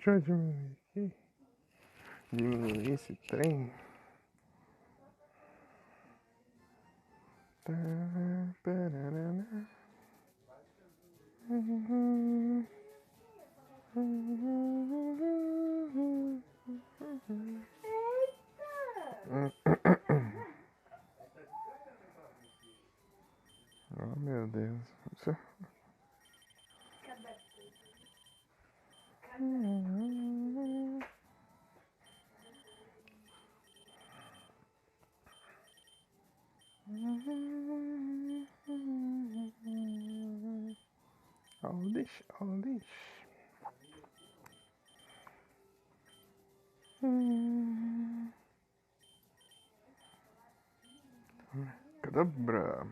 Deixa eu diminuir aqui. Diminuir esse trem. Oh, meu Deus. All this. Cadabra.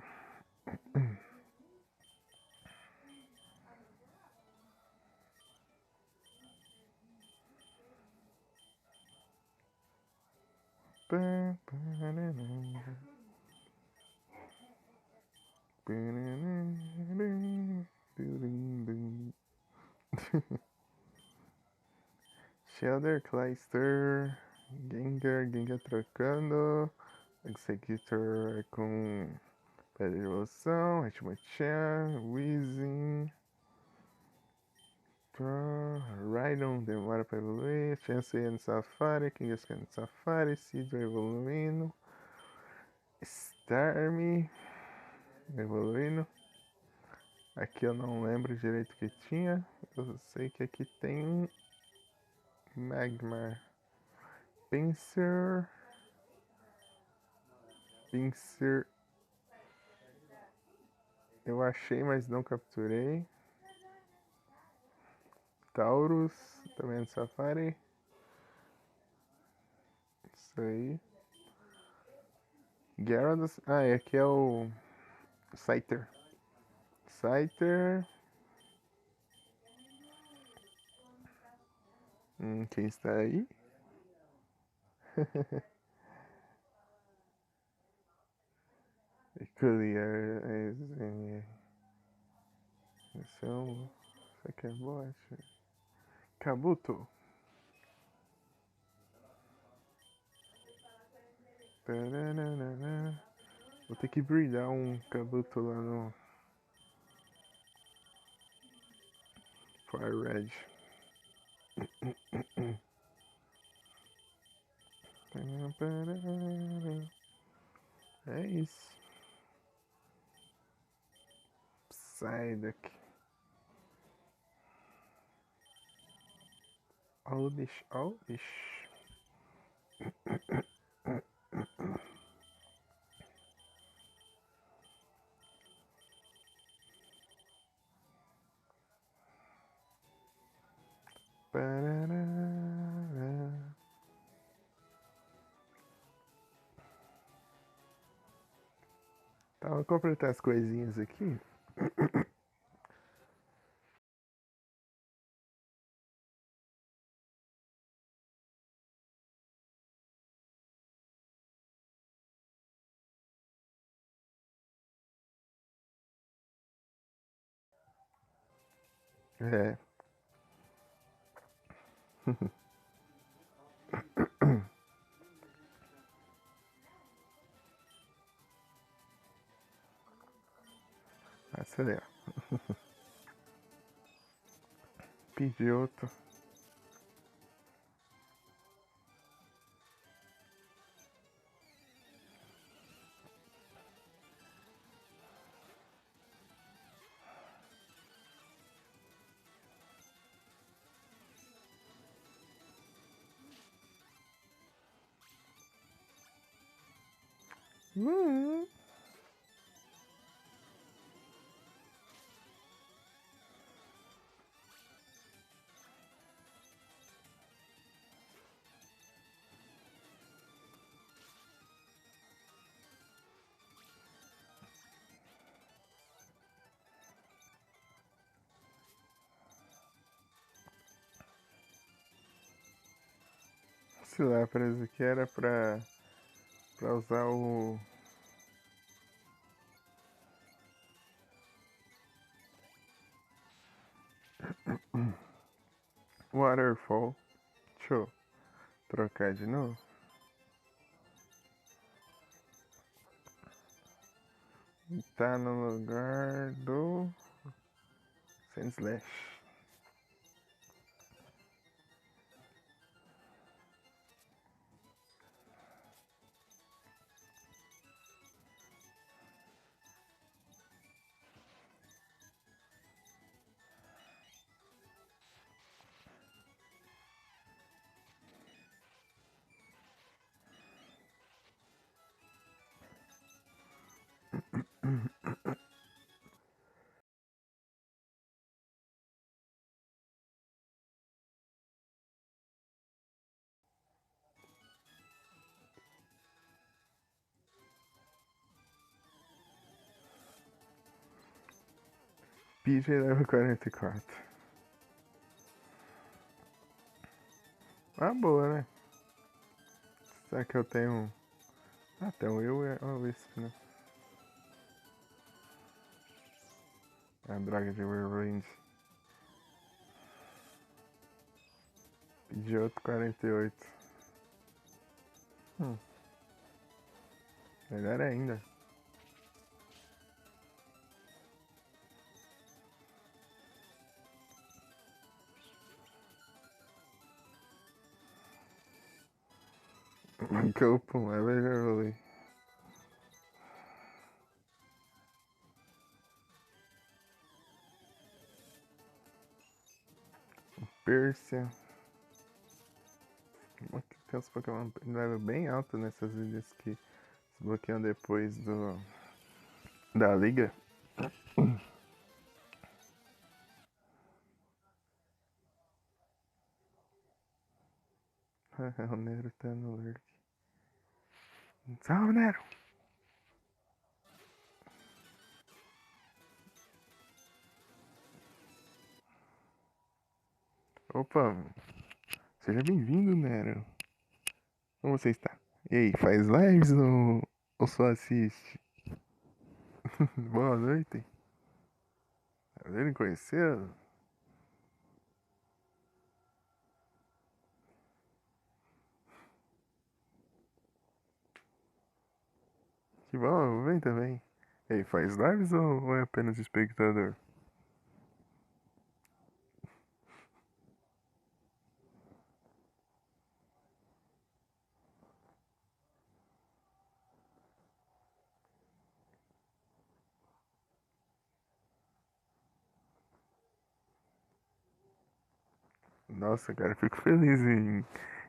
Shelter, Clayster, Gengar trocando, Executor com Pedra de Evolução, Hitmonchan, Weezing, Rhydon demora pra evoluir, Chansey no Safari, Kangaskhan no Safari, Seadra evoluindo, Starmie evoluindo. Aqui eu não lembro direito o que tinha, eu sei que aqui tem um Magmar. Pinsir. Eu achei, mas não capturei. Taurus, também no Safari. Isso aí. Gyarados. Ah, e aqui é o Scyther. Quem está aí? Clear. Esse é um. Isso aqui é bot. Kabuto. Vou ter que breedar um Kabuto lá no Fire Red. É isso. Sai daqui. Oldish. Tá, vou completar as coisinhas aqui. É. Acelera. Pidgeotto. Sei lá, parece que era pra usar o... Waterfall. Deixa eu trocar de novo. Tá no lugar do Sandslash. PJ level 44. Ah, boa, né? Será que eu tenho. Ah, tem o eu e a Wisp, né? A droga de Whirlwind. De outro 48. Melhor ainda. Campo, level já rolei. Persia. Tem uns Pokémon level bem alto nessas ilhas que desbloqueiam depois da liga. O Nero tá no lurk. Salve, Nero! Opa, seja bem-vindo, Nero. Como você está? E aí, faz lives ou só assiste? Boa noite. Prazer em conhecê-lo. Que bom, vem também. E aí, faz lives ou é apenas espectador? Nossa, cara, fico feliz em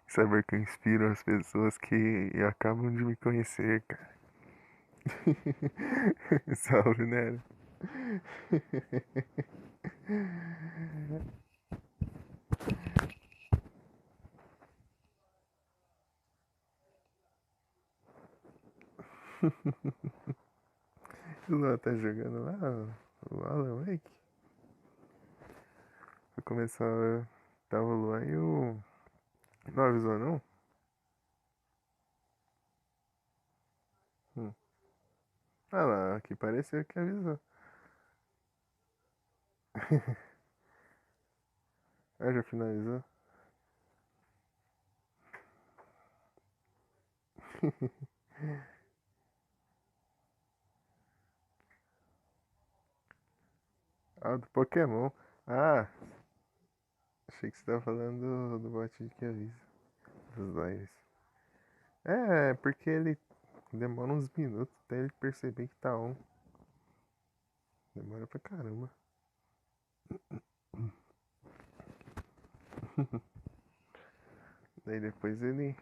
saber que eu inspiro as pessoas que acabam de me conhecer, cara. Salve, Nero. O Luan tá jogando lá, o Alan Wake. Vai começar. Tava o Luan e o. Não avisou, não? Hum. Ah lá, aqui pareceu que avisou. Ah, já finalizou? Ah, do Pokémon. Ah, achei que você tava falando do bot que avisa. Dos lives. É, porque ele demora uns minutos até ele perceber que tá on. Demora pra caramba. Daí depois ele.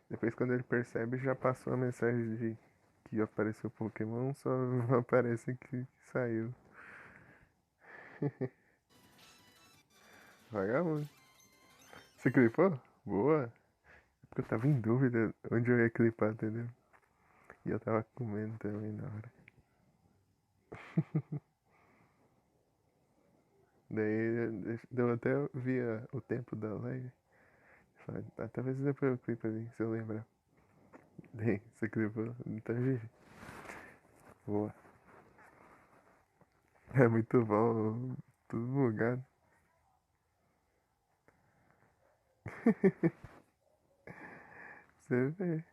Depois quando ele percebe já passou a mensagem de que apareceu Pokémon, só aparece que saiu. Vagabundo. Você clipou? Boa. Porque eu tava em dúvida onde eu ia clipar, entendeu? E eu tava comendo também na hora. Daí deu até via o tempo da live. Falei, ah, talvez depois eu clipe ali, se eu lembrar. Daí você clipou, então GG. Boa. É muito bom, tudo bugado. Você vê.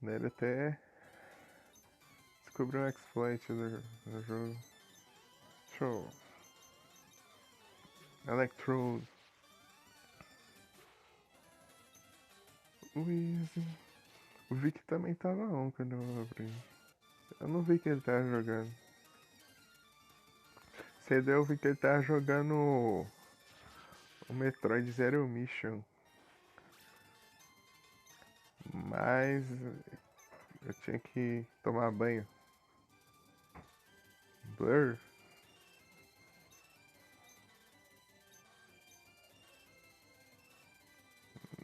Ele até descobriu um exploit no jogo. Show. Electrode. O Easy. O Vic também tava on quando eu abri. Eu não vi que ele tava jogando. Cedo eu vi que ele tava jogando o Metroid Zero Mission. Mas eu tinha que tomar banho. Blur?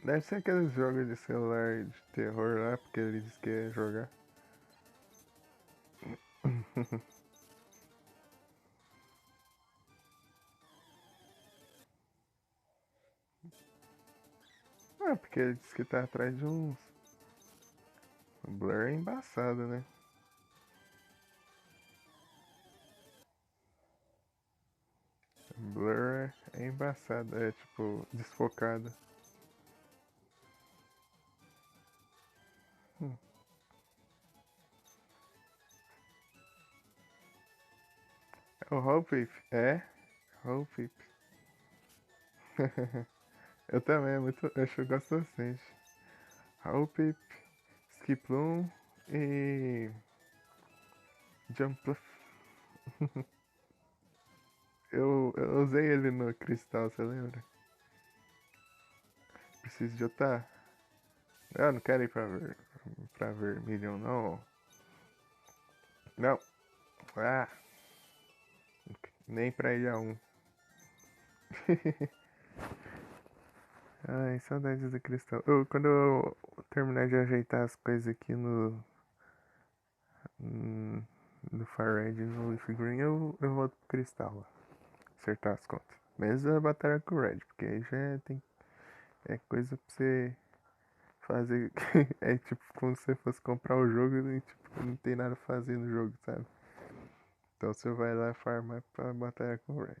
Deve ser aqueles jogos de celular de terror lá, porque ele disse que ia jogar. Ah, porque ele disse que tá atrás de uns. O Blur é embaçado, né? Blur é embaçado, é tipo desfocado. Hum. É o Hope é? Hope. Eu também, é muito, eu gosto bastante. Hope, Skiplum e Jump. Eu usei ele no Cristal, você lembra? Preciso de outra. Eu não quero ir pra Vermilion, não. Não. Ah, nem pra Ilha 1. Ai, saudades do Cristal. Quando eu terminar de ajeitar as coisas aqui no Far Red e no Leaf Green, eu volto pro Cristal lá. Acertar as contas. Mesmo a batalha com o Red, porque aí é coisa pra você fazer. É tipo como se você fosse comprar o jogo e tipo, não tem nada pra fazer no jogo, sabe? Então você vai lá farmar pra batalha com o Red.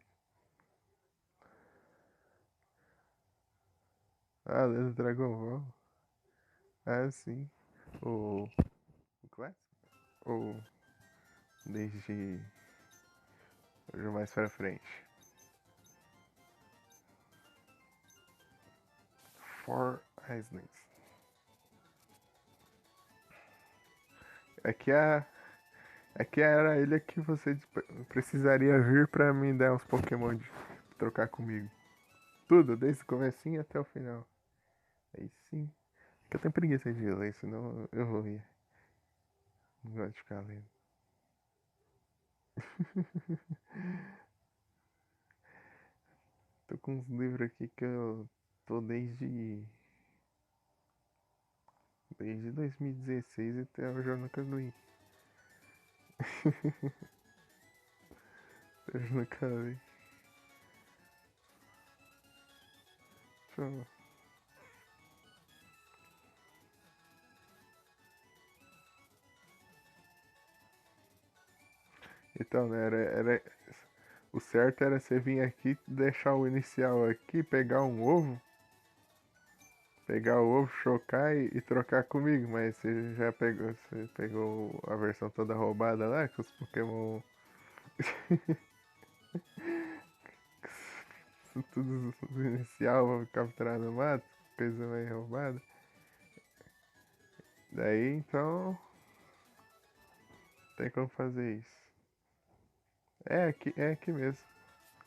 Ah, do Dragon Ball. Ah, sim. O Classic? Ou desde mais pra frente? Four Islands. Aqui, aqui era a ilha que você precisaria vir pra mim dar uns Pokémon de trocar comigo. Tudo, desde o comecinho até o final. Aí sim. Que eu tenho preguiça de ler, senão eu vou ler. Não gosto de ficar lendo. Tô com uns livros aqui que eu tô desde 2016 até hoje eu nunca li. Eu nunca li. Deixa. Então, né, o certo era você vir aqui, deixar o inicial aqui, pegar o ovo, chocar e trocar comigo, mas você pegou a versão toda roubada lá, com os Pokémon tudo inicial, capturar no mato, coisa meio roubada. Daí então tem como fazer isso. É aqui mesmo.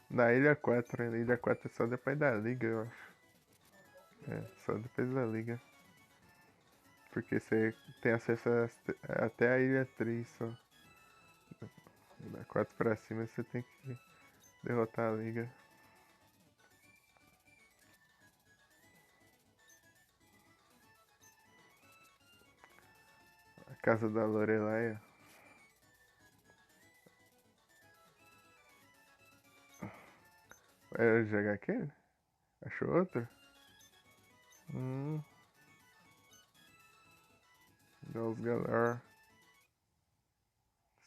Na Ilha 4, né? Ilha 4 é só depois da liga, eu acho. É, só depois da liga. Porque você tem acesso até a Ilha 3 só. Da 4 pra cima você tem que derrotar a liga. A casa da Lorelai. Era de HQ? Achou outro? Hum, Gauss Galore.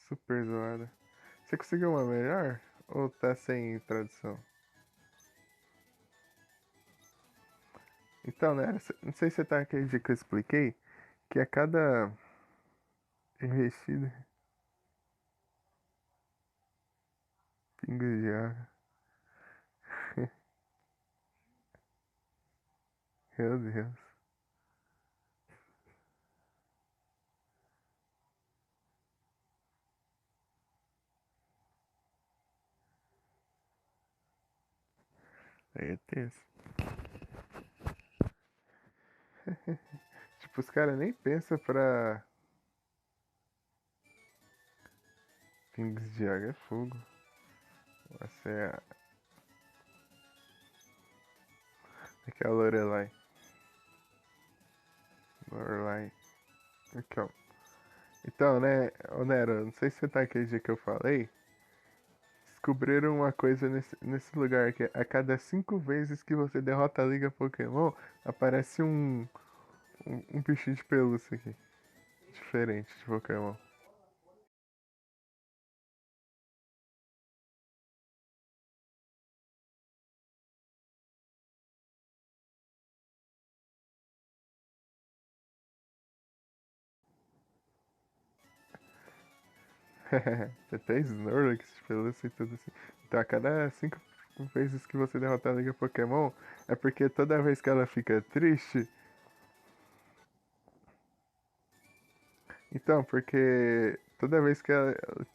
Super zoada. Você conseguiu uma melhor? Ou tá sem tradução? Então, né? Não sei se você tá aquele dia que eu expliquei que a cada investida, pingo de água. Meu Deus. Aí é tenso. Tipo, os caras nem pensam pra pingos de água é fogo. Essa é aquela Lorelai. Lorelai. Então, então, né, ô Nero, não sei se você tá aquele dia que eu falei. Descobriram uma coisa nesse lugar que a cada 5 vezes que você derrota a Liga Pokémon, aparece um bichinho de pelúcia aqui. Diferente de Pokémon. Até Snorlax de pelúcia e tudo assim. Então a cada 5 vezes que você derrotar a Liga Pokémon, é porque toda vez que ela fica triste. Então, porque toda vez que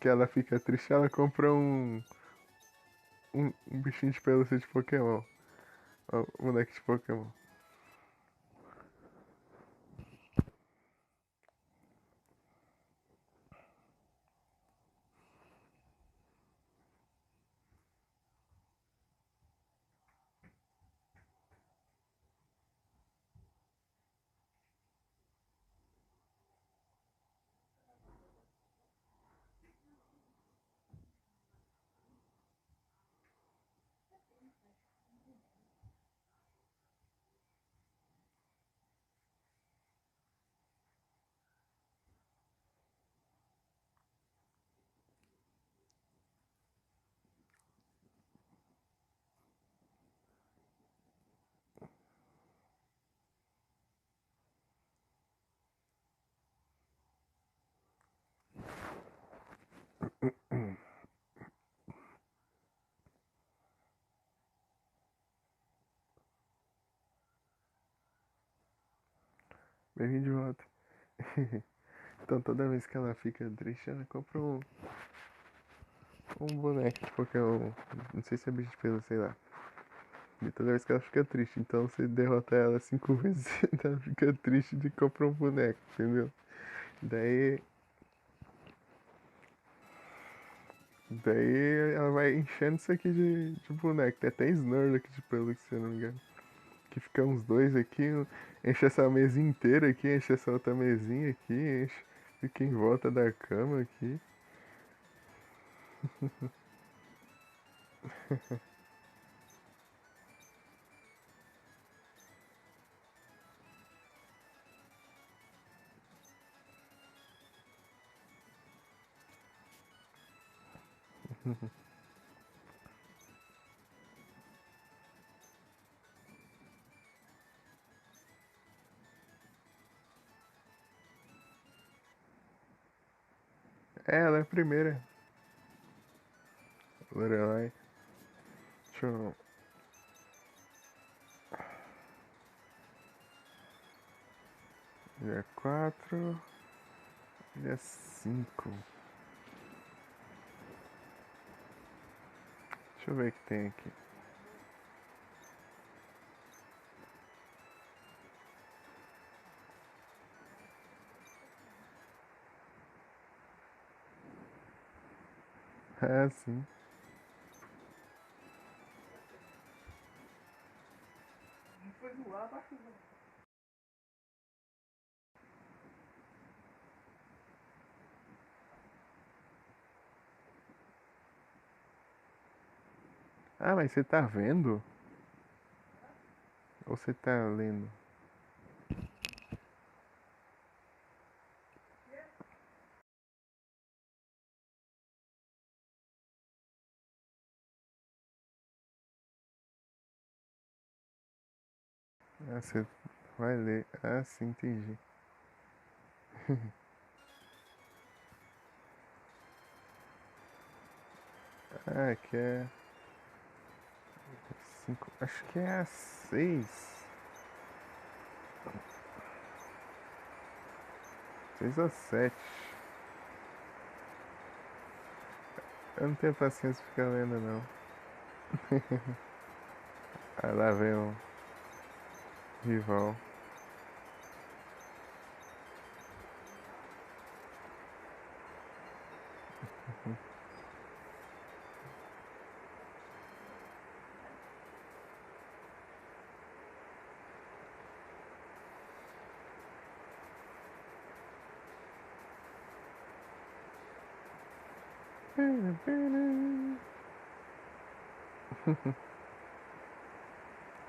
ela fica triste, ela compra um bichinho de pelúcia de Pokémon. Um moleque de Pokémon. Bem-vindo de volta. Então toda vez que ela fica triste, ela compra um boneco de Pokémon. Não sei se é bicho de pelo, sei lá. E toda vez que ela fica triste, então você derrota ela 5 vezes, ela fica triste de comprar um boneco, entendeu? Daí, daí ela vai enchendo isso aqui de boneco. Tem até Snorlax de pelo, se eu não me engano. Que fica uns dois aqui, enche essa mesa inteira aqui, enche essa outra mesinha aqui, enche, fica em volta da cama aqui. É, ela é a primeira. Lorelai. Deixa eu. Dia 4. Dia 5. Deixa eu ver o que tem aqui. Ah, sim. Ah, mas você tá vendo? Ou você tá lendo? Ah, você vai ler. Ah, sim, entendi. Ah, que é cinco. Acho que é a seis. 6 ou 7. Eu não tenho paciência de ficar lendo, não. Ah, lá vem o rival.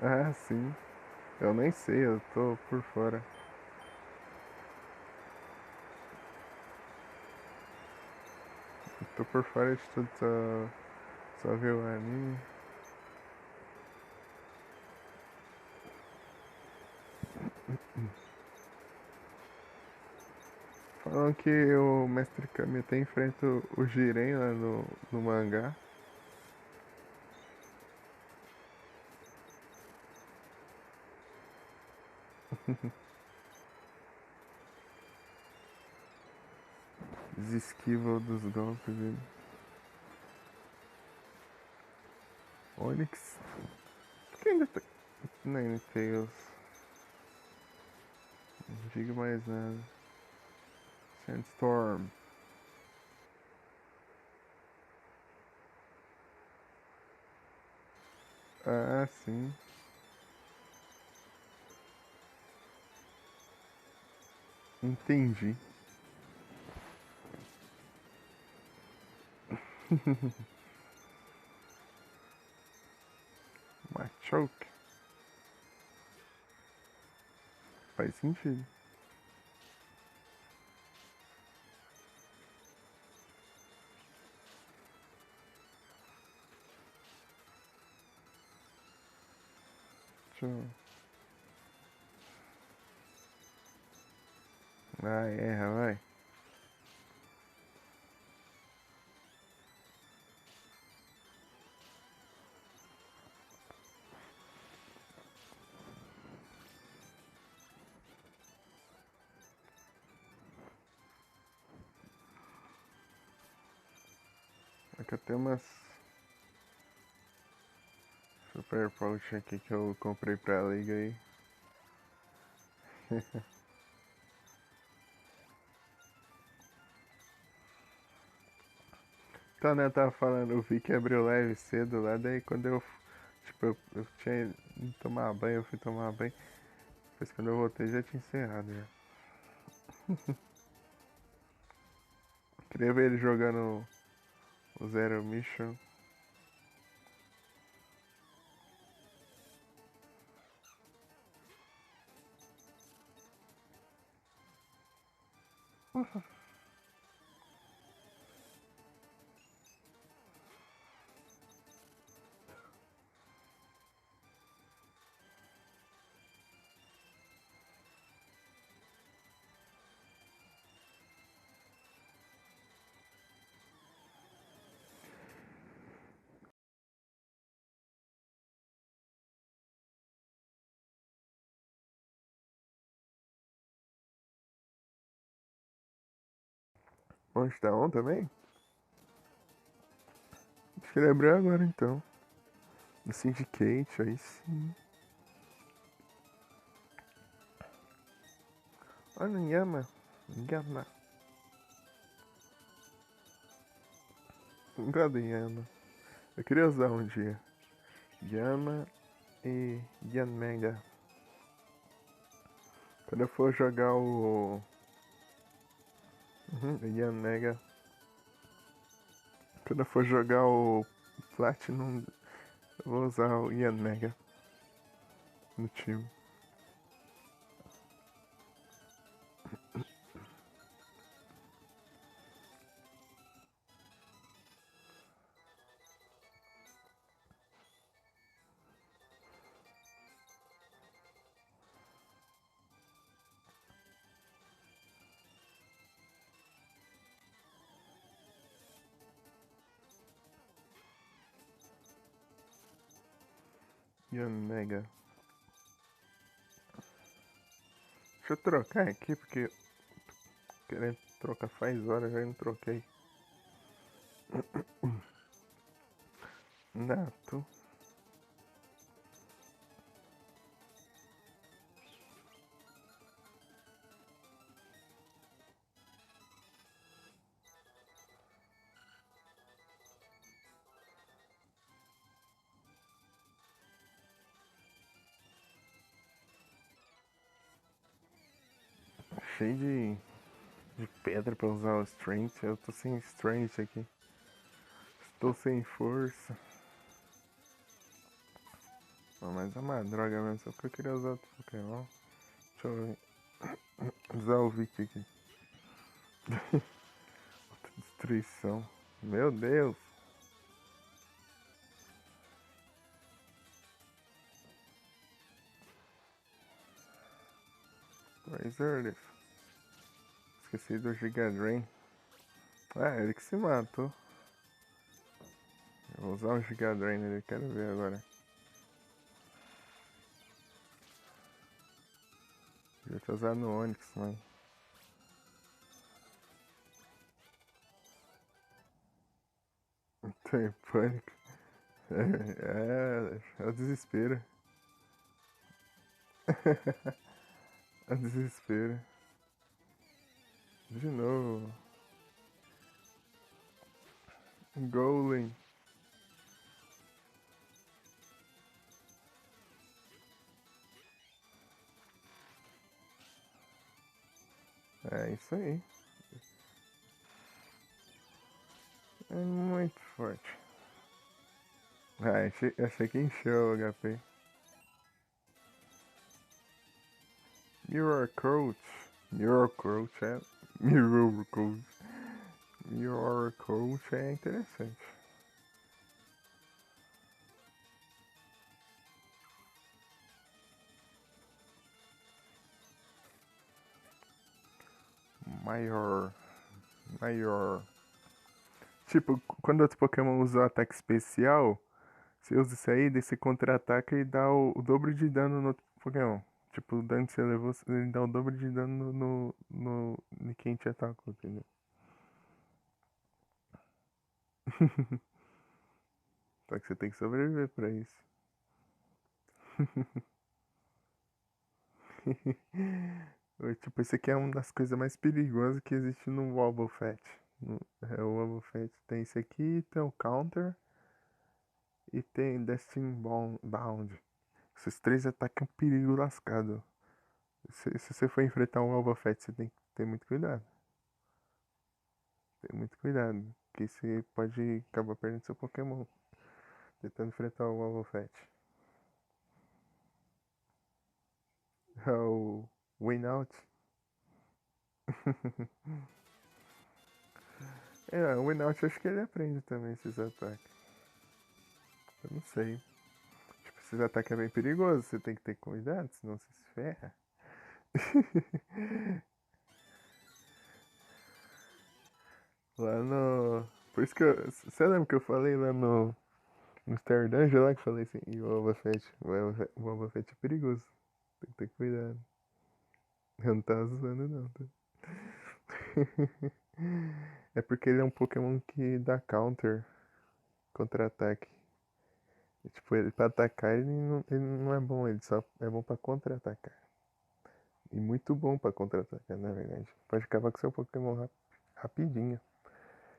Ah, sim. Eu nem sei, eu tô por fora. Eu tô por fora de tudo, só ver o anime. Falam que o Mestre Kami até enfrenta o Jiren lá no mangá. Desesquiva dos golpes dele. Onix. Por que ainda tá. Ninetales. Não digo mais nada. Sandstorm. Ah, sim. Entendi. Machoke. Faz sentido. Deixa eu... Ah, erra, vai. Aqui tem umas Super Potion aqui que eu comprei pra liga aí. Então, né, eu tava falando, eu vi que abriu live cedo lá, daí quando eu, tipo, eu tinha ido tomar banho, eu fui tomar banho, depois quando eu voltei já tinha encerrado já. Queria ver ele jogando o Zero Mission. Onde tá on também? Acho que ele abriu agora então. No Syndicate, aí sim. Olha, Yama. Yama. Gosto de Yama. Eu queria usar um dia. Yama e Yanmega. Quando eu for jogar o Yanmega. Quando eu for jogar o Platinum, eu vou usar o Yanmega no time. Yanega. Deixa eu trocar aqui, porque querendo trocar faz hora, já não troquei. Nato. Cheio de pedra pra usar o strength. Eu tô sem strength aqui. Estou sem força. Não, mas é uma droga mesmo, só porque eu queria usar outro Pokémon. Deixa eu ver. Usar o Vic aqui. Outra destruição. Meu Deus. Razorleaf. Esqueci do Giga Drain. Ah, ele que se matou. Eu vou usar um Giga Drain nele, quero ver agora. Eu tinha usado no Onix, mas. Tem pânico. É o desespero. É o desespero. De novo. Golem. É isso aí. É muito forte. Ah, achei que encheu o HP. Mirror Coach. Mirror Coach é. Mirror Coach. Mirror Coach é interessante. Maior. Maior. Tipo, quando outro Pokémon usa o ataque especial, você usa isso aí, daí você contra-ataca e dá o dobro de dano no outro Pokémon. Tipo, o dano que você levou, ele dá o dobro de dano no quem te atacou, entendeu? Só que você tem que sobreviver pra isso. Tipo, esse aqui é uma das coisas mais perigosas que existe no Wobbuffet. É o Wobbuffet. Tem esse aqui, tem o Counter e tem Bound. Esses três ataques é um perigo lascado. Se você for enfrentar um Wobbuffet, você tem que ter muito cuidado. Tem muito cuidado, porque você pode acabar perdendo seu Pokémon tentando enfrentar o Wobbuffet. É o Winout. É, o Winout acho que ele aprende também esses ataques. Eu não sei. Tipo, esses ataques é bem perigoso, você tem que ter cuidado, senão você se ferra. Lá no. Por isso que eu. Você lembra que eu falei lá no Star Dungeon lá que eu falei assim, e o Wobbuffet, o Wobbuffet é perigoso. Tem que ter cuidado. Eu não tava usando não, tá? É porque ele é um Pokémon que dá counter, contra-ataque. E, tipo, ele pra atacar ele não é bom, ele só é bom pra contra-atacar. E muito bom pra contra-atacar, na verdade. Pode acabar com seu Pokémon rapidinho.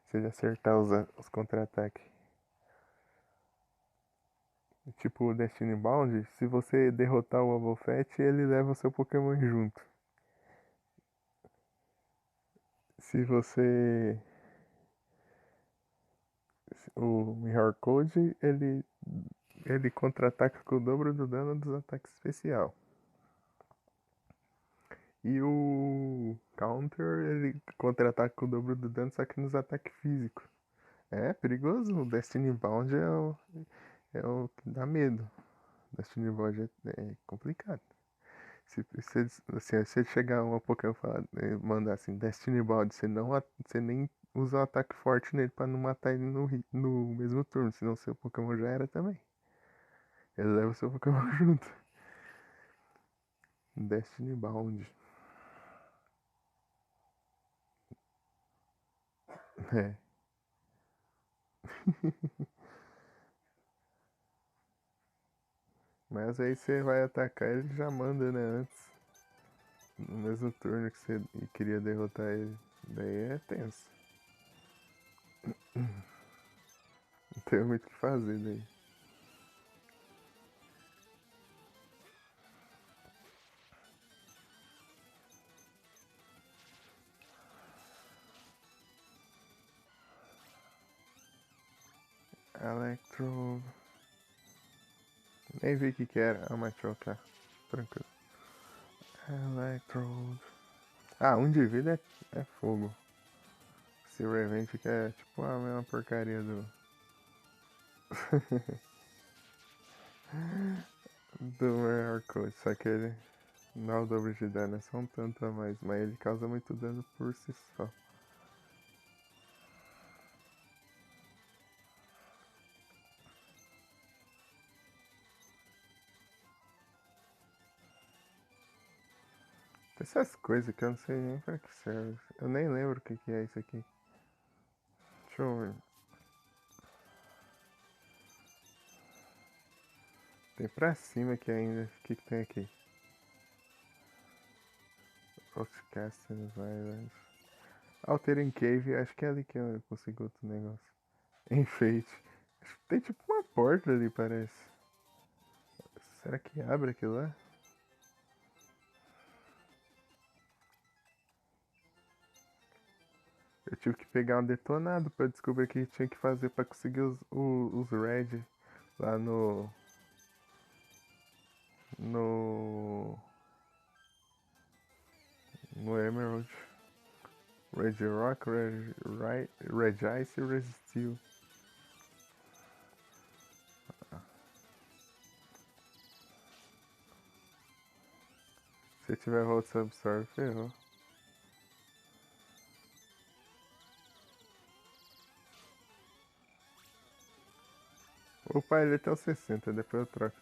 Se ele acertar os contra-ataques. Tipo o Destiny Bound, se você derrotar o Wobbuffet, ele leva o seu Pokémon junto. Se você. O Mirror Code, ele contra-ataca com o dobro do dano dos ataques especial. E o Counter, ele contra-ataca com o dobro do dano, só que nos ataques físicos. É perigoso, o Destiny Bound é o que dá medo. Destiny Bound é complicado. Se ele chegar uma Pokémon e mandar assim, Destiny Bound, você nem usa um ataque forte nele pra não matar ele no mesmo turno, senão seu Pokémon já era também. Ele leva o seu Pokémon junto. Destiny Bound. É. Mas aí você vai atacar, ele já manda, né? Antes. No mesmo turno que você queria derrotar ele. Daí é tenso. Não tem muito o que fazer daí. Electro. Nem vi o que era. Ah, mas trocar. Tranquilo. Electrode. Ah, um de vida é fogo. Se Revenge que é tipo a mesma porcaria do. do Mirror Code. Só que ele não é o dobro de dano, é só um tanto a mais. Mas ele causa muito dano por si só. Essas coisas que eu não sei nem pra que serve. Eu nem lembro o que é isso aqui. Deixa eu ver. Tem pra cima aqui ainda. O que tem aqui? Outcasting Island. Altering Cave, acho que é ali que eu consigo outro negócio. Enfeite. Acho que tem tipo uma porta ali, parece. Será que abre aquilo lá? Eu tive que pegar um detonado pra descobrir o que tinha que fazer pra conseguir os red lá no. no Emerald. Red Rock, Red Ice e Red Steel. Se tiver Volt Absorb, ferrou. Opa, ele é até o 60, depois eu troco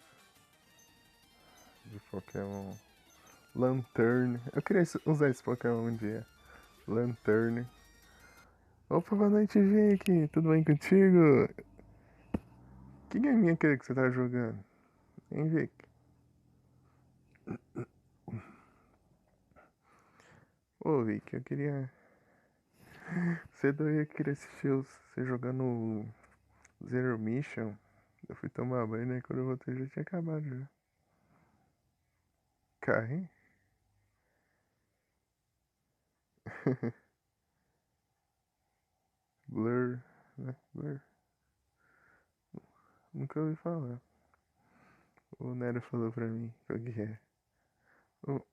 de Pokémon. Lanturn. Eu queria usar esse Pokémon um dia. Lanturn. Opa, boa noite, Vicky. Tudo bem contigo? Que game é aquele que você tá jogando? Hein, Vic? Ô, Vic, eu queria. Cedo eu queria assistir você jogando Zero Mission. Eu fui tomar banho, né? Quando eu voltei já tinha acabado já. Carre? Blur, né? Blur. Nunca ouvi falar. O Nero falou pra mim qual que é. Eu,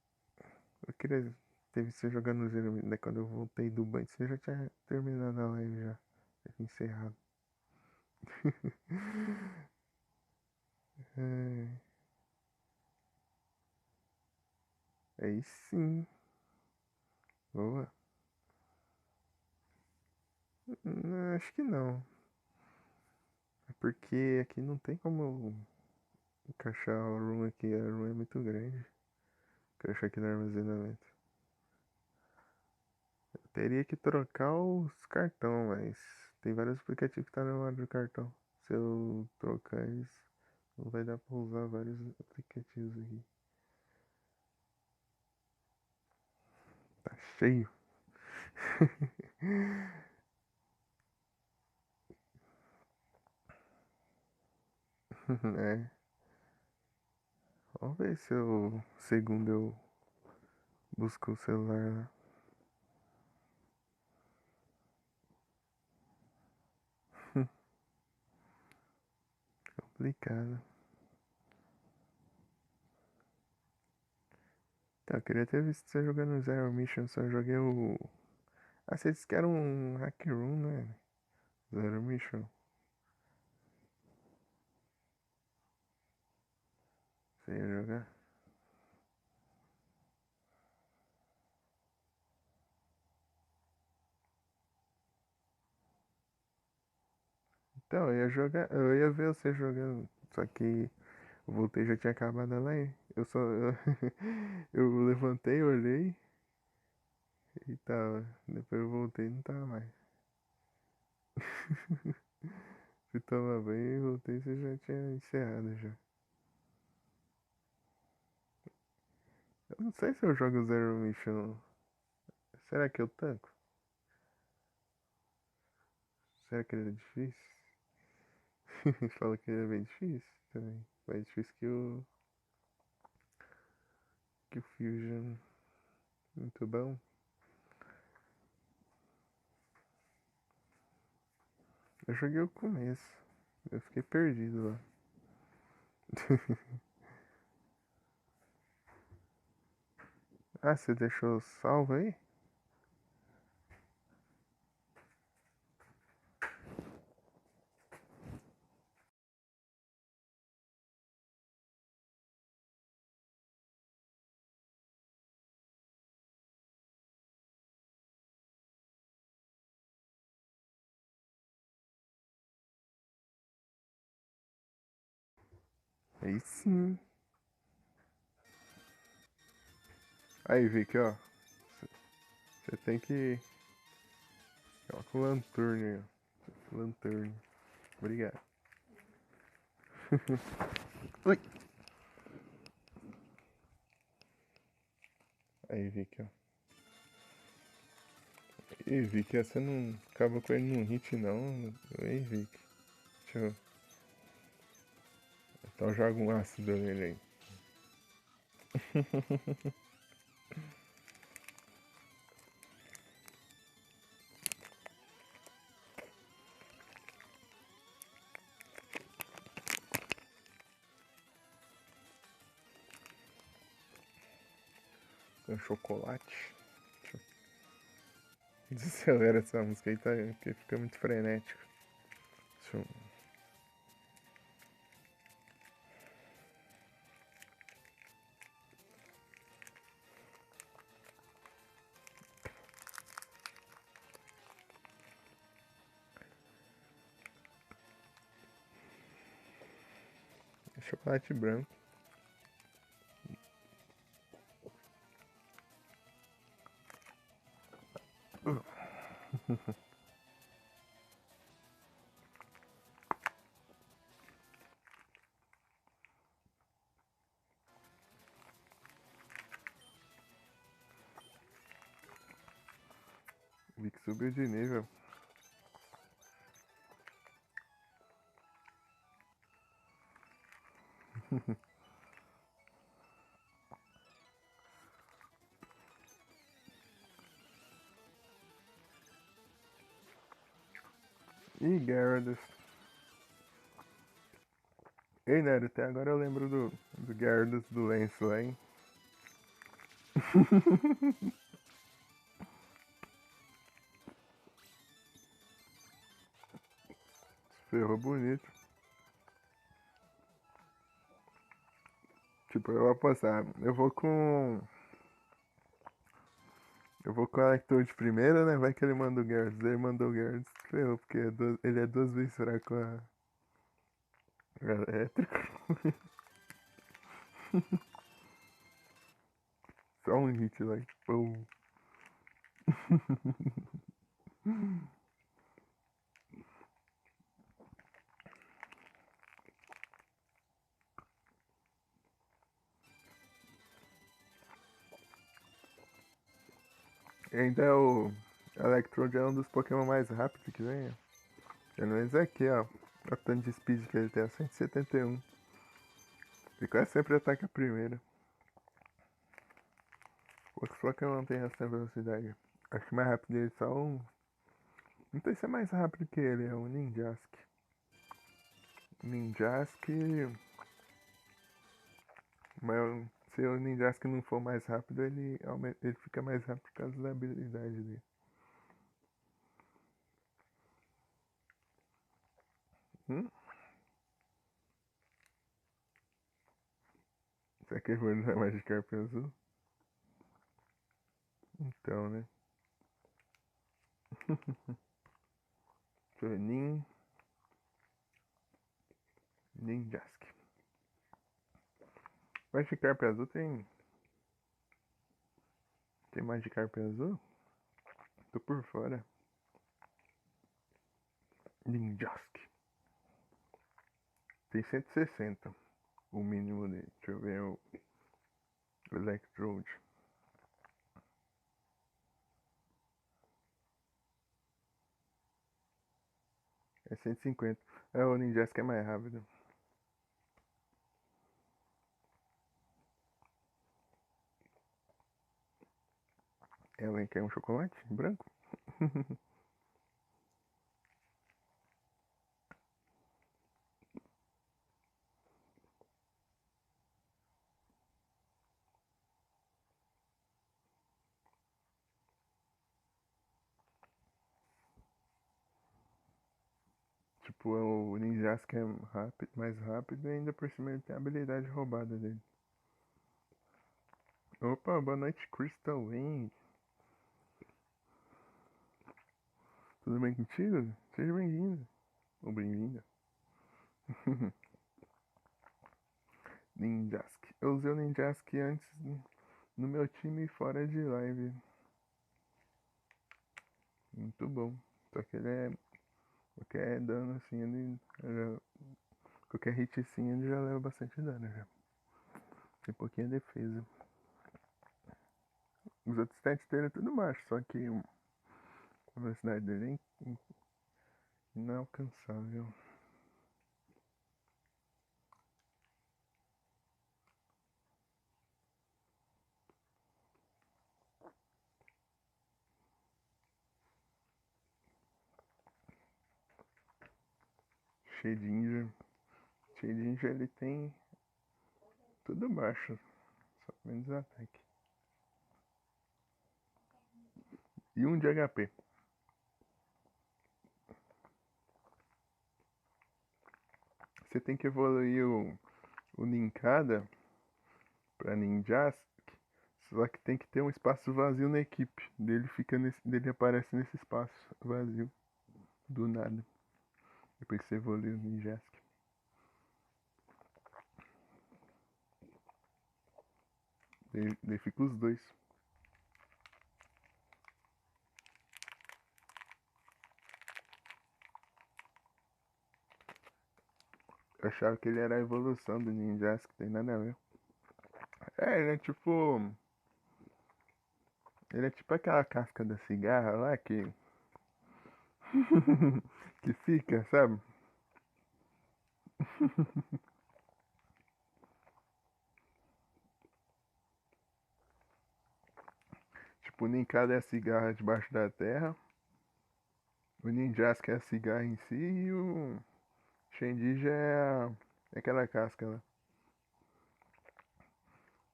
eu queria ter visto você jogando Zero Mission. Né? Quando eu voltei do banho, você já tinha terminado a live já. Já tinha encerrado. É, aí sim. Boa. Acho que não. É porque aqui não tem como eu encaixar a room aqui. A room é muito grande. Encaixar aqui no armazenamento. Eu teria que trocar os cartão, mas tem vários aplicativos que tá na hora do cartão. Se eu trocar eles, não vai dar pra usar vários aplicativos aqui. Tá cheio. É. Vamos ver se eu. Segundo eu busco o celular lá. Complicado. Tá, eu queria ter visto você jogando Zero Mission, só joguei o. Ah, vocês disse que era um hack room, né? Zero Mission. Você ia jogar? Então, eu ia jogar. Eu ia ver você jogando. Só que Eu voltei, já tinha acabado ela aí. Eu só. Eu levantei, olhei e tava. Depois eu voltei e não tava mais. Fui tomar banho e voltei, você já tinha encerrado já. Eu não sei se eu jogo Zero Mission. Será que eu tanco? Será que ele é difícil? Fala que ele é bem difícil também. Mais difícil que o Fusion. Muito bom. Eu joguei o começo. Eu fiquei perdido lá. Ah, você deixou salvo aí? Aí sim. Aí, Vicky, ó. Você tem que. Coloca o Lanturn aí, ó. Lanturn. Obrigado. Ui. Aí, Vicky, ó. Ei, Vicky, você não acaba com ele num hit, não. Ei, Vicky. Deixa eu. Então joga um ácido nele aí. Com chocolate. Desacelera essa música aí, tá? Porque fica muito frenético. Deixa eu... Chocolate branco. Vi que subiu de nível. Ih, Gyarados. Ei, Nery, até agora eu lembro do Gyarados do lenço lá, hein? Ferrou bonito. Tipo, eu vou apostar. Eu vou com o Electrode primeiro, né? Vai que ele manda o Gyarados. Ele mandou o Gyarados. Ferrou, porque ele é duas vezes fraco com a elétrica. Só um hit lá. Pum. E ainda é o Electrode é um dos Pokémon mais rápidos que vem. Pelo menos aqui, ó. O tanto de speed que ele tem, 171. Ele quase sempre ataca primeiro. Outros Pokémon tem essa velocidade. Acho que mais rápido dele só um. Não sei se é mais rápido que ele, é o Ninjask. Ninjask. Mas se o Ninjask não for mais rápido, ele fica mais rápido por causa da habilidade dele. Hum? Será que ele foi na Magikarp azul? Então, né? Deixa eu ver, Ninjask. Magikarp azul tem. Tem Magikarp azul? Tô por fora. Ninjask. Tem 160. O mínimo dele. Deixa eu ver o Electrode. É 150. É, o Ninjask é mais rápido. Ela quer um chocolate branco? Tipo, o Ninjask é rápido, mais rápido e ainda por cima ele tem a habilidade roubada dele. Opa, boa noite, Crystal Wing. Tudo bem contigo? Seja bem-vindo. Ou bem-vinda. Ninjask. Eu usei o Ninjask antes no meu time fora de live. Muito bom. Só que ele é. Qualquer dano assim, ele. Qualquer hit assim, ele já leva bastante dano já. Tem pouquinha defesa. Os outros stats dele é tudo baixo, só que a velocidade dele é inalcançável. Shedinja. Shedinja ele tem tudo baixo, só menos ataque. E 1 de HP. Você tem que evoluir o Ninkada pra Ninjask, só que tem que ter um espaço vazio na equipe. Dele aparece nesse espaço vazio. Do nada. Depois que você evolui o Ninjask. Daí fica os dois. Eu achava que ele era a evolução do Ninjask, tem nada a ver. É, ele é tipo. Ele é tipo aquela casca da cigarra lá que. que fica, sabe? Tipo, o Ninkada é a cigarra debaixo da terra. O Ninjask é a cigarra em si e o Shendija é aquela casca lá.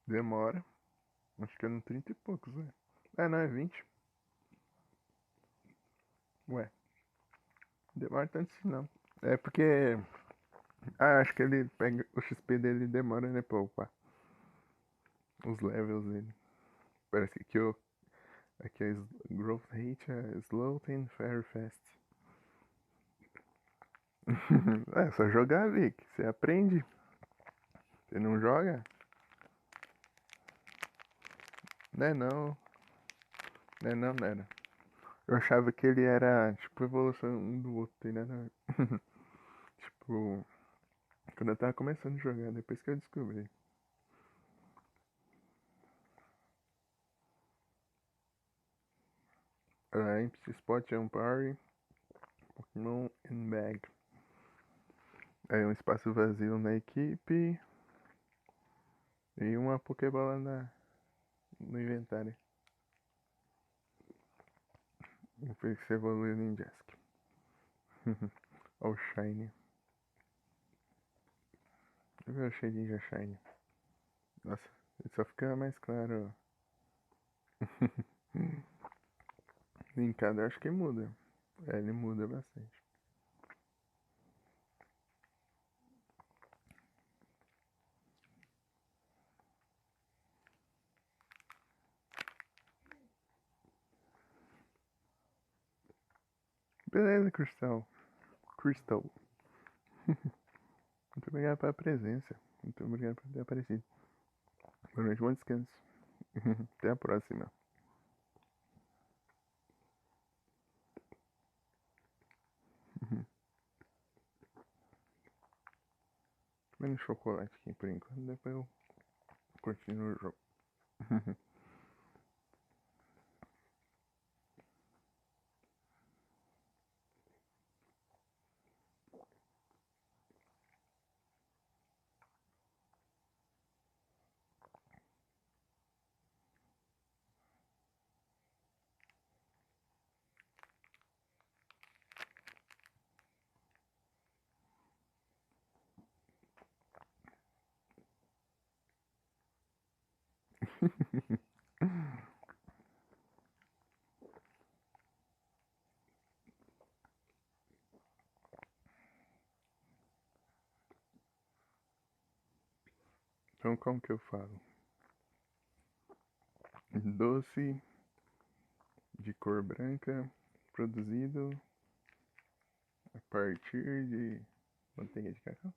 Demora. Acho que é no 30 e poucos, né? Ah, não, é 20. Ué, demora tanto assim não. É porque. Ah, acho que ele pega. O XP dele demora, né, pra upar. Os levels dele. Parece que aqui a growth rate é slow and very fast. É só jogar, Vic. Você aprende. Você não joga? Né não. Né não, né não. Eu achava que ele era tipo evolução um do outro, tem nada a ver. Tipo, quando eu tava começando a jogar, depois que eu descobri. Empty Spot Jump Party, Pokémon and Bag. Aí um espaço vazio na equipe e uma Pokébola no inventário. Depois que você evolui o Ninjask. Olha o Shine. Eu achei de já Shine. Nossa, ele só fica mais claro. Linkado eu acho que muda. É, ele muda bastante. Beleza, Crystal. Crystal. Muito obrigado pela presença. Muito obrigado por ter aparecido. Boa noite, bom descanso. Até a próxima. Comendo chocolate aqui por enquanto, depois eu continuo o jogo. Então, como que eu falo? Doce de cor branca, produzido a partir de manteiga de cacau.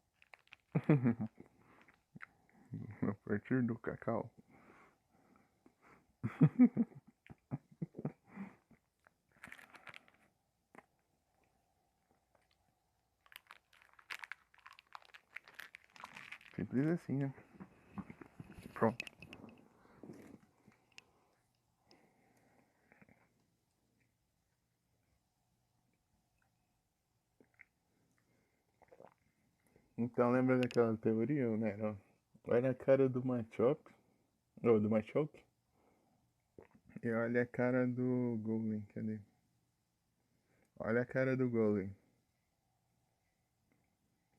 A partir do cacau. Simples assim, né? Pronto. Então, lembra daquela teoria, né? Olha a cara do Machop, ou do Machop, e olha a cara do Golem, cadê? Olha a cara do Golem.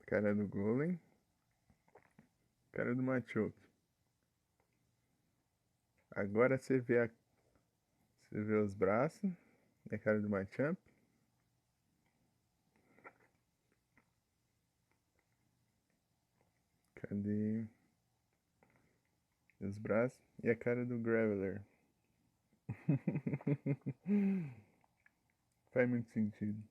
Cara do Golem, cara do Machop. Agora você vê os braços, e a cara do Machamp. Cadê os braços? E a cara do Graveler. Faz muito sentido.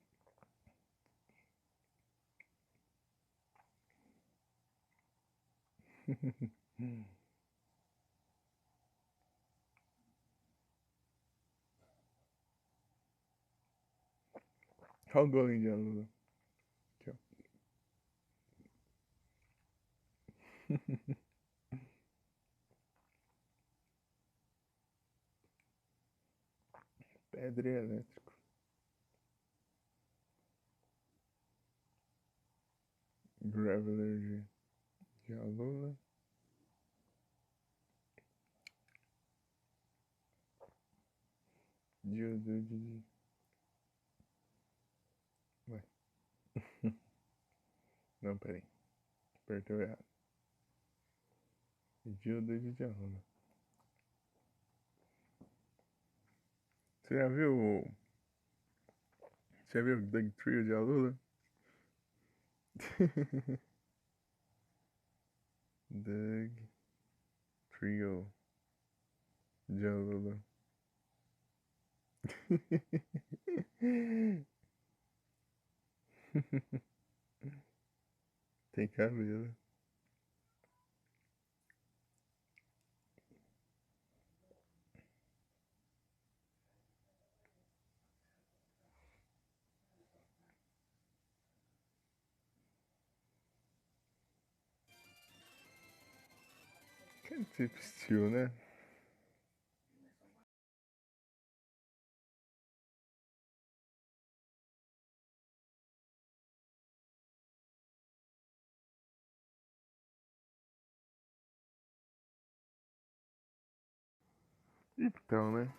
Olha o Golem de Alula. Aqui, ó. Pedra e elétrico. Graveler de Alula. Geodude de... Ué. Não, peraí. Apertou errado. Geodude de Alula. Você já viu... Já viu o Doug Trio de Alula? Doug Trio de Alula. Tem cabelo. Que tipo estilo, né? Então, né?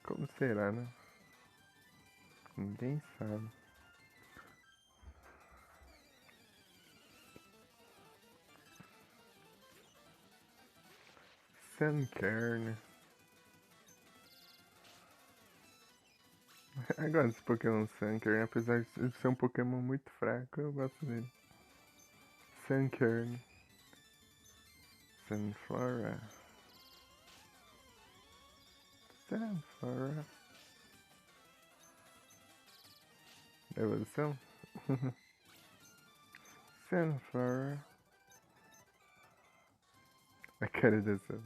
Como será, né? Ninguém sabe. Sunkern. Eu gosto desse Pokémon Sunkern, apesar de ser um Pokémon muito fraco, eu gosto dele. Sunkern. Sunflora. Sunflora. Evolução? Sunflora. A cara dessa.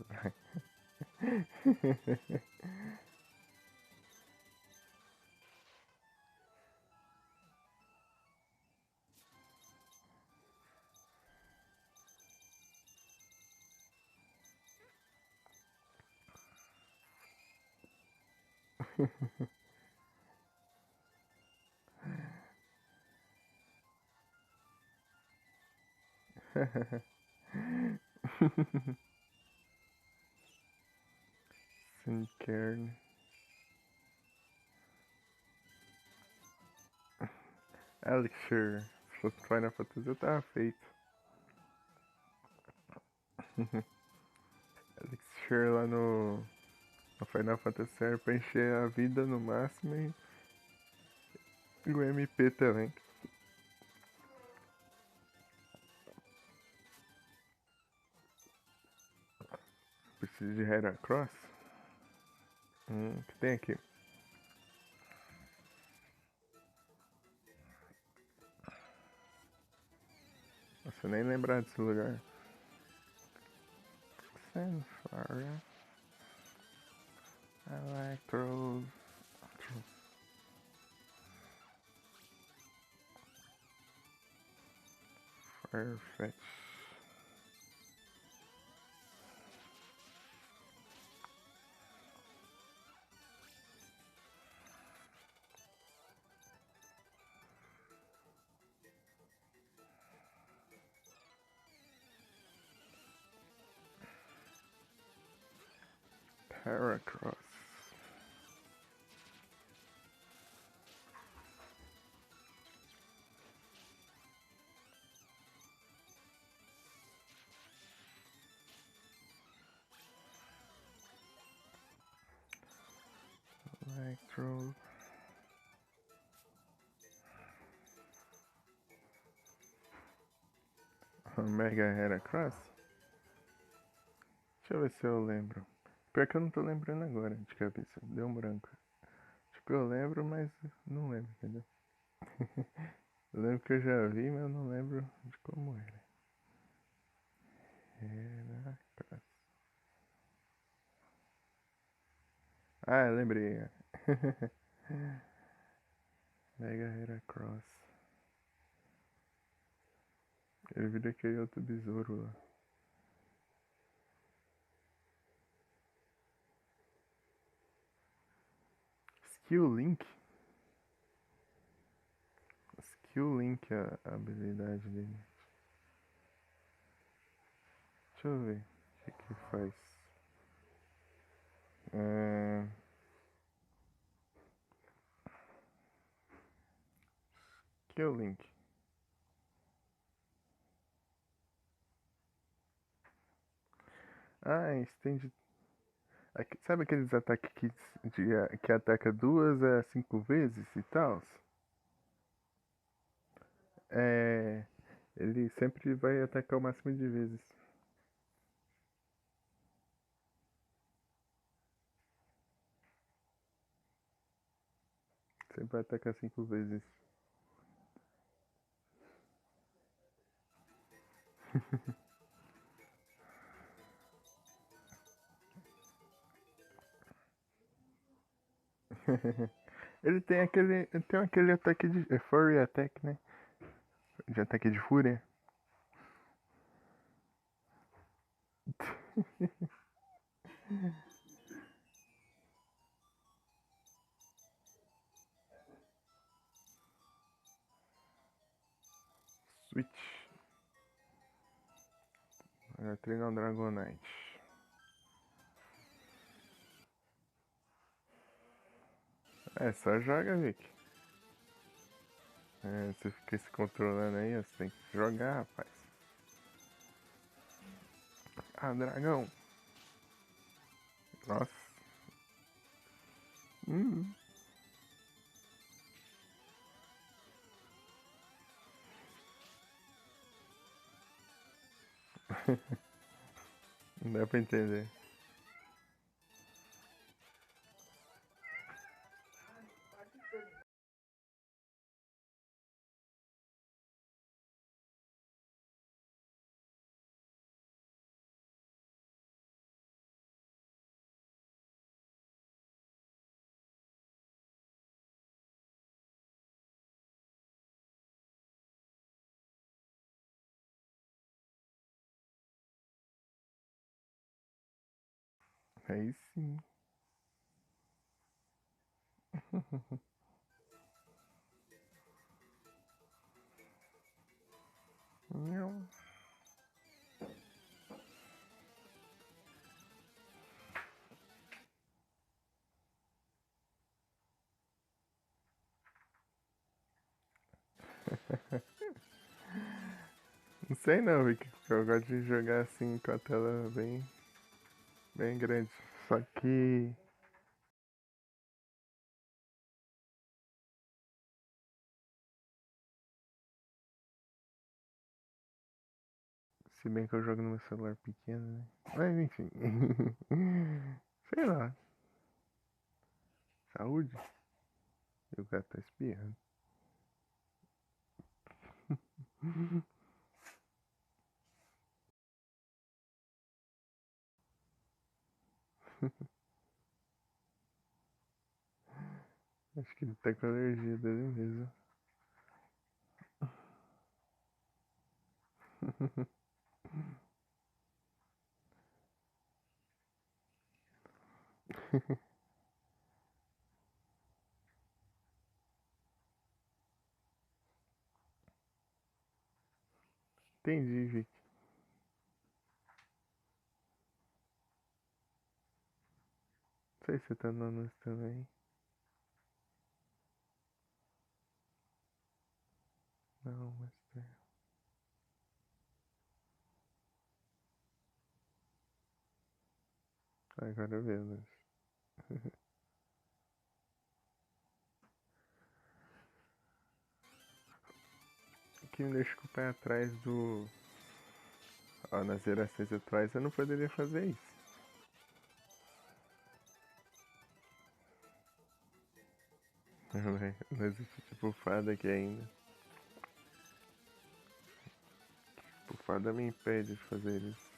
Sem carne. Elixir. Se fosse Final Fantasy eu tava feito. Elixir lá no Final Fantasy serve pra encher a vida no máximo e o MP também. Preciso de Heracross? O que tem aqui? Nossa, eu nem lembrar desse lugar. Sunflower. Electros. Farfetch. Heracross. Electro. Mega Heracross? Deixa eu ver se eu lembro. Pior que eu não tô lembrando agora de cabeça. Deu um branco. Tipo, eu lembro, mas não lembro, entendeu? Eu lembro que eu já vi, mas eu não lembro de como era. Heracross. Ah, lembrei. Mega Heracross. Ele vira aquele outro besouro lá. Skill Link? Skill Link é a habilidade dele. Deixa eu ver o que faz. Skill Link. Ah, estende. Sabe aqueles ataques que ataca 2 a 5 vezes e tal? É. Ele sempre vai atacar o máximo de vezes. Sempre vai atacar 5 vezes. Ele tem aquele ataque de. Furry Attack, né? De ataque de fúria. Switch. Agora treinar o Dragonite. É, só joga, Vic. É, você fica se controlando aí, você tem que jogar, rapaz. Ah, dragão. Nossa. Hum. Não dá pra entender. Aí sim. Não. Não sei não, Vicky, porque eu gosto de jogar assim com a tela bem grande. Só que, se bem que eu jogo no meu celular pequeno, né? Mas enfim. Sei lá. Saúde? E o gato tá espirrando. Acho que ele tá com alergia dele mesmo. Entendi, Vicky. Não sei se você tá andando isso também. Não, mas tá. Agora vendo. O que me deixa com o pé atrás do. Ó, nas gerações atuais eu não poderia fazer isso. Não existe tipo fada aqui ainda. Tipo, fada me impede de fazer isso.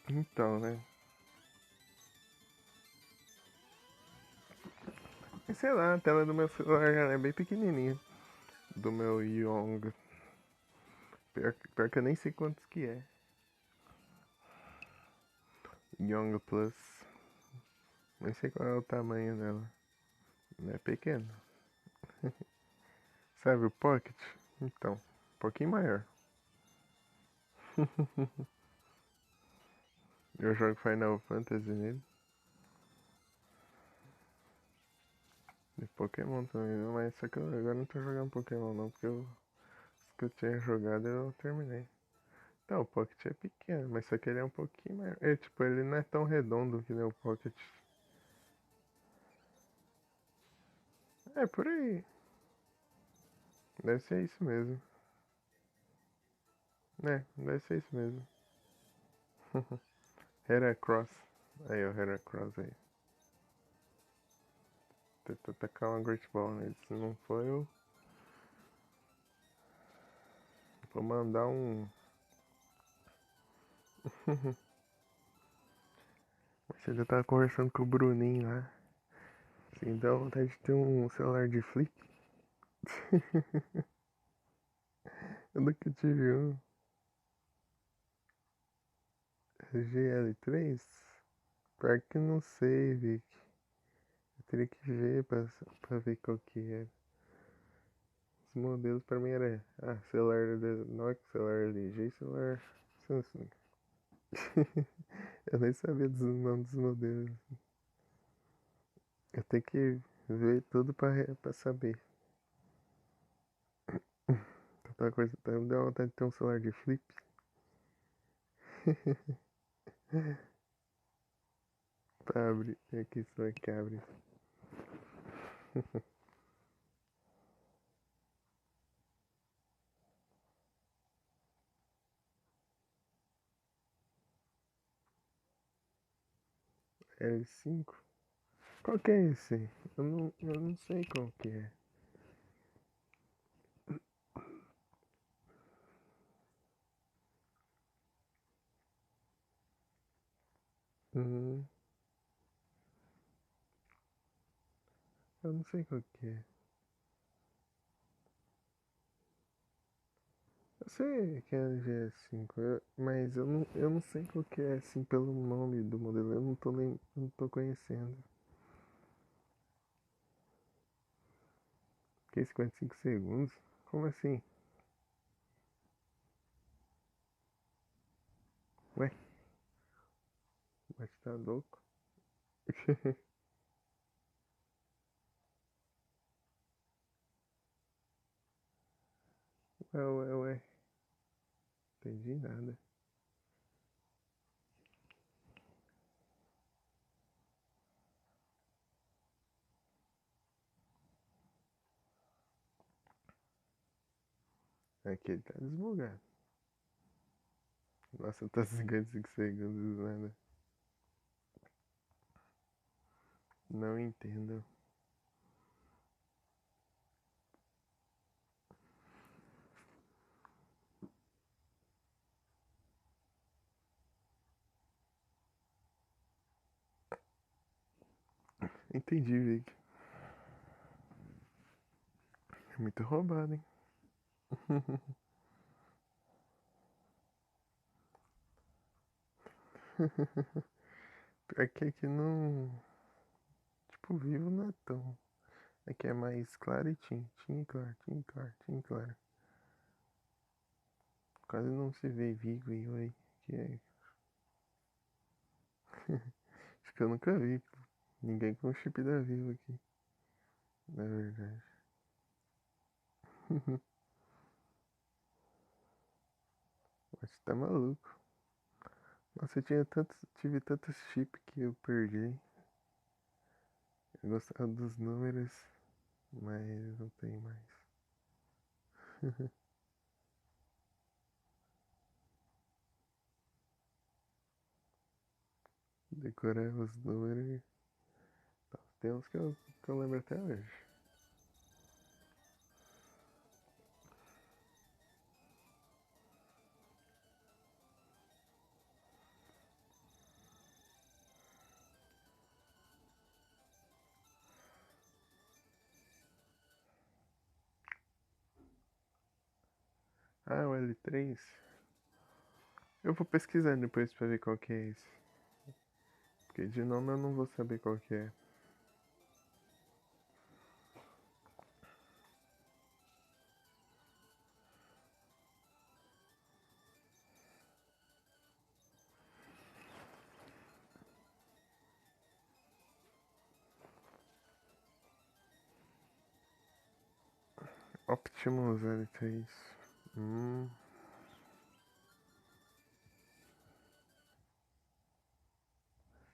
Então, né? E sei lá, a tela do meu celular ela é bem pequenininha. Do meu Young. Pior que eu nem sei quantos que é. Young Plus. Nem sei qual é o tamanho dela. É pequeno. Sabe o Pocket? Então, um pouquinho maior. Eu jogo Final Fantasy nele. E Pokémon também, não, mas só que eu agora não tô jogando Pokémon não, porque os que eu tinha jogado eu terminei. Então, o Pocket é pequeno, mas só que ele é um pouquinho maior. É, tipo, ele não é tão redondo que nem o Pocket. É, por aí. Deve ser isso mesmo. É, deve ser isso mesmo. Heracross. Aí, o Heracross aí. Tenta tacar uma Great Ball nele. Se não for, eu vou mandar um. Você já tava conversando com o Bruninho lá. Assim, dá vontade de ter um celular de flip. Eu nunca tive um. GL3? Pior que não sei, Vic. Eu teria que ver pra ver qual que é. Os modelos pra mim era. Ah, celular da Nokia, celular LG e celular Samsung. Eu nem sabia dos nomes dos modelos. Eu tenho que ver tudo pra saber. Tanta coisa, tá, me deu vontade de ter um celular de flip. Pra abrir. Aqui só que abre. L5? Qual que é esse? Eu não sei qual que é. Uhum. Eu não sei qual que é. Eu sei que é LG5, mas eu não sei qual que é, assim, pelo nome do modelo. Eu não tô conhecendo. Que é 55 segundos? Como assim? Ué, mas tá louco? Ué, ué, ué. Entendi nada. Aqui ele tá desbugado. Nossa, tá 55 segundos, nada. Não entendo. Entendi, Vic. É muito roubado, hein? Pior que aqui não. Tipo, vivo não é tão. Aqui é mais claro e tim. Tim claro, tim claro, tim claro. Quase não se vê Vigo e Oi. Que é. Acho que eu nunca vi ninguém com chip da Vivo aqui. Na verdade. Mas tá maluco. Nossa, tive tantos chips que eu perdi. Eu gostava dos números, mas não tem mais. Decorar os números. Tem uns que eu lembro até hoje. Ah, o L3. Eu vou pesquisar depois pra ver qual que é esse. Porque de nome eu não vou saber qual que é. Optimus L3. Hum.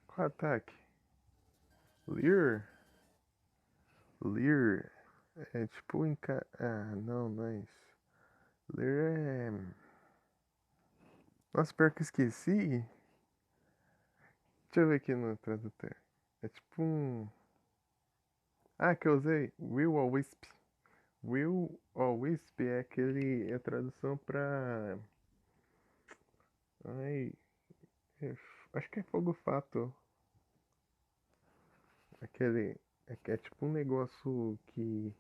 Qual ataque? Lear? Lear? É tipo Ah, não, não é isso. Lear é. Nossa, pior que eu esqueci. Deixa eu ver aqui no tradutor. É tipo um. Ah, que eu usei. Will or Wisp. Will or Wisp é aquele. É a tradução pra. Ai. Acho que é fogo fato. Aquele. É tipo um negócio que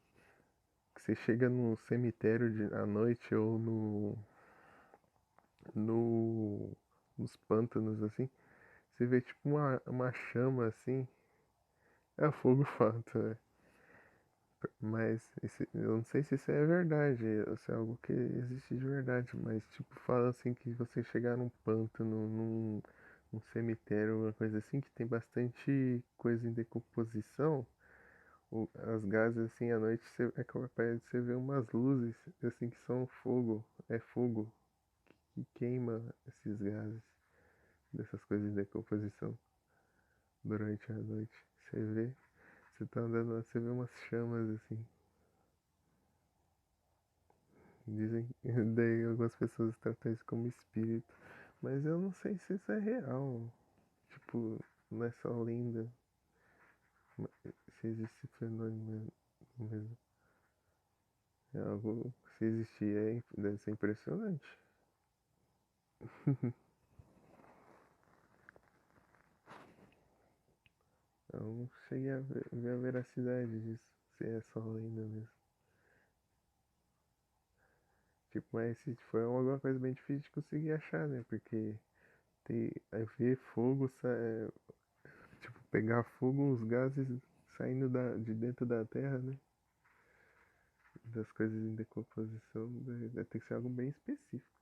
você chega no cemitério à noite ou no, nos pântanos assim. Você vê tipo uma chama assim. É fogo fato, é. Mas eu não sei se isso é verdade, ou se é algo que existe de verdade, mas tipo, fala assim que você chegar num pântano, num cemitério, uma coisa assim, que tem bastante coisa em decomposição, as gases assim à noite é capaz de você ver umas luzes assim que são fogo, é fogo que queima esses gases dessas coisas em decomposição durante a noite. Você vê, você tá andando lá, você vê umas chamas assim. Dizem, daí algumas pessoas tratam isso como espírito, mas eu não sei se isso é real. Tipo, não é só lenda, se existe fenômeno mesmo. É algo, se existir, deve ser impressionante. Então cheguei a ver a veracidade disso. Se é só lenda mesmo. Tipo, mas se foi alguma coisa bem difícil de conseguir achar, né? Porque aí ver fogo, tipo, pegar fogo, os gases saindo de dentro da terra, né? Das coisas em decomposição, vai ter que ser algo bem específico.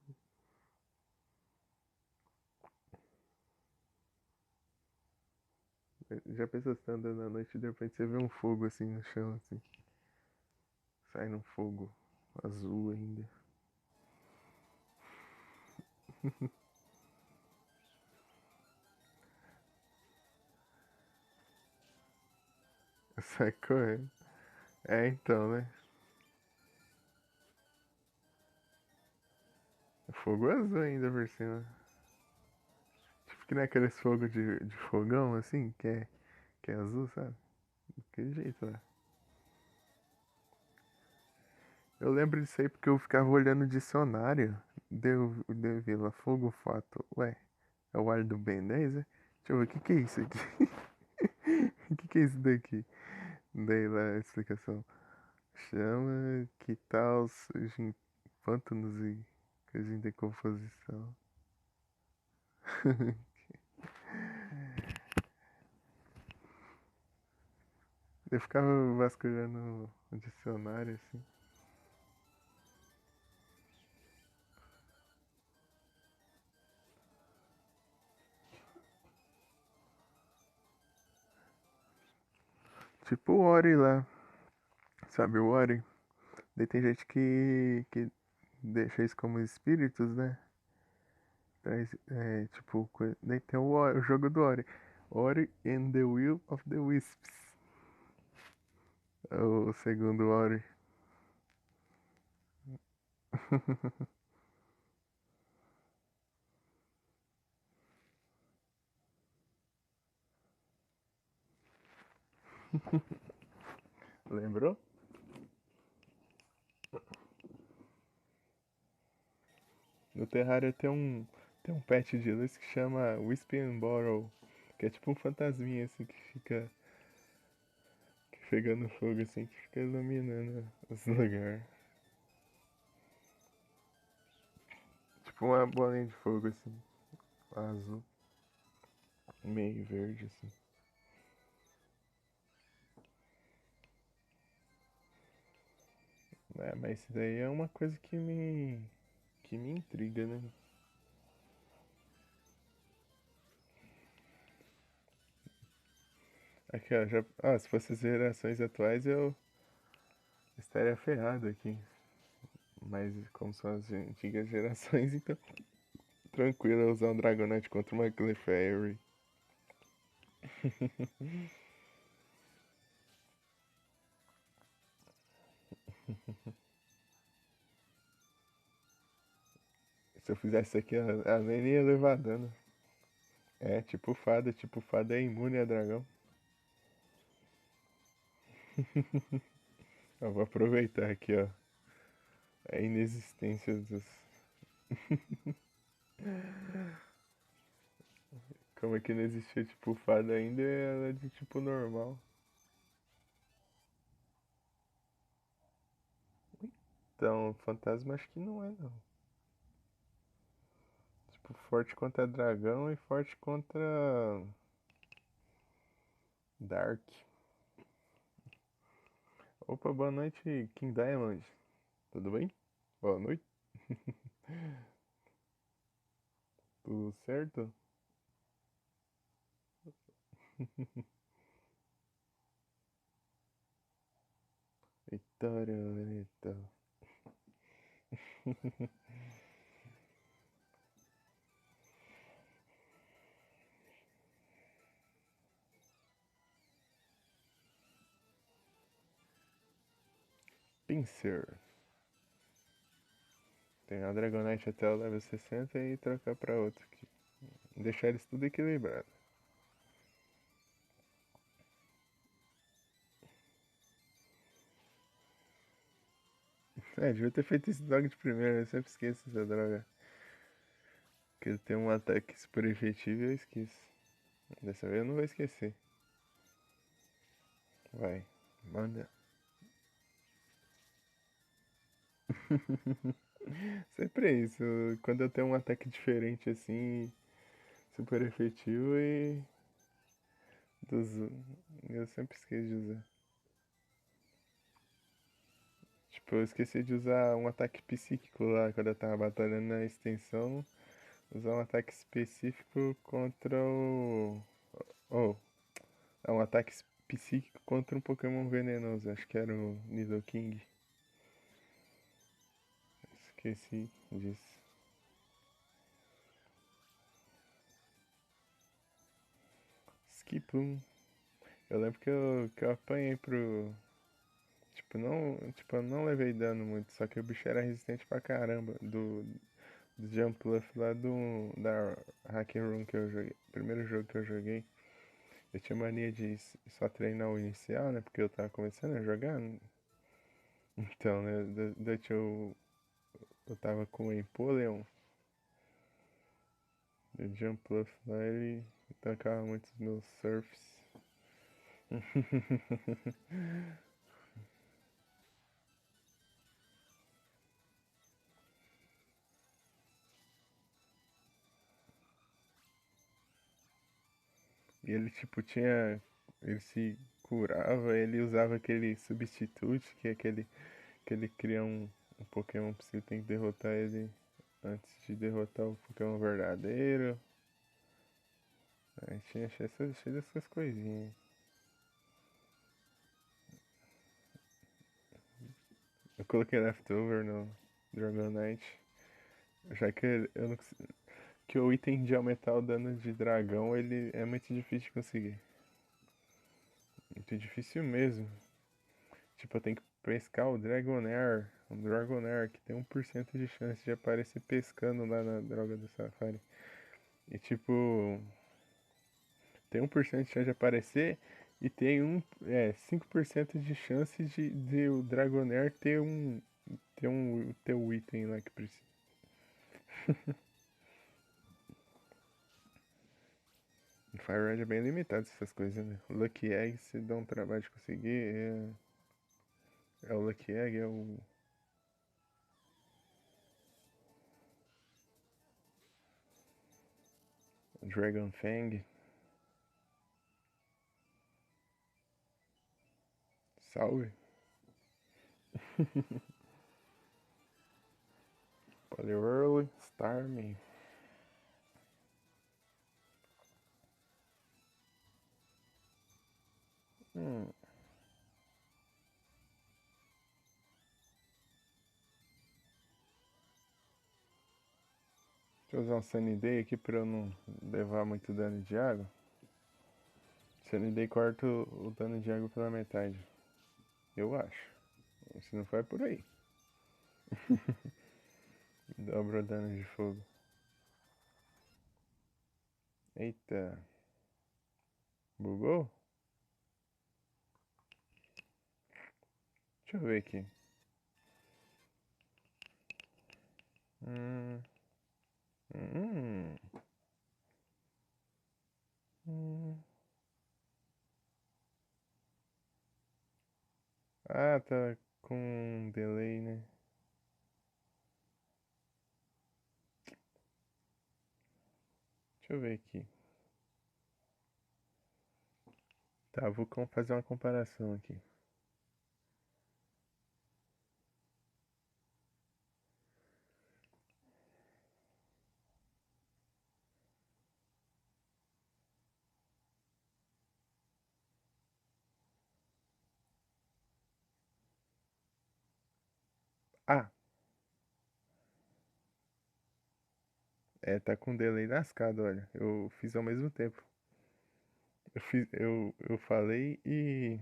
Já pensou você tá andando à noite e de repente você vê um fogo assim no chão, assim. Sai num fogo azul ainda. Sai correndo. É então, né? Fogo azul ainda por cima. Tipo que não é aqueles fogos de fogão assim, que é azul, sabe? Daquele jeito lá. Eu lembro disso aí porque eu ficava olhando o dicionário. Deu Vila Fogo Fato. Ué, é o ar do Ben 10, né? Deixa eu ver, o que é isso aqui? O que é isso daqui? Daí lá a explicação. Chama que tal os pântanos e coisa em decomposição. Eu ficava vasculhando o dicionário assim. Tipo o Ori lá. Sabe o Ori? Daí tem gente que deixa isso como espíritos, né? Tipo, daí tem o jogo do Ori. Ori and the Will of the Wisps. O segundo Ori. Lembrou? No Terraria tem um pet de luz que chama Wispy Borrow. Que é tipo um fantasminha assim que fica pegando fogo assim, que fica iluminando os lugares. Tipo uma bolinha de fogo assim, azul, meio verde assim. É, mas isso daí é uma coisa que me intriga, né? Aqui, ó, se fosse as gerações atuais eu estaria ferrado aqui. Mas como são as antigas gerações, então tranquilo usar um Dragonite contra uma Clefairy. Se eu fizesse isso aqui, ela nem ia levar dano. É, tipo fada é imune a dragão. Eu vou aproveitar aqui, ó. A inexistência dos. Como é que não existia tipo fada ainda, ela é de tipo normal. Então, fantasma acho que não é não. Tipo, forte contra dragão e forte contra Dark. Opa, boa noite, King Diamond. Tudo bem? Boa noite. Tudo certo? Vitória, Veneta. Pinsir. Tem a Dragonite até o level 60 e trocar pra outro aqui. Deixar eles tudo equilibrado. É, devia ter feito isso logo de primeira, eu sempre esqueço essa droga. Porque ele tem um ataque super efetivo e eu esqueço. Dessa vez eu não vou esquecer. Vai, manda. Sempre é isso. Quando eu tenho um ataque diferente assim, super efetivo e dos. Eu sempre esqueço de usar. Tipo, eu esqueci de usar um ataque psíquico lá quando eu tava batalhando na extensão. Usar um ataque específico contra o. Oh, é um ataque psíquico contra um Pokémon venenoso. Acho que era o Nidoking. Esqueci disso. Skiploom. Eu lembro que eu apanhei pro. Tipo, eu não levei dano muito, só que o bicho era resistente pra caramba do Jumpluff lá da Hack Room que eu joguei. Primeiro jogo que eu joguei. Eu tinha mania de só treinar o inicial, né? Porque eu tava começando a jogar. Então, né? Eu tava com o Empoleon. O Jumpluff lá, ele tancava muitos meus surfs. E ele, tipo, tinha. Ele se curava, ele usava aquele substitute, que é aquele que ele cria um Pokémon pra você tem que derrotar ele antes de derrotar o Pokémon verdadeiro. Aí tinha cheio dessas coisinhas. Eu coloquei Leftover no Dragonite, já que eu não, que o item de aumentar o dano de dragão ele é muito difícil de conseguir. Muito difícil mesmo. Tipo, eu tenho que pescar o Dragonair. O Dragonair que tem 1% de chance de aparecer pescando lá na droga do Safari. E tipo, tem 1% de chance de aparecer e tem 5% de chance de o Dragonair ter um item lá que precisa. No Fire Red é bem limitado essas coisas, né? O Lucky Egg se dá um trabalho de conseguir. É o Lucky Egg, é o. Dragon Fang. Salve. Poliwhirl, Starmie. Hum, deixa eu usar um Sunny Day aqui pra eu não levar muito dano de água. Sunny Day corta o dano de água pela metade. Eu acho. Se não for, é por aí. Dobra o dano de fogo. Eita. Bugou? Deixa eu ver aqui. Hum, hum, hum. Ah, tá com delay, né? Deixa eu ver aqui. Tá, vou fazer uma comparação aqui. Ah, tá com delay lascado, olha. Eu fiz ao mesmo tempo. Eu falei e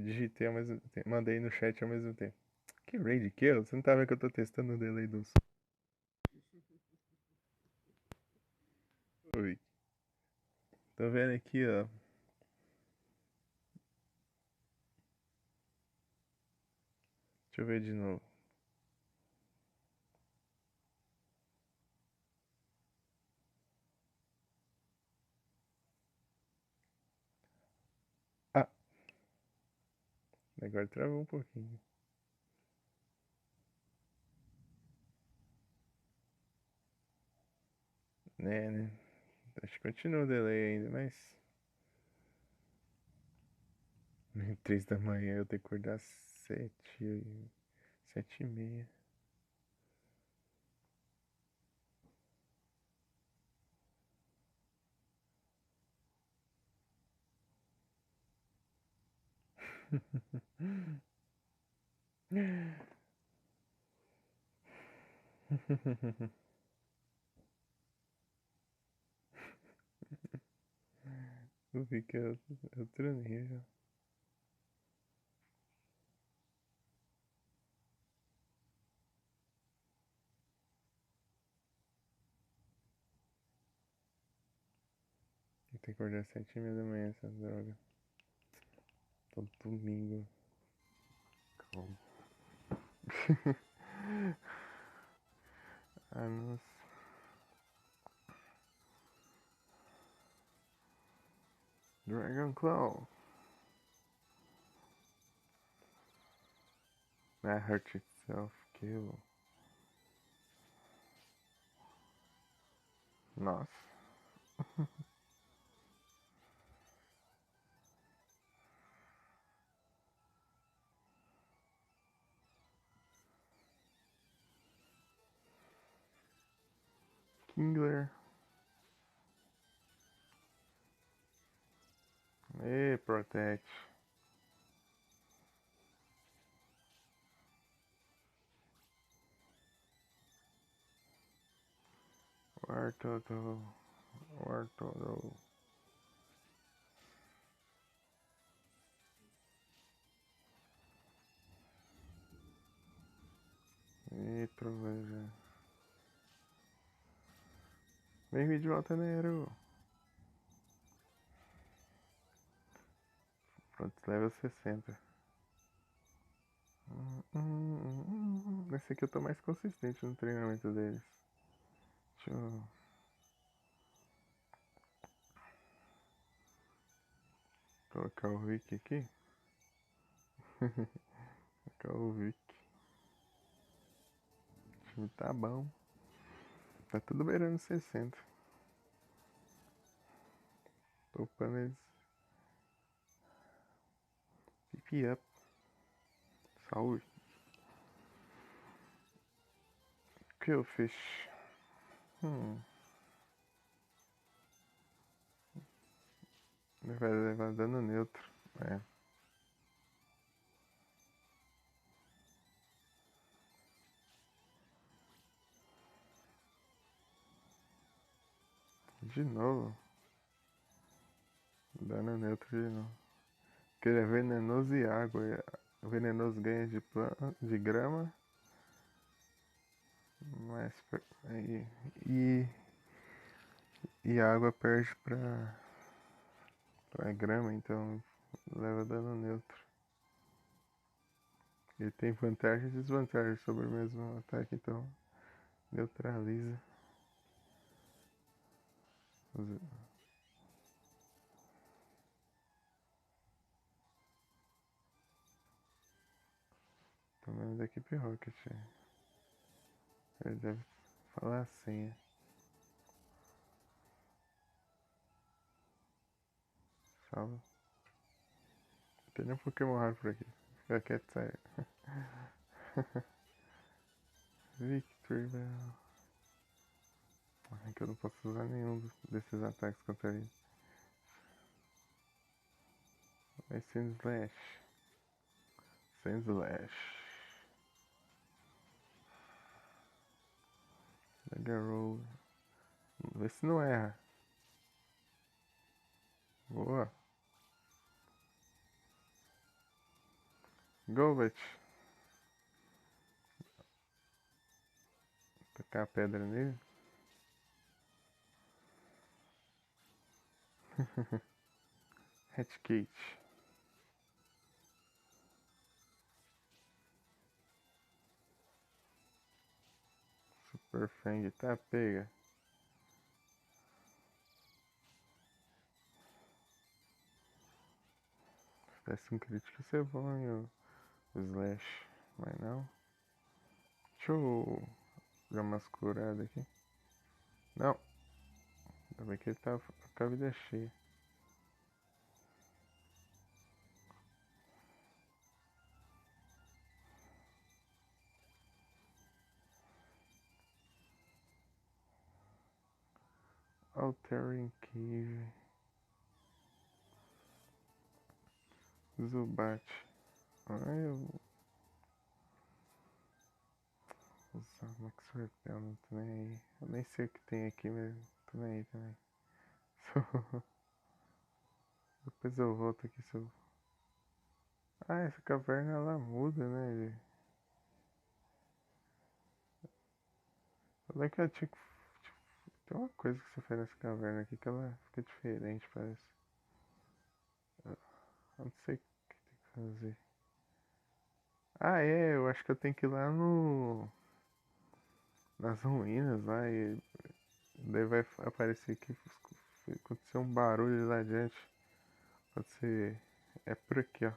digitei ao mesmo tempo. Mandei no chat ao mesmo tempo. Que raid kill? Você não tá vendo que eu tô testando o delay do som? Oi. Tô vendo aqui, ó. Deixa eu ver de novo. Agora travou um pouquinho. Né? Acho que continua o delay ainda, mas. 3 da manhã eu tenho que acordar às 7, 7h30. Eu vi que é outro nível. Eu tenho que acordar às 7h30 da manhã, essa droga. Todo domingo. Calma. Ah, nossa. Dragon Claw. That hurt itself. Kill. Nossa. Kingler. E protect. Wartortle. Wartortle. E proveja. Bem-vindo de volta, Nero. Pronto, level 60. Esse aqui eu tô mais consistente no treinamento deles. Deixa eu colocar o Rick aqui. Colocar o Rick. O time tá bom. Tá tudo beirando 60. Tô upando eles. PP up. Saúde. Killfish. Ele vai levar dano neutro. É. De novo. Dano neutro de novo. Porque ele é venenoso e água. O venenoso ganha de grama. Mas. E a água perde pra grama, então leva dano neutro. Ele tem vantagens e desvantagens sobre o mesmo ataque, então neutraliza. Tô vendo da equipe Rocket. Ele deve falar a senha. Salva. Tem nem um Pokémon raro por aqui. Fica quieto, sai. Victory Bell. É que eu não posso usar nenhum desses ataques contra ele. Vai sem Slash. Sem Slash. Mega Roll. Vê se não erra. Boa. Golbat. Tacar a pedra nele. Hatchkate. Super Fang. Tá, pega. Teste um crítico ser bom e o slash. Mas não. Deixa eu dar umas curadas aqui. Não. Ainda bem que ele tá com a vida cheia. Altering Cave. Zubat. Ai, eu vou usar Max Repel, não tô nem aí. Eu nem sei o que tem aqui, mas tô nem aí também. Depois eu volto aqui se eu... Ah, essa caverna ela muda, né? Eu lembro que ela tinha que... Tem uma coisa que você faz nessa caverna aqui que ela fica diferente, parece. Eu não sei o que tem que fazer. Ah, é, eu acho que eu tenho que ir lá no... nas ruínas lá e daí vai aparecer que aconteceu um barulho lá adiante. Pode ser. É por aqui, ó.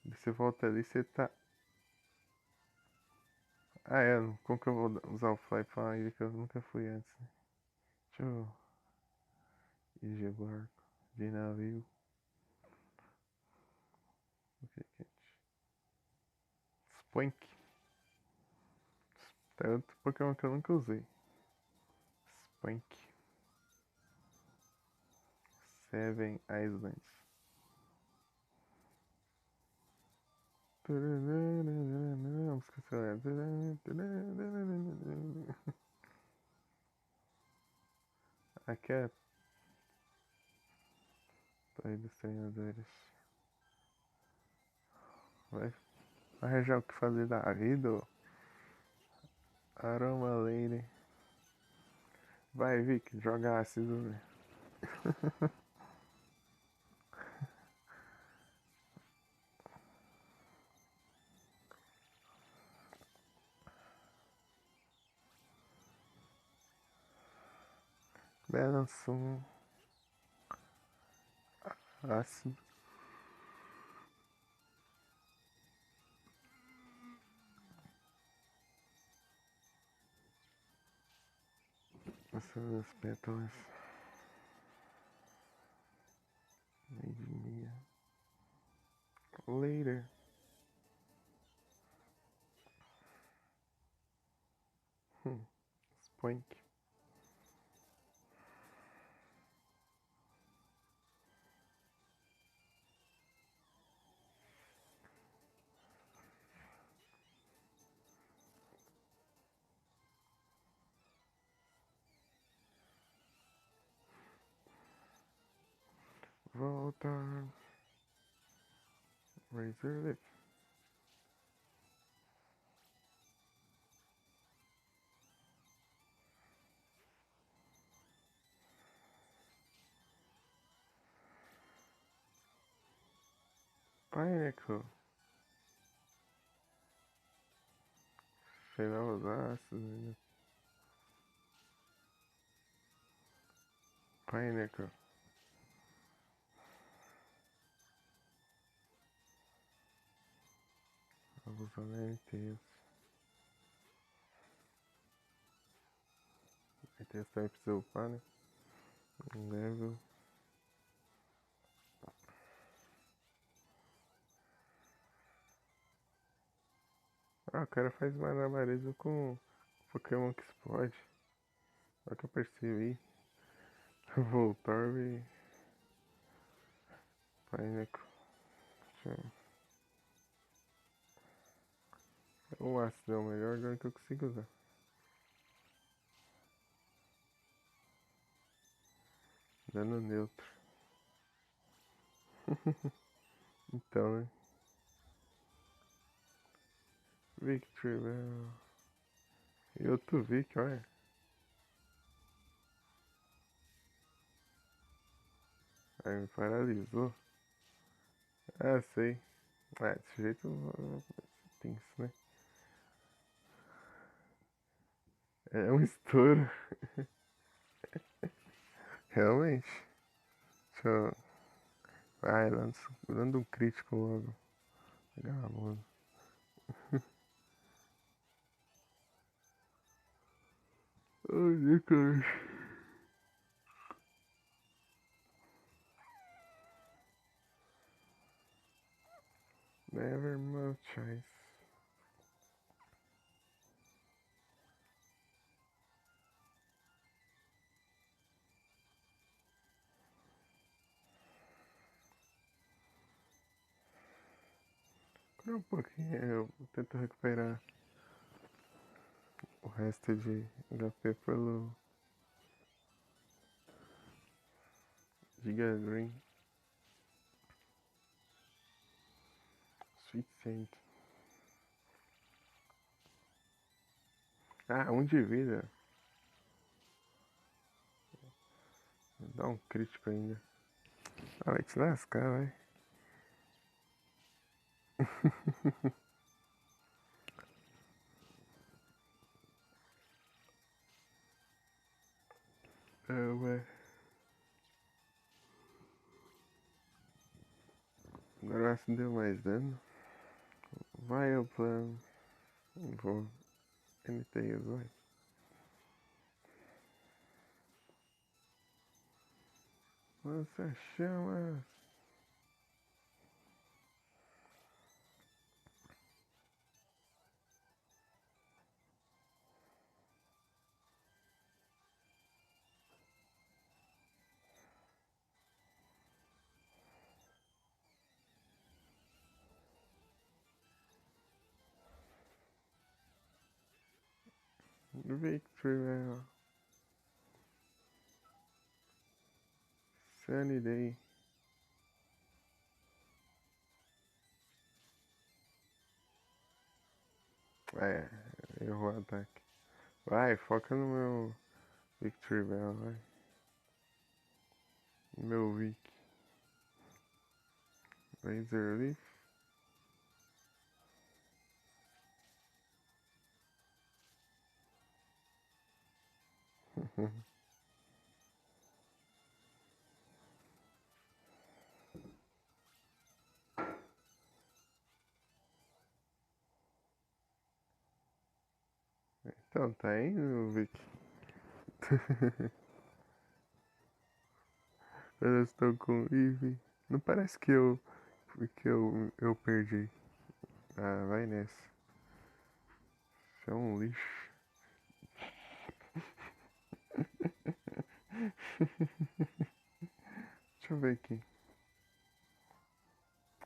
Você volta ali, você tá. Ah, é. Como que eu vou usar o fly pra uma ilha que eu nunca fui antes, né? Deixa eu. IG barco. De navio. Ok, quente. Spoink. Tá outro Pokémon que eu nunca usei. Spoink. Seven Islands. Música aqui é Torre dos Treinadores. Vai arranjar o que fazer da vida, ó. Aroma Lady. Vai, Vic, joga ácido, né? Belançom. Ácido. Essas pétalas. Lady Mia. Later. Spoink. Voltar. Razor Lip. Pineapple. Cheirar os ácidos. Pineapple. Vamos usar NTs. NTs também precisa upar, né? Level. Ah, o cara faz malabarismo com Pokémon que explode. Só que eu percebi. Voltorb e Pineapple. O ácido é o melhor agora que eu consigo usar. Dano neutro. Então, né? Victory Bell. E outro Vic, olha. Aí me paralisou. Ah, sei. Ah, desse jeito tenso, né? É um estouro. Realmente. Deixa eu Vai, dando um crítico logo. Vagabundo. Ai, Nicolas. Never more choice. Por um pouquinho eu tento recuperar o resto de HP pelo Giga Green. Sweet Saint. Ah, um de vida. Dá um crítico ainda. Ah, vai te lascar, vai. Ah, ué. Agora se deu mais dano. Vai o plano. Vou. NTs, vai. Lança chamas. Victory, velho. Sunny Day. É, errou o ataque. Vai, foca no meu Victory Bell, vai. No meu Vic. Razor Leaf. Então, tá indo, Vic. Elas estão com Eve. Não parece que eu perdi. Ah, vai nessa. Isso é um lixo. Deixa eu ver aqui.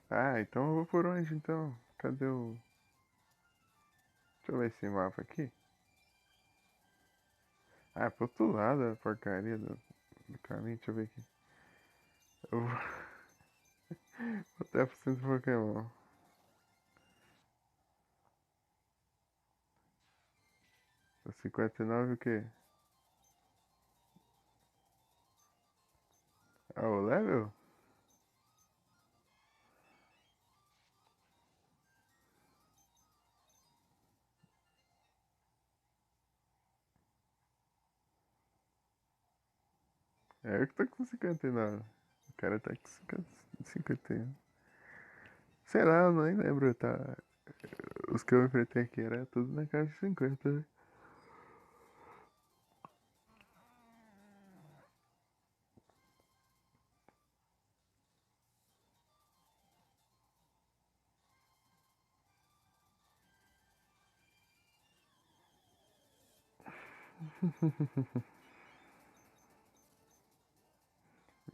Ah, então eu vou por onde então? Cadê o. Deixa eu ver esse mapa aqui. Ah, pro outro lado a porcaria do caminho. Deixa eu ver aqui. Eu vou até pro centro Pokémon. O 59 o quê? Ah, o level? É eu que tô com 59. O cara tá com 51. Sei lá, eu nem lembro, tá? Os que eu enfrentei aqui era tudo na casa de 50, né?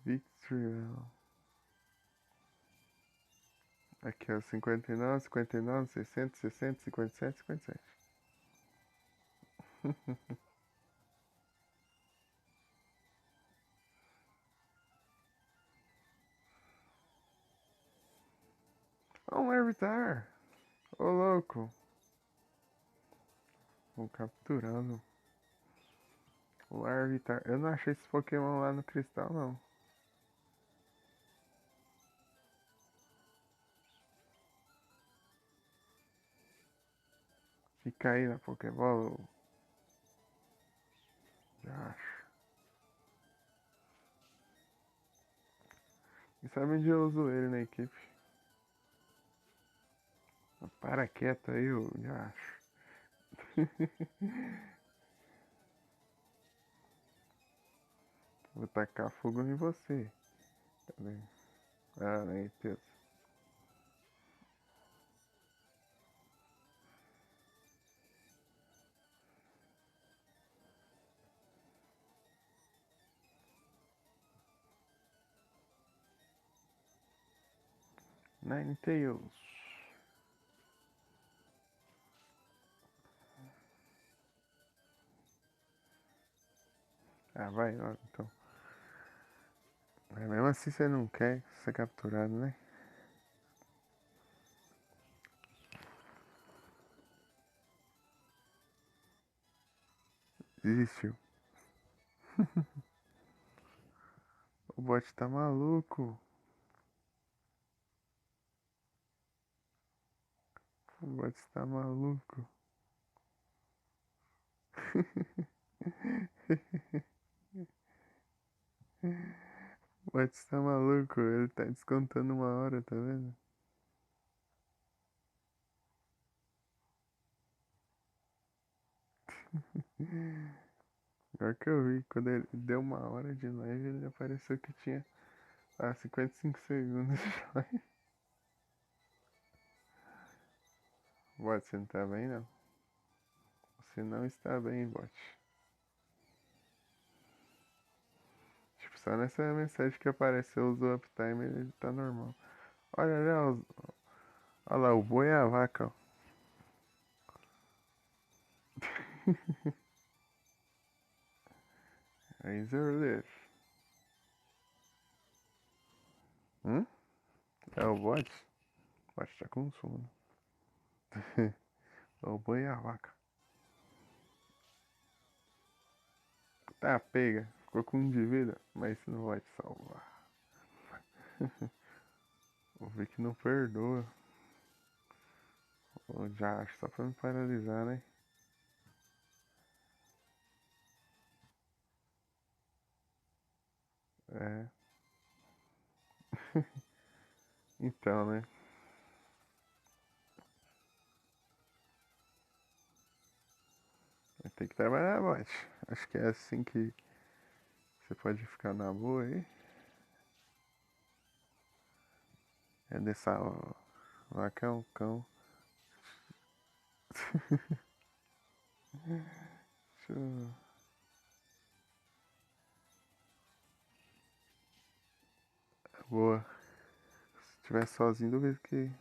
Victory. Aqui, ó, 59, 59, 60, 60, 57, 57. Ó, um Larvitar. Ô, louco. Vou capturando. O Larvitar. Eu não achei esse Pokémon lá no cristal, não. Fica aí na Pokébola. Já acho. E sabe onde eu uso ele na equipe? Para quieto aí, eu já acho. Vou tacar fogo em você. Cadê? Ah, nem Deus. Ninetales. Ah, vai logo então. Mas mesmo assim você não quer ser capturado, né? Desistiu. O bot tá maluco. O bot tá maluco. O bot tá maluco. Ele tá descontando uma hora, tá vendo? Pior que eu vi, quando ele deu uma hora de live, ele apareceu que tinha 55 segundos de live. Bot, você não tá bem, não? Você não está bem, bot. Tipo, só nessa mensagem que apareceu o uptime, ele tá normal. Olha lá, olha lá, o boi e a vaca, ó. Razor Leaf. É o bot? O bot tá com sono. O boi e a vaca. Tá, pega. Ficou com um de vida, mas isso não vai te salvar. O Vic não perdoa. O Josh, só pra me paralisar, né? É. Então, né? Vai ter que trabalhar, bot. Acho que é assim que você pode ficar na boa aí. É dessa vaca é um cão. Deixa eu... Boa. Se estiver sozinho, duvido que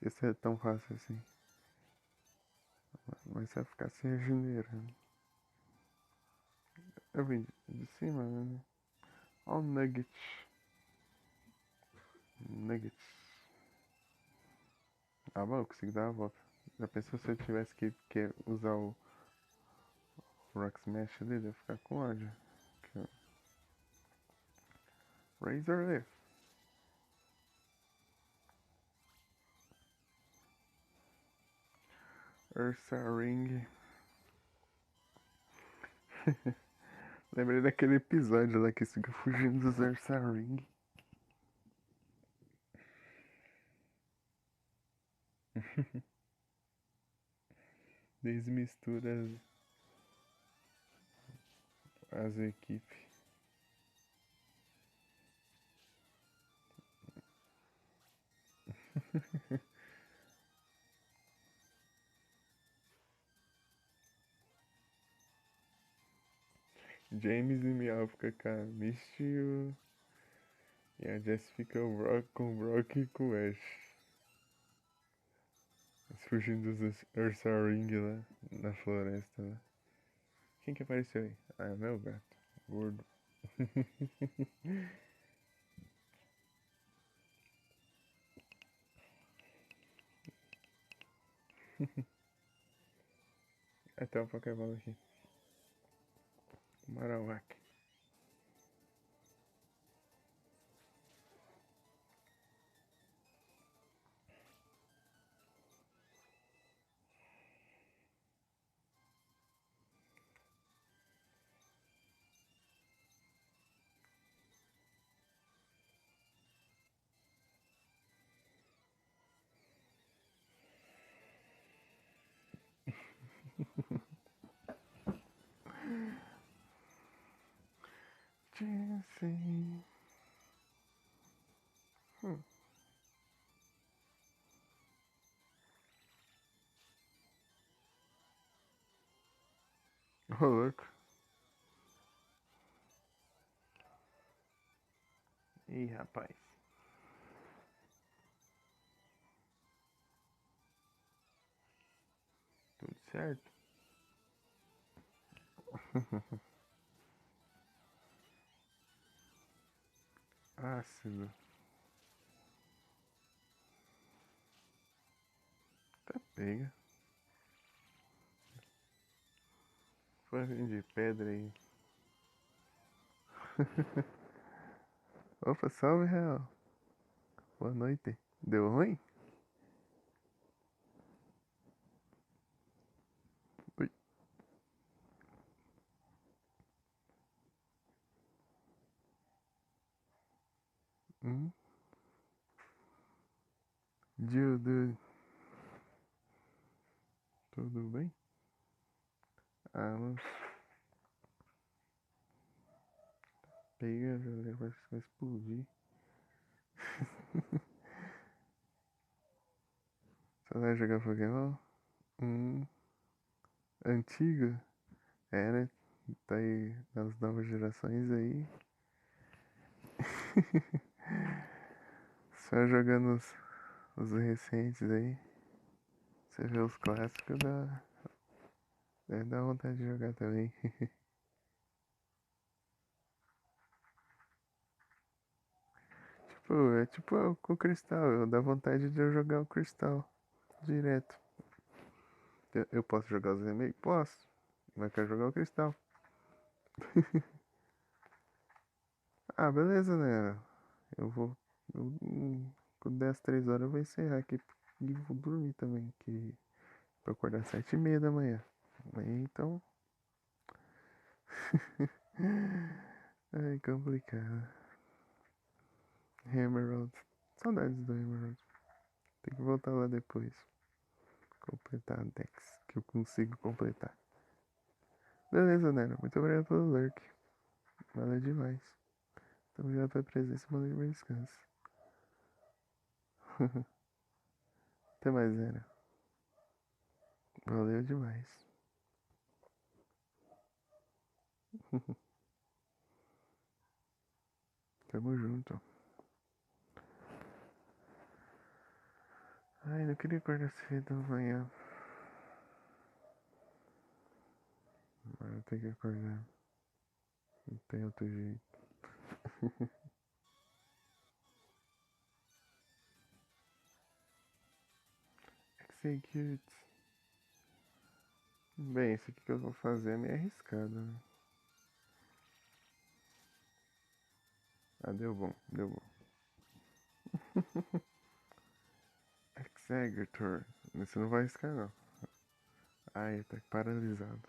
isso é tão fácil assim. Mas você vai ficar se regenerando. Eu vim de cima, né? Ó o Nugget. Nuggets. Ah, bom, eu consegui dar a volta. Já pensou se eu tivesse que usar o Rock Smash ali? Eu ia ficar com ódio. Aqui, ó. Razor Leaf. Ursa Ring. Lembrei daquele episódio lá que fica fugindo dos Ursa Ring. Desmistura as equipes. James e Meow fica com a Misty e a Jess fica com o Brock e com o Ash. Eles fugindo dos Ursa Ring lá na floresta lá. Quem que apareceu aí? Ah, é meu gato. Gordo. Até o Pokébola aqui. Marowak. Dancing. Ô, louco. Ih, rapaz. Tudo certo? Ácido. Tá pega. Foi de pedra aí. Opa, salve, Real. Boa noite. Deu ruim? Ui. Hum? Dildo. Tudo bem? Ah, não. Pega, vai explodir. Você vai jogar Pokémon? Hum. Antigo? É, né? Tá aí nas novas gerações aí. Só jogando os recentes aí. Você vê os clássicos, dá vontade de jogar também. Tipo, é tipo com o Cristal. Dá vontade de eu jogar o Cristal direto. Eu posso jogar os remakes? Posso. Mas eu quero jogar o Cristal. Ah, beleza, né? Eu vou. Quando der as 3 horas eu vou encerrar aqui e vou dormir também. Que, pra acordar às 7h30 da manhã. Então. Ai, complicado. Emerald. Saudades do Emerald. Tem que voltar lá depois. Completar a Dex. Que eu consigo completar. Beleza, Nero. Muito obrigado pelo lurk. Valeu demais. Muito obrigado pela presença e mandei meu descanso. Até mais, Nero. Valeu demais. Tamo junto. Ai, não queria acordar cedo amanhã. Mas eu tenho que acordar. Não tem outro jeito. Execute. Bem, isso aqui que eu vou fazer é meio arriscado, né? Ah, deu bom, deu bom. Executor. Você não vai arriscar, não. Ai, tá paralisado.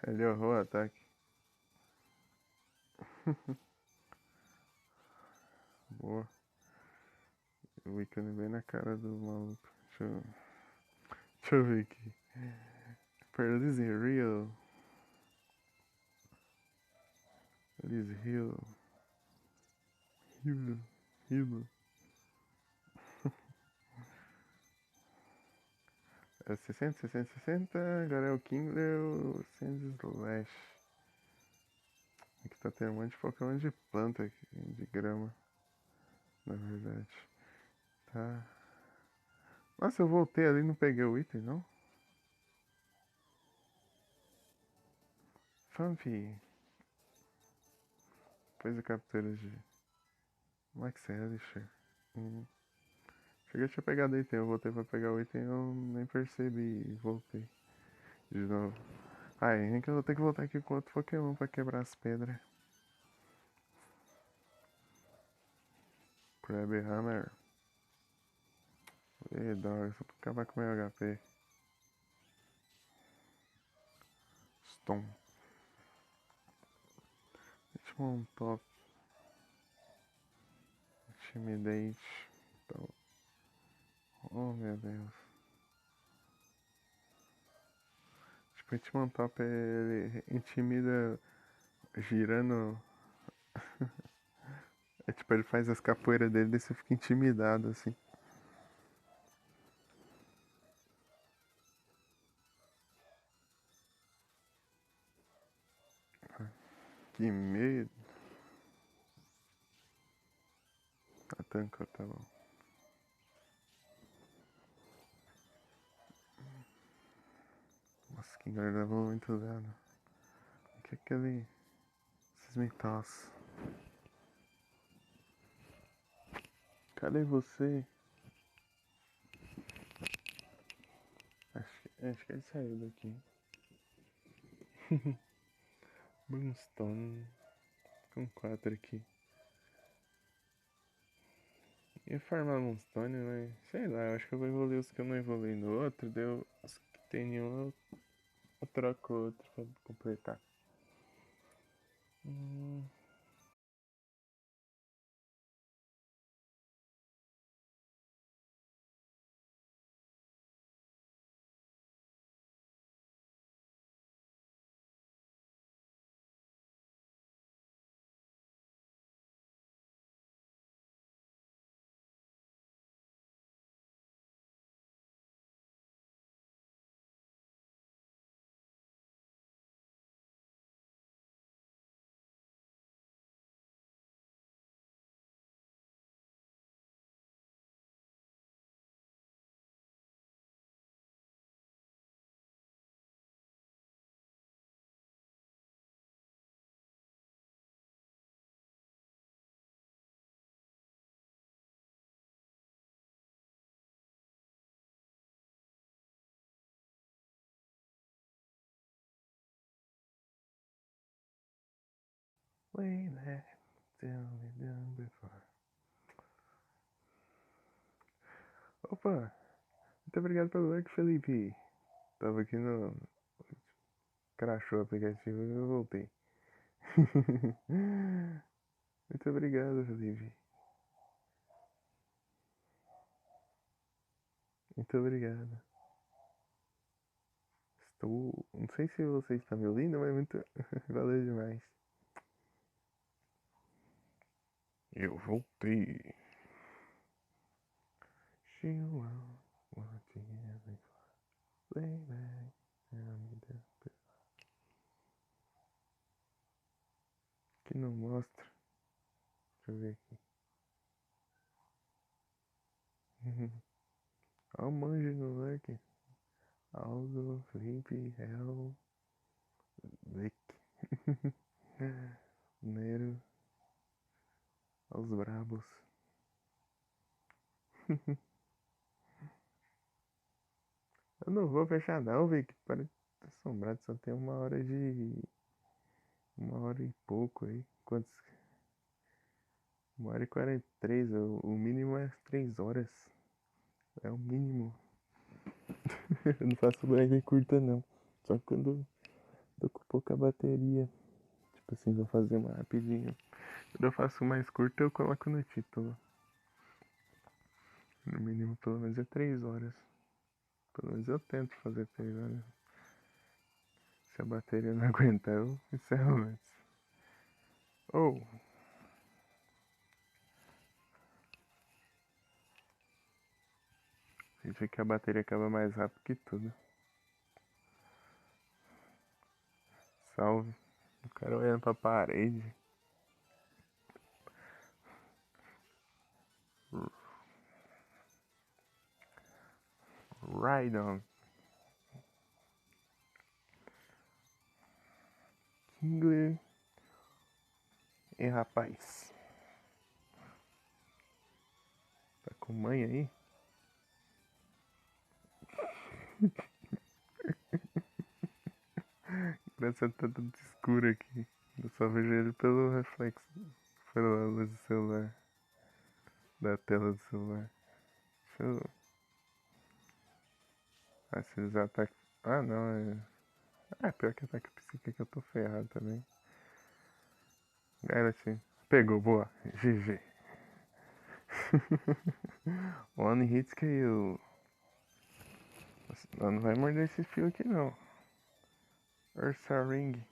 Ele errou o ataque. Boa. O ícone bem na cara do maluco. Deixa eu ver aqui. Paralyzing Real. Release Heal. Heal. Heal. É 60, 60, 60. Agora é o Kingler, Sands Slash. Aqui tá tendo um monte de Pokémon de planta aqui, de grama. Na verdade. Tá. Nossa, eu voltei ali e não peguei o item, não? Funky. Depois da captura de Max Elisher. Cheguei a tinha pegado o item, eu voltei pra pegar o item e eu nem percebi e voltei de novo. Ai, nem que eu vou ter que voltar aqui com outro Pokémon pra quebrar as pedras. Crab Hammer. Ih, droga, só pra acabar com o meu HP. Stomp. Hitmon Top. Intimidate. Então, oh meu Deus. O Hitman Top ele intimida girando. É tipo, ele faz as capoeiras dele e você fica intimidado assim. Que medo. A tanca tá bom. Nossa, que levou muito dano. O que é aquele. Esses metais. Cadê você? Acho que ele saiu daqui. Brimstone. Com 4 aqui. Ia farmar Moonstone, mas sei lá, eu acho que eu vou evoluir os que eu não evolui no outro, deu os que tem nenhum, eu troco outro pra completar. Hum. Way back, tell me done before. Opa, muito obrigado pelo like, Felipe. Tava aqui no. Crashou o aplicativo e eu voltei. Muito obrigado, Felipe. Muito obrigado. Estou. Não sei se você está me ouvindo, mas muito. Valeu demais. Eu voltei. She won't want to get me way back. Tell me done before. Que não mostra. Deixa eu ver aqui. Olha o manjo no lurk. Aldo, Felipe, Hel, Vic, Nero, os brabos. Eu não vou fechar não, Vic. Parece assombrado, só tem 1 hora de. 1 hora e pouco aí. Quantos? 1 hora e 43. O mínimo é 3 horas. É o mínimo. Eu não faço live curta não. Só quando tô com pouca bateria. Tipo assim, vou fazer uma rapidinho. Quando eu faço mais curta, eu coloco no título. No mínimo, pelo menos é 3 horas. Pelo menos eu tento fazer 3 horas. Se a bateria não aguentar, eu encerro antes. Ou, significa que a bateria acaba mais rápido que tudo. Salve. O cara olhando pra parede. Ride on. Kingler. E rapaz. Tá com mãe aí? Parece que tá tudo escuro aqui. Eu só vejo ele pelo reflexo. Pela luz do celular. Da tela do celular. Deixa eu. Ah, se usar ataque. Ah, não, é. Ah, pior que ataque psíquico que eu tô ferrado também. Garrett. Pegou, boa. GG. One hit kill. Não vai morder esse fio aqui não. Ursa Ring.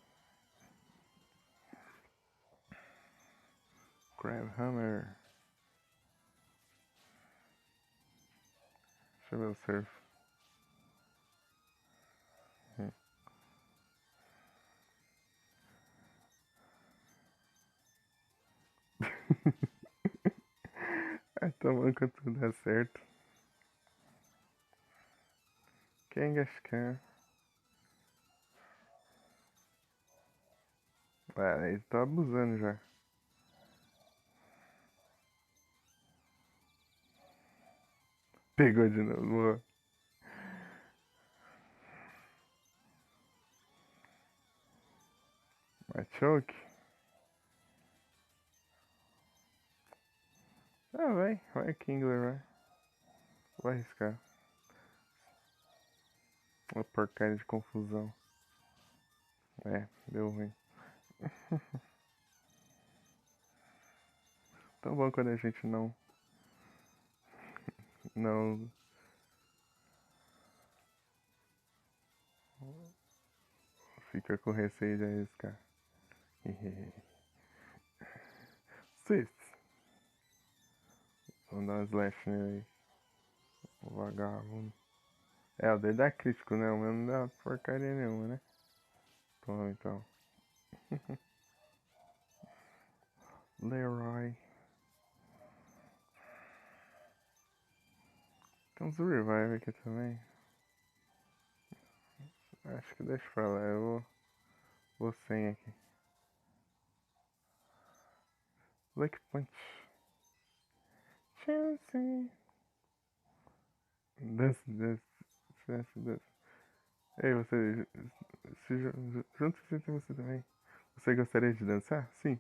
Crabhammer. Deixa eu ver o surf. Ai, tomando quando tudo dá certo. Kangaskhan. Ah, ele tá abusando já. Pegou de novo. Boa. Machoke. Ah, vai Kingler, vai. Vou arriscar. Uma porcaria de confusão. É, deu ruim. Tão bom quando a gente não fica com receio de arriscar. Swift. Vamos dar um slash nele aí. O vagabundo. É, o dele dá crítico, né? O meu não dá porcaria nenhuma, né? Toma então. Leroy. Tem uns revive aqui também. Acho que deixa pra lá. Eu vou sem aqui. Lucky Punch. Chance. Dance. Ei, você. Junto-se entre você também. Você gostaria de dançar? Sim.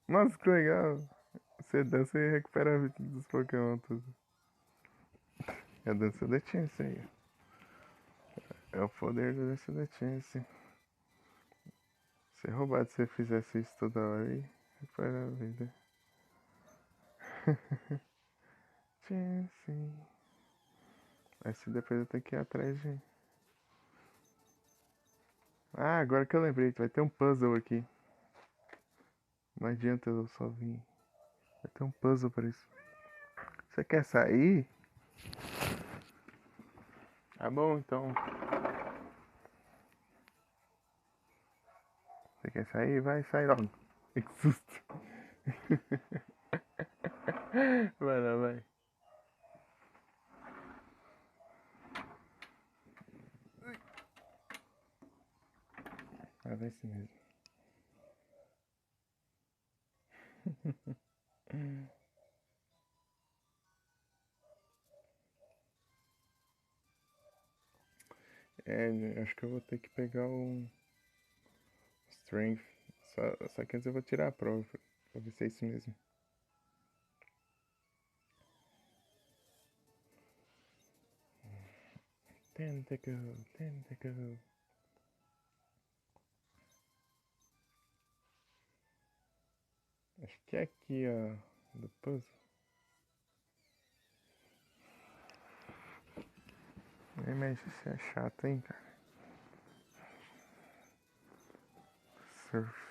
Nossa, que legal. Você dança e recupera a vida dos Pokémon tudo. É a dança da Chance aí. É o poder da dança da Chance. Se roubado se você fizesse isso toda hora aí, recupera a vida. Chance. Mas se depois eu tenho que ir atrás de. Ah, agora que eu lembrei, vai ter um puzzle aqui. Não adianta eu só vir. Vai ter um puzzle pra isso. Você quer sair? Ah, bom, então. Você quer sair? Vai, sai logo. Que susto. Vai lá, vai. Vai sim mesmo. É, acho que eu vou ter que pegar o Strength. Só que antes eu vou tirar a prova pra ver se é isso mesmo. Tentacle. Acho que é aqui, ó, do puzzle. Mas isso é chato, hein, cara. Surf.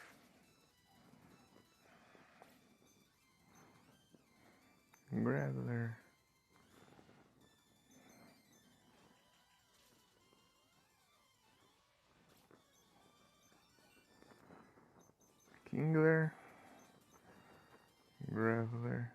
Graveler. Kingler. Graveler.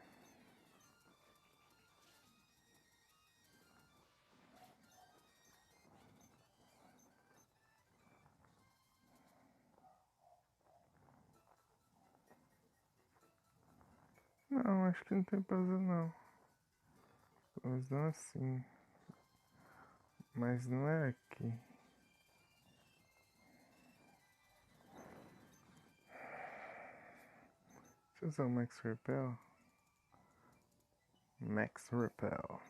Não, acho que não tem puzzle não. Mas não assim. Mas não é aqui. Deixa eu usar o Max Repel. Max Repel.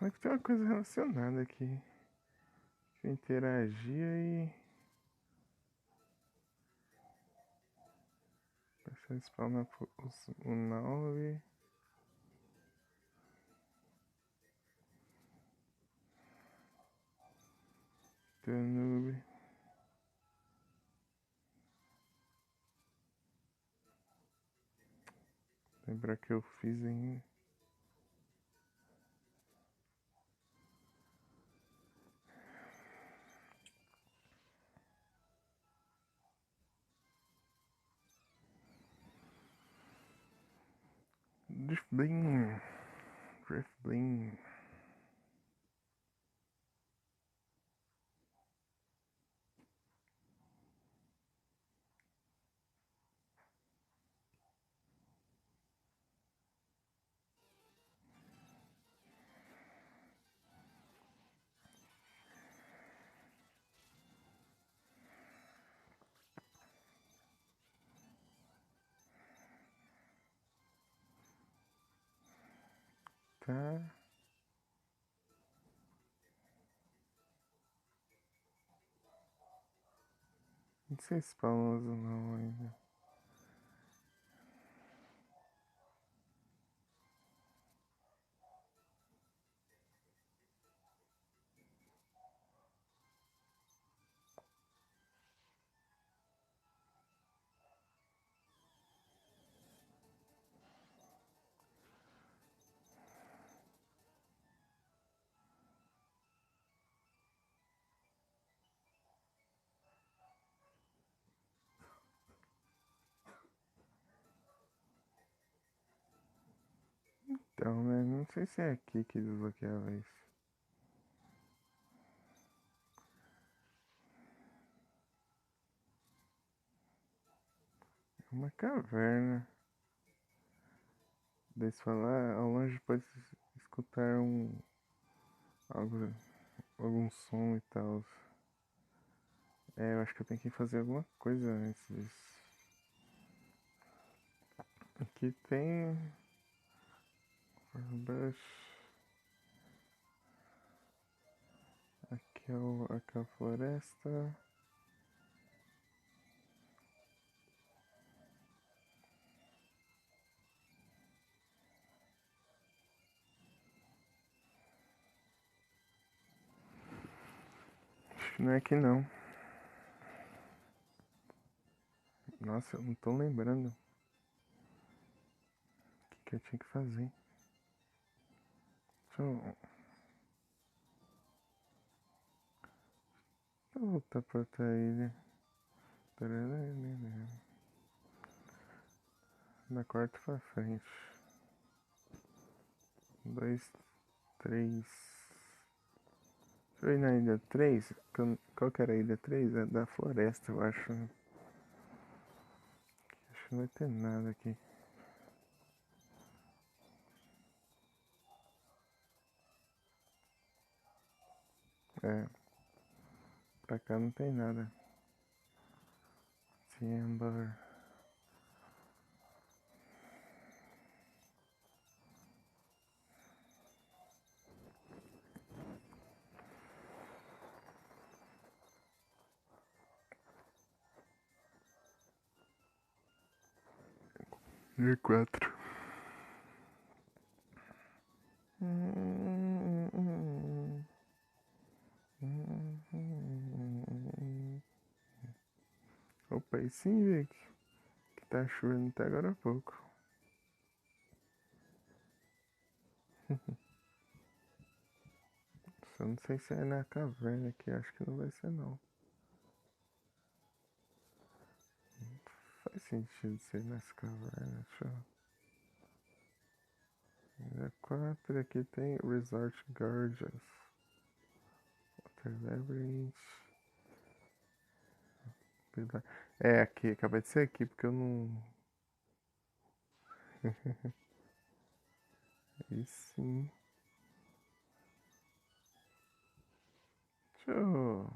Mas tem uma coisa relacionada aqui. Deixa eu interagir e. Deixa eu spawnar o 9. Noob. Lembrar que eu fiz em. Driftbling. Driftbling. Tá. Não sei se spawnoso não ainda. Então, né? Não sei se é aqui que desbloqueava isso. É uma caverna. Daí se falar, ao longe pode escutar algo, algum som e tal. É, eu acho que eu tenho que fazer alguma coisa antes disso. Aqui tem. Brush. Aqui é a floresta. Acho que não é aqui não. Nossa, eu não tô lembrando o que eu tinha que fazer. Deixa eu voltar pra outra ilha. Da quarta pra frente. 2, 3. Deixa eu ir na ilha 3. Qual que era a ilha 3? É da floresta, eu acho. Acho que não vai ter nada aqui. É. Pra cá não tem nada. Timber. E4. Opa, e sim, Vic. Que tá chovendo até agora há pouco. Só não sei se é na caverna aqui. Acho que não vai ser não. Faz sentido ser nessa caverna. Deixa eu... É 4. Aqui tem Resort Guardians. Water Labyrinth. É aqui. Acabei de ser aqui porque eu não... Aí sim. Deixa eu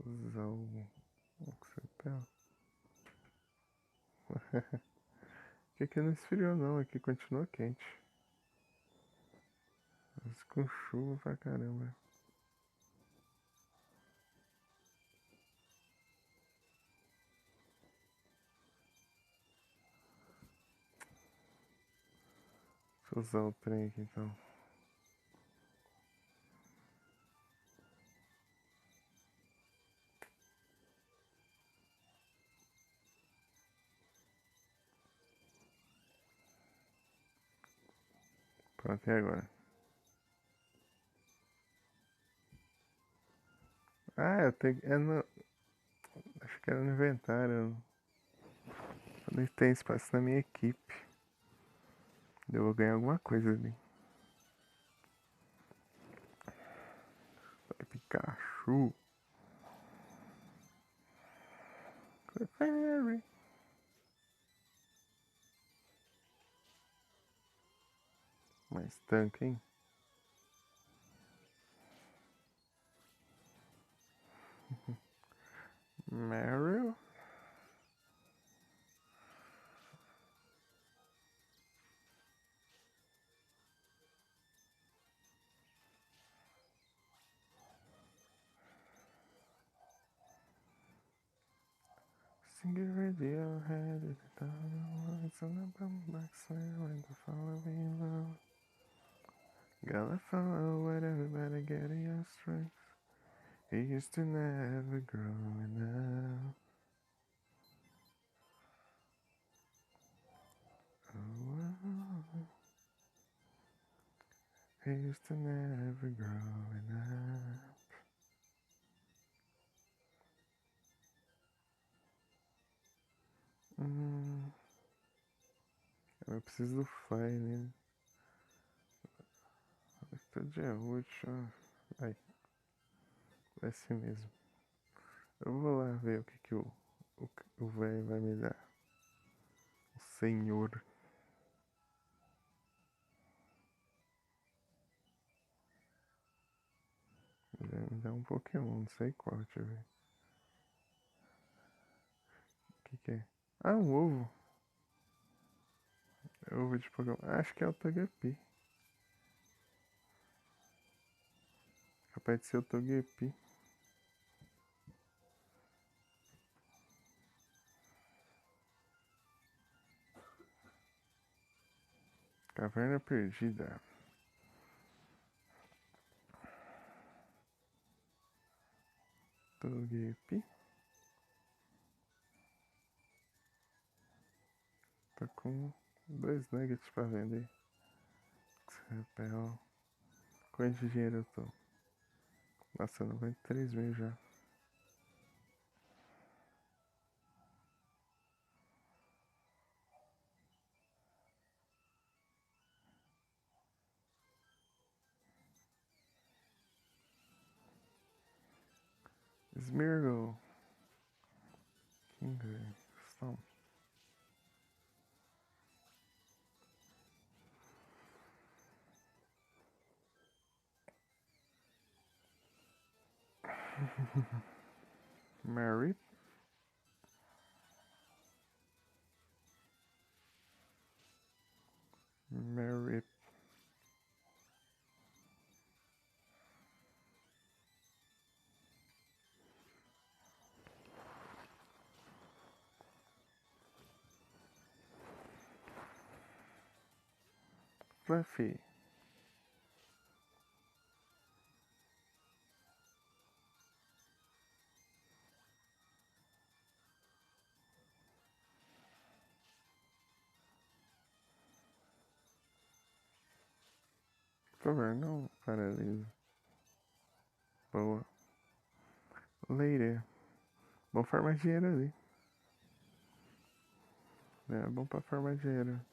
usar o Oxypel. Que aqui não esfriou não, aqui continua quente. Mas com chuva pra caramba. Deixa eu usar o trem aqui então. Pronto, e agora? Ah, eu tenho. Acho que era no inventário. Não tem espaço na minha equipe. Eu vou ganhar alguma coisa ali. Vai, Pikachu. Clefairy. Mais tanque, hein? Meryl. Singing Radiohead at the time. It's on the bum backswing when the following love. Gotta follow what everybody get your strength. He used to never growing up. Oh, he used to never growing up. Eu preciso do Fly nele. Todo dia útil. Ai, é assim mesmo. Eu vou lá ver o que o velho vai me dar. O senhor. Ele vai me dar um Pokémon, não sei qual, deixa eu ver. O que é? Ah, um ovo. É ovo de Pokémon. Acho que é o Togepi. Capaz de ser o Togepi. Caverna Perdida. Togepi. Tá com 2 nuggets pra vender. Repel. Quanto de dinheiro eu tô? Nossa, eu não aguento 3 mil já. Smeargle. Kingley. Stomp. Mary. Mary. Fluffy. Por favor, não paralisa. Boa. Later. Vou farmar dinheiro ali. É bom pra farmar dinheiro.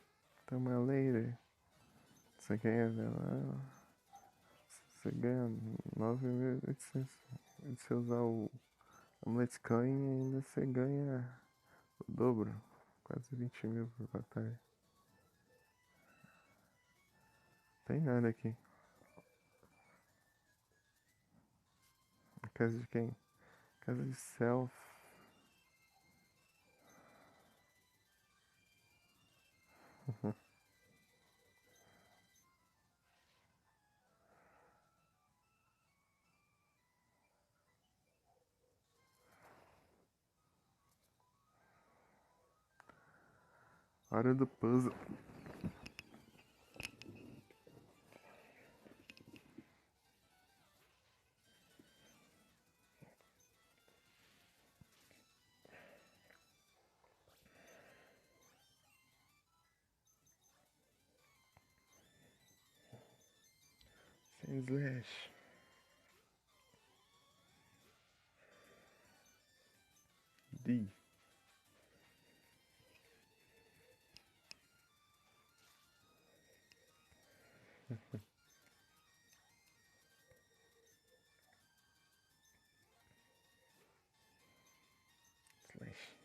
Tamo later. Você ganha, você ganha 9.800. Se você usar o Omelette Coin, ainda você ganha o dobro. Quase 20 mil por batalha. Tem nada aqui. A casa de quem? Casa de Self. Hora do puzzle. Sem slash. D. Slash.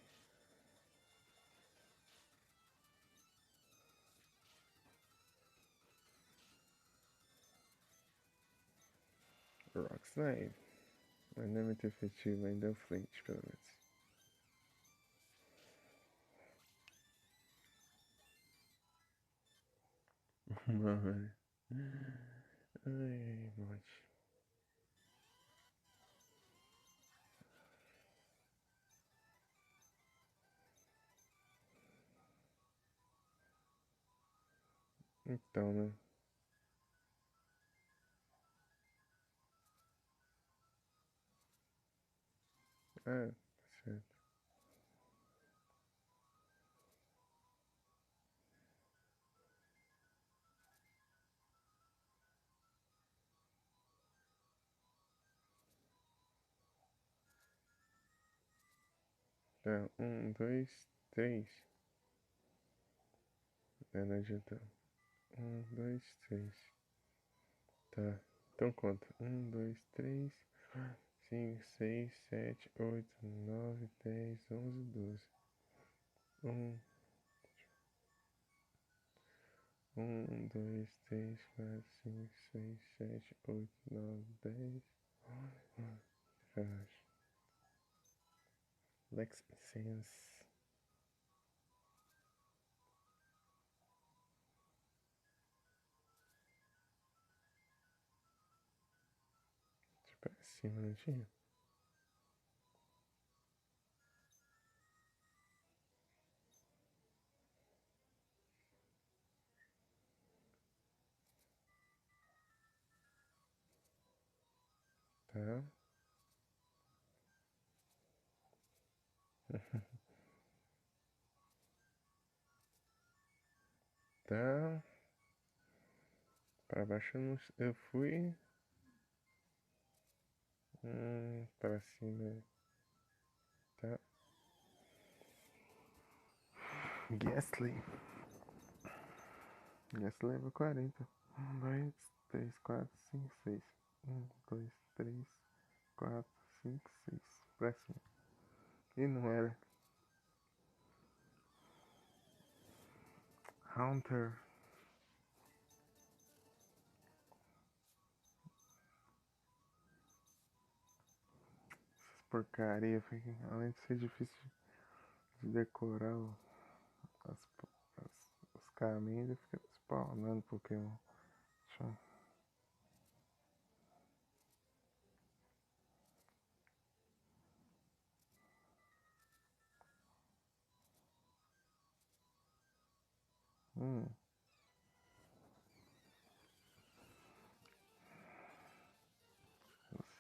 Rock slide. Mas não é muito efetivo, ainda é o flint, pelo menos. Mano. Ai, bot. Então, né? Ah, tá certo. Tá, 1, 2, 3. Não adianta. 1, 2, 3. Tá. Então conta. 1, 2, 3, 4, 5, 6, 7, 8, 9, 10, 11, 12. Um, 1, 2, 3, 4, 5, 6, 7, 8, 9, 10. Lex Sense. Deixa pra cima, não tinha? Tá. Tá. Pra baixo eu fui. Pra cima. Tá. Gasly. Gasly leva 40. 1, 2, 3, 4, 5, 6. 1, 2, 3, 4, 5, 6. Pra cima. E não era. Hunter. Essas porcaria. Além de ser difícil de decorar as, os caminhos, ele fica spawnando Pokémon. Deixa eu...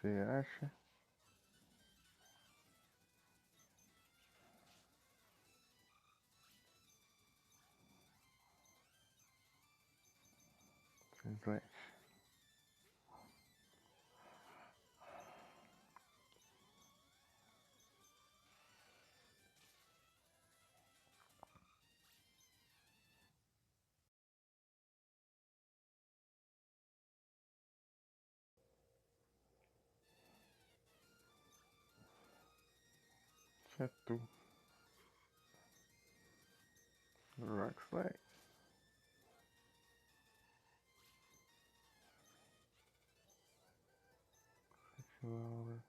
Você acha? Slash. Chatu. Rock slide. Flower.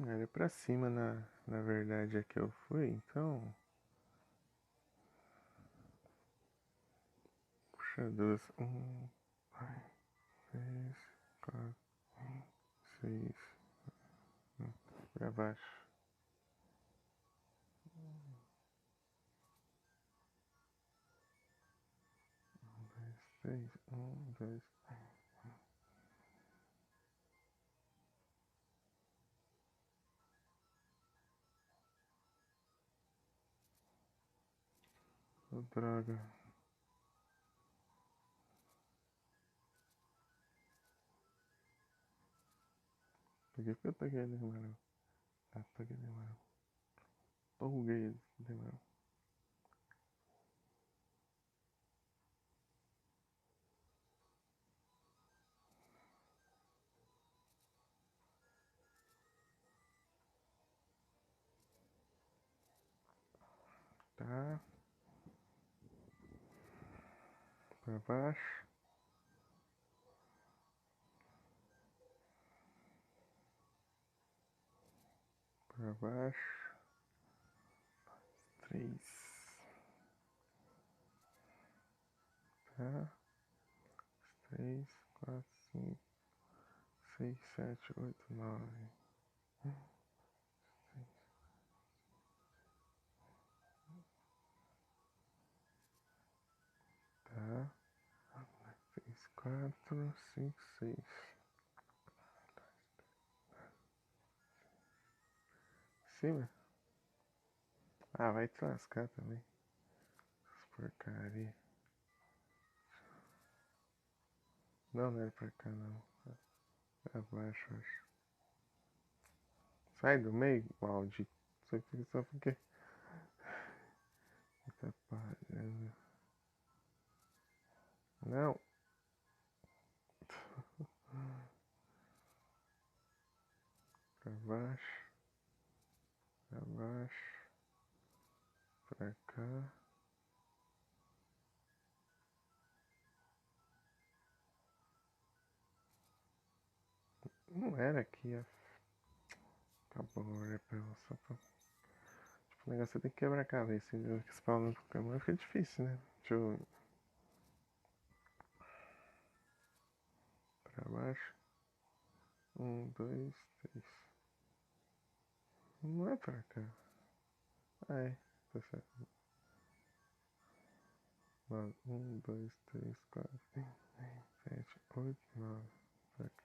Era pra cima, na verdade, é que eu fui, então. Puxa duas. 3, 4, 6, pra baixo. 3, 1, 2, oh, droga. Por que eu taguei ele, mano? Ah, taguei ele, mano. Taguei ele, mano. Tá. Pra baixo. Pra baixo. 3. Tá. 3, 4, 5, 6, 7, 8, 9. Tá. 3, 4, 5, 6. Cima? Ah, vai te lascar também. Porcaria. Não, não era pra cá, não. Abaixo, acho. Sai do meio, maldito. Só porque. Atrapalhando. Não. Pra baixo. Pra baixo. Pra cá. Não era aqui, ó. Acabou o repel, só pra. Tipo, o negócio é ter que quebrar a cabeça. Entendeu? Que spawn no Pokémon fica difícil, né? Deixa eu. Pra baixo. 1, 2, 3. Não é pra cá. Ah, é. Tá certo. 1, 2, 3, 4, 5, 6, 7, 8, 9. Pra cá.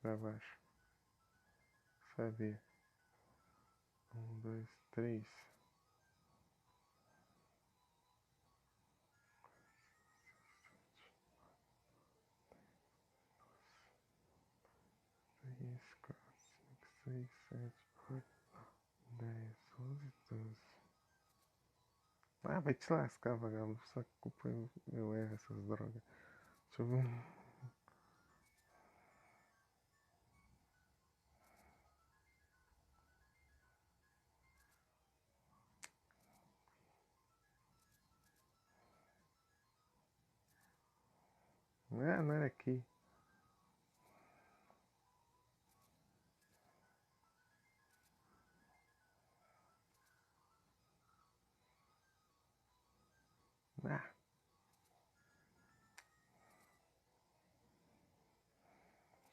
Pra baixo. Sabia. 1, 2, 3. 3, 4, 5, 6, 7, 8, 10, 11, 12. Ah, vai te lascar, vagabundo. Só culpa meu erro, essas drogas. Deixa eu ver. Ah, não era aqui. Ah,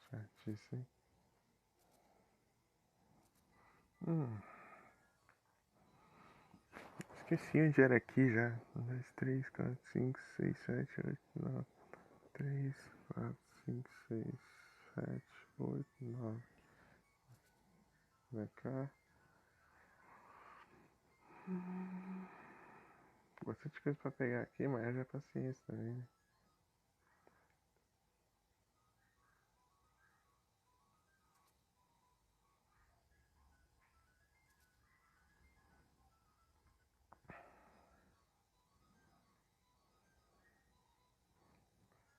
chatice, hein? Hum, esqueci onde era aqui já. 1, 2, 3, 4, 5, 6, 7, 8, 9. 3, 4, 5, 6, 7, 8, 9. Pra cá. Bastante coisa pra pegar aqui, mas haja paciência também, né?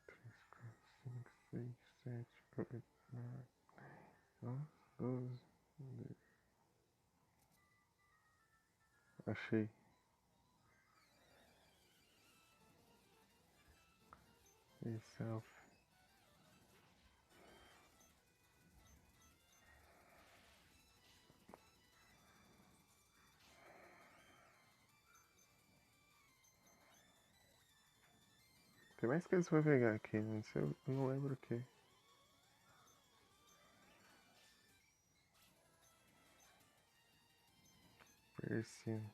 Três, quatro, cinco, seis, sete, oito, 9, 11, 12. Achei. Self. Tem mais coisas pra pegar aqui, não sei, eu não lembro o que. Persino.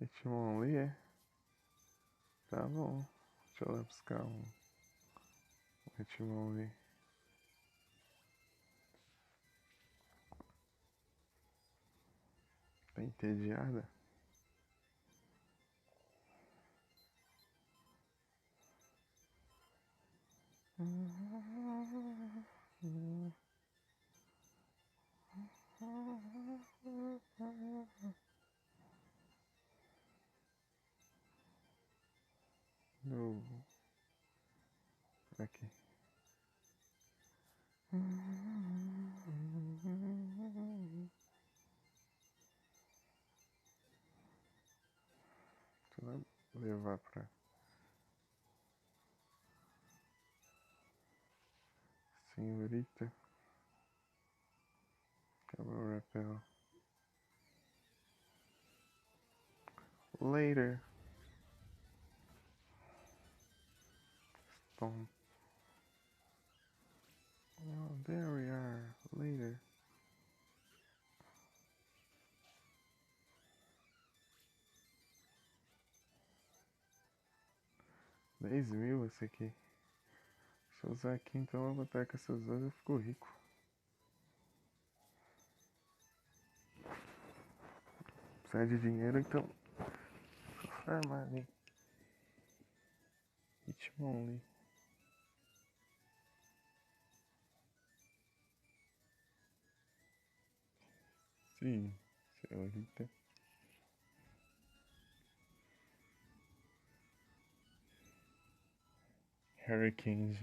Hitmonlee, é? Tá bom. Deixa eu lá buscar um Hitmonlee. Tá entediada? No. Aqui. Deixa eu levar pra senhorita. Acabou o rappel. Later. Stomp. Oh, there we are. Later. $10.000 esse aqui. Deixa eu usar aqui então, eu vou botar com essas duas eu fico rico. Precisa de dinheiro, então. Vou farmar ali. Hitmonlee. Sim, senhorita. Hurricanes.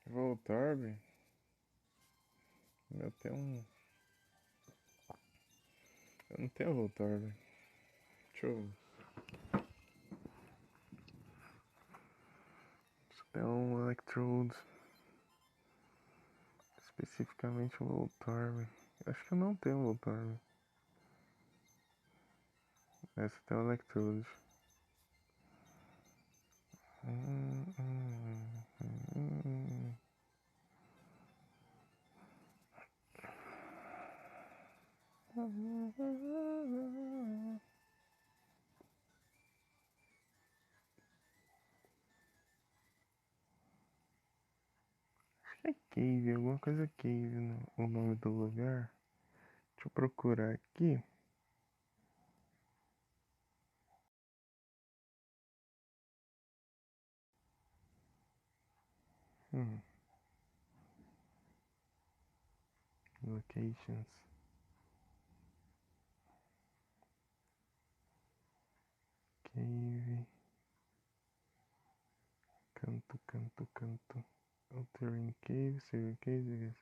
Voltorb. Eu tenho um. Eu não tenho Voltorb. Deixa eu. Tem um Electrode. Especificamente um Voltorb. Acho que eu não tenho Voltorb. Essa tem um Electrode. É Cave, alguma coisa Cave, o nome do lugar. Deixa eu procurar aqui. Locations. Cave. Canto. Altering Cave, Silver Cave,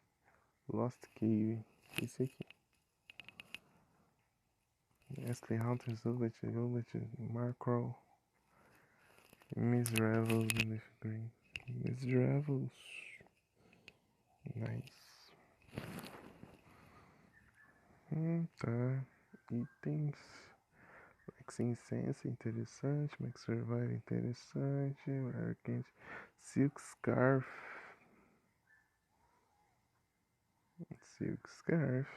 Lost Cave. Esse aqui. Astley Hunters, Village, Macro. Miss Revels, Green. Miss Revels. Nice. Tá. Itens. Max Incense, interessante. Max Survive, interessante. Arcane. Silk Scarf. Silk Scarf.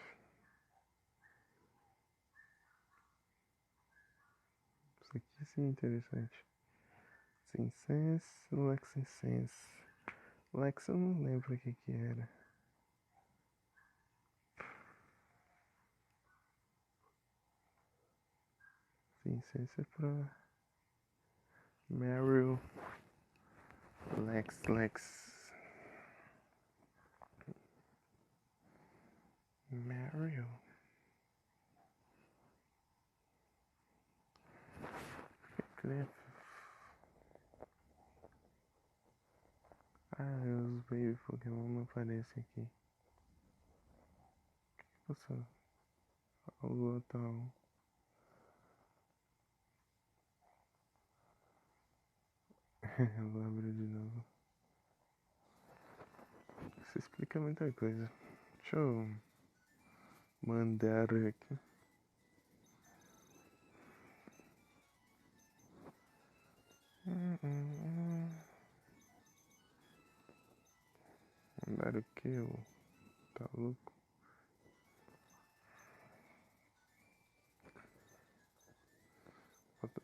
Isso aqui sim é interessante. Incense, Lex Incense. Lex eu não lembro o que era. Incense é pra Meryl. Lex. Mario. Cliff. Ah, os Baby Pokémon não aparecem aqui. Nossa, o tal. Vou abrir de novo. Isso explica muita coisa. Deixa eu mandar aqui. Mandar o que? Tá louco?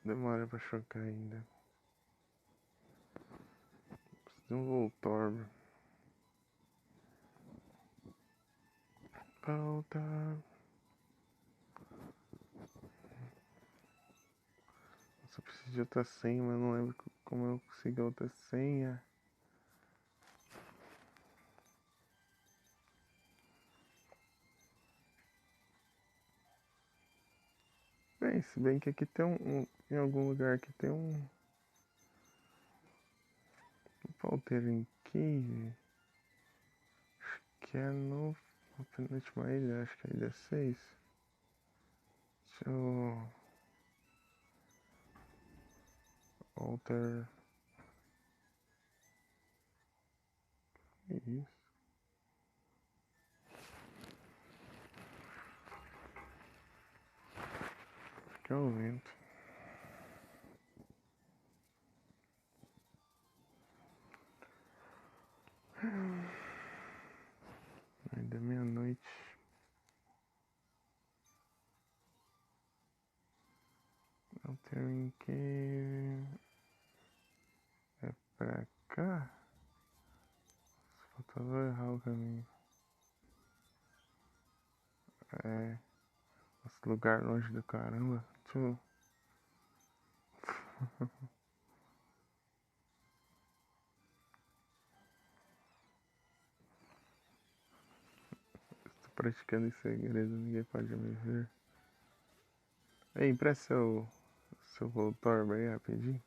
Demora pra chocar ainda. Preciso de um Voltorb. Falta. Nossa, eu preciso de outra senha, mas não lembro como eu consigo outra senha. Bem, se bem que aqui tem em algum lugar aqui tem um Paltering Cave. Acho que é no penúltima ilha, acho que é a ilha 6. Deixa eu. Alter. Que isso? Que é o vento. Ainda é meia-noite. Altering Cave. É pra cá? Faltava errar o caminho. É. Esse lugar longe do caramba. Deixa eu. Estou praticando em segredo, ninguém pode me ver. Ei, empresta seu Voltorb aí rapidinho.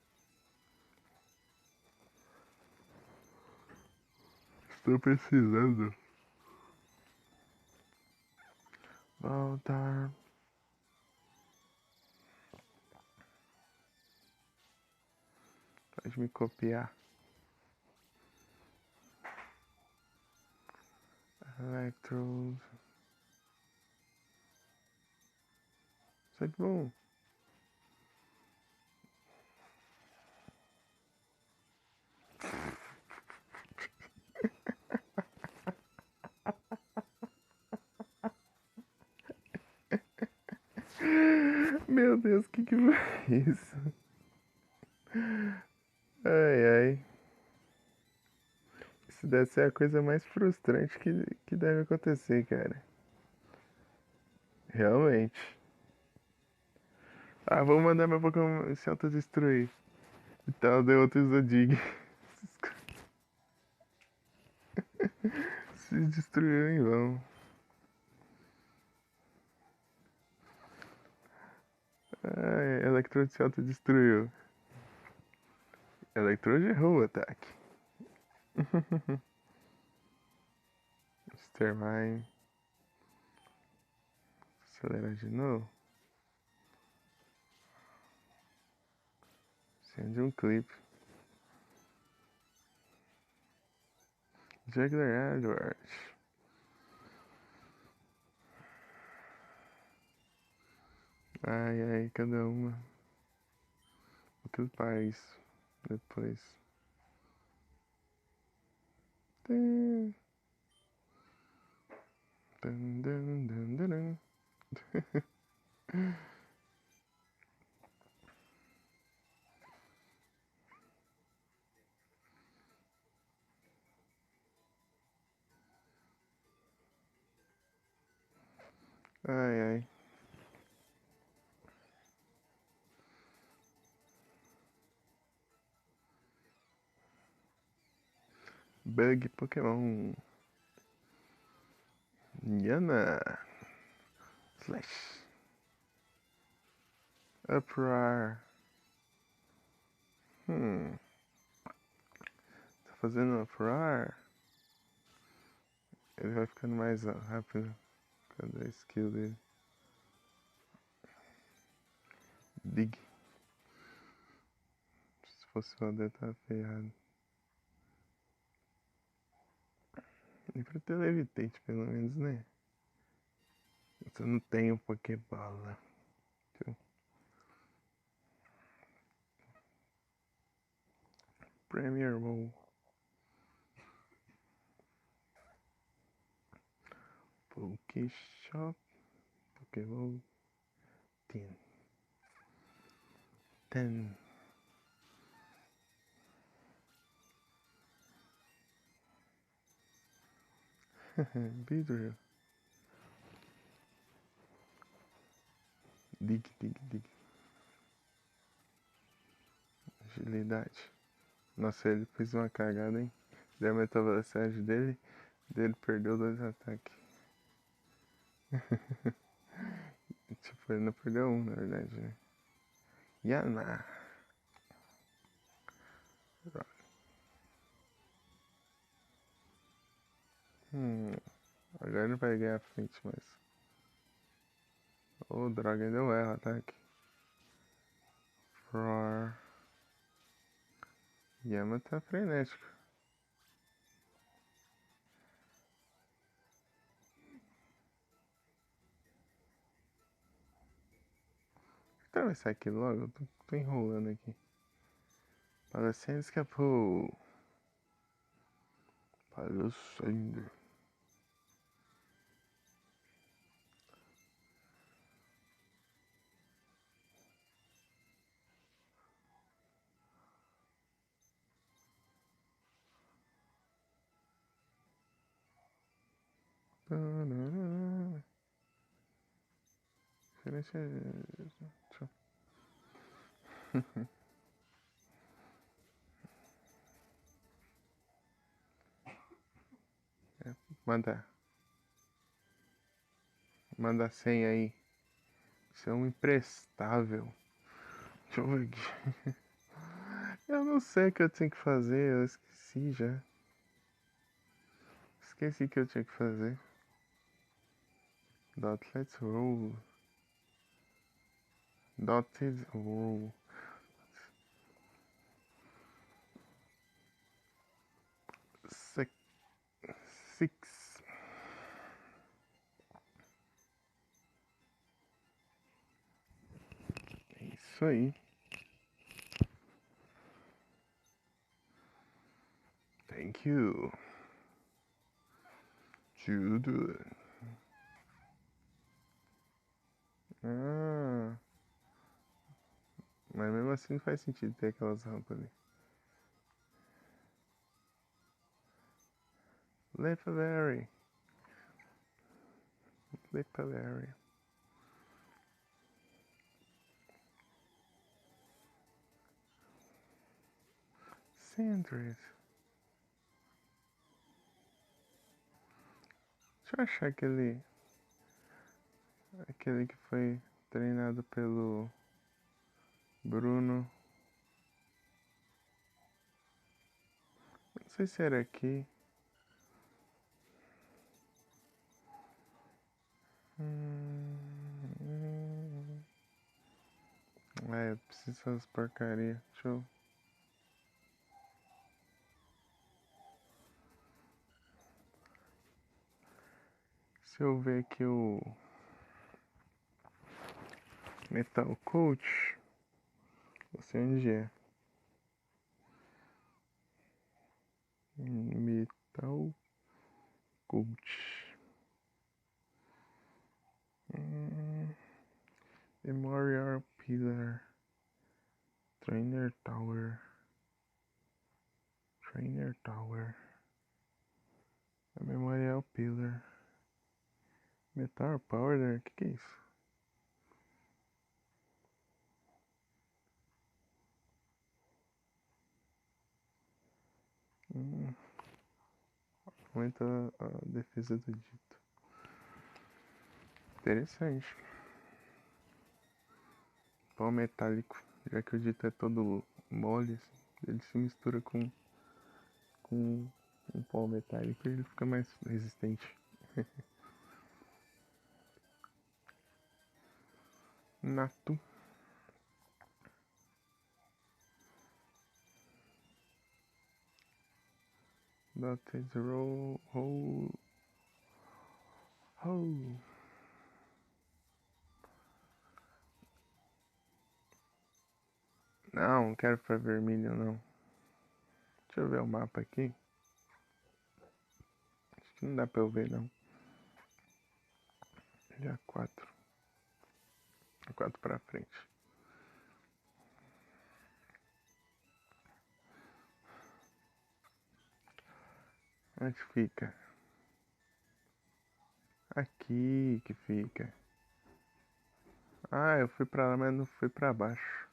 Estou precisando. Voltar. Pode me copiar. Electrode. Isso é bom. Meu Deus, que foi isso? Ai, ai. Isso deve ser a coisa mais frustrante que deve acontecer, cara. Realmente. Ah, vou mandar meu Pokémon se autodestruir. Então deu outro Zodig. Se destruiu em vão. Ai, Electrode se autodestruiu. Electrode errou o ataque. Starmine. Acelera de novo. Acende um clipe. Juggler Edward. Ai, ai, cada uma. Outro país. Depois. Dun, dun, dun, dun, dun, dun. Ai, ai. Bug Pokémon. Yana. Slash. Uproar. Tá fazendo uproar? Ele vai ficando mais rápido. Cadê a skill dele? Dig. Se fosse o Alder, tava ferrado. E pra ter Levitate, pelo menos, né? Eu não tenho Pokéball. Premier Bowl. Pokeshop. Pokéball. 10. Vidro. Dig. Agilidade. Nossa, ele fez uma cagada, hein? Ele aumentou a velocidade dele. Ele perdeu 2 ataques. Tipo, ele não perdeu um, na verdade, né? Yana. Agora ele vai ganhar a frente, mas... Oh, droga, ainda deu erro o ataque. Roar. Yama tá frenético. Então vai sair aqui logo? Eu tô enrolando aqui. Parecendo escapou. Parecendo. Manda. Manda a senha aí. Isso é um imprestável. Deixa eu ver aqui. Eu não sei o que eu tenho que fazer, eu esqueci já. Esqueci o que eu tinha que fazer. Let's roll. Dotted roll. 6. É isso aí. Thank you. Tudo. Ah. Mas mesmo assim não faz sentido ter aquelas rampas ali. Legendary. Sanders. Deixa eu achar aquele que foi treinado pelo Bruno. Não sei se era aqui. Eu preciso dessas porcaria. Deixa eu... Se eu ver aqui o Metal Coach, você onde é? Metal Coach. Memorial Pillar. Trainer Tower. Memorial Pillar. Metal Power, que é isso? Aumenta a defesa do dito. Interessante. Pó metálico, já que o dito é todo mole, assim, ele se mistura com um pó metálico e ele fica mais resistente. Nato. Dotted roll. Não quero pra vermelho não. Deixa eu ver o mapa aqui. Acho que não dá pra eu ver não. Já 4. 4 pra frente. Onde fica? Aqui que fica. Ah, eu fui pra lá, mas não fui pra baixo.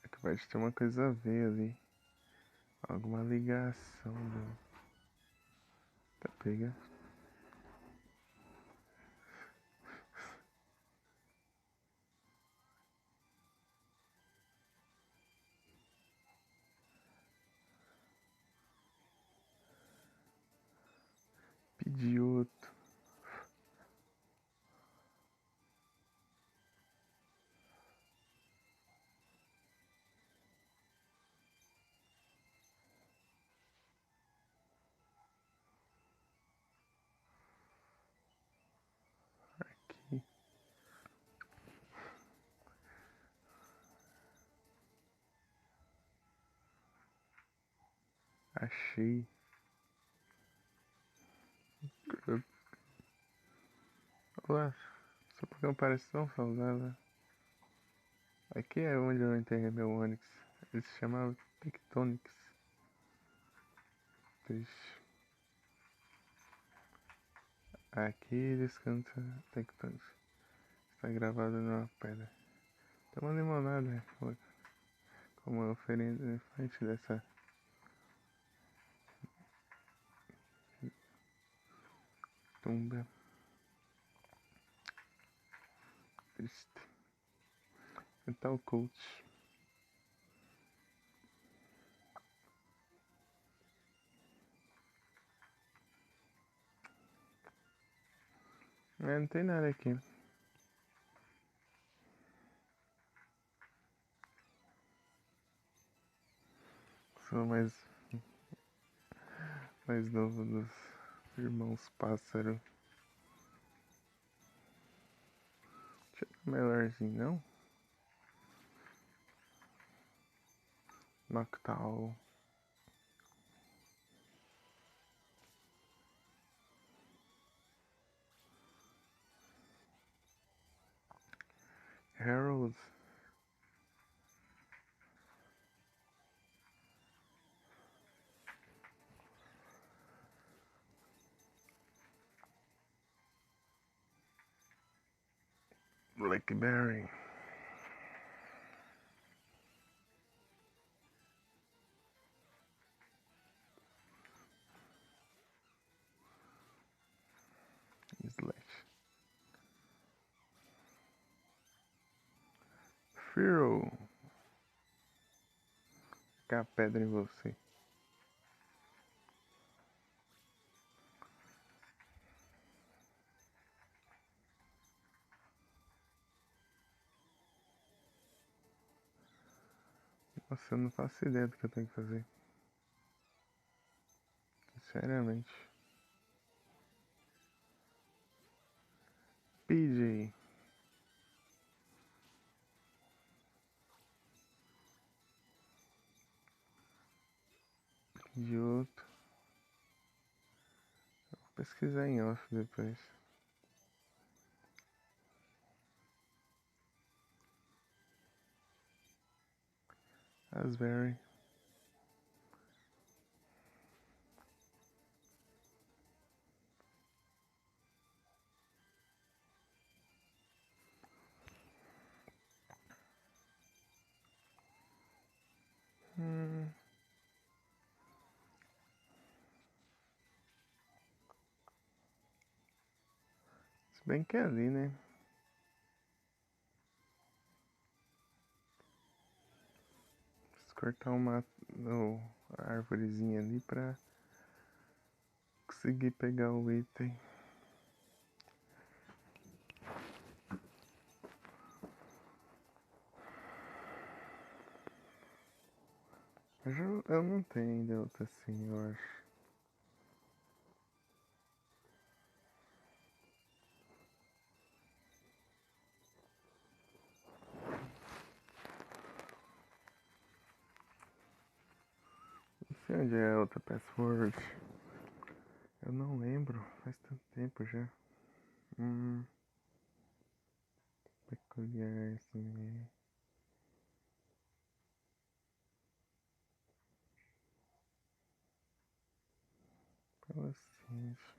É que pode ter uma coisa a ver ali. Alguma ligação do... Tá pega. Pedi outro. Aqui. Achei. Ué, só porque não parece tão saudável. Aqui é onde eu enterrei meu Onix. Ele se chamava Tectonics. Triste. Aqui descansa Tectonics. Está gravado numa pedra. Tem uma limonada como oferenda em frente dessa tumba. Triste. Metal Coach. É, não tem nada aqui. Sou mais novo dos irmãos pássaro. Deixa eu dar melhorzinho, não? Noctal. Harold. Blackberry. Slash. Firo. Ficar a pedra em você. Nossa, eu não faço ideia do que eu tenho que fazer. Sinceramente. PJ. De outro. Vou pesquisar em off depois. Raspberry. Hum. Bem que é ali, né? Preciso cortar a árvorezinha ali pra conseguir pegar o item. Mas eu não tenho ainda outra assim, eu acho. Não sei onde é a outra password. Eu não lembro, faz tanto tempo já. Peculiar assim. Palacinhos.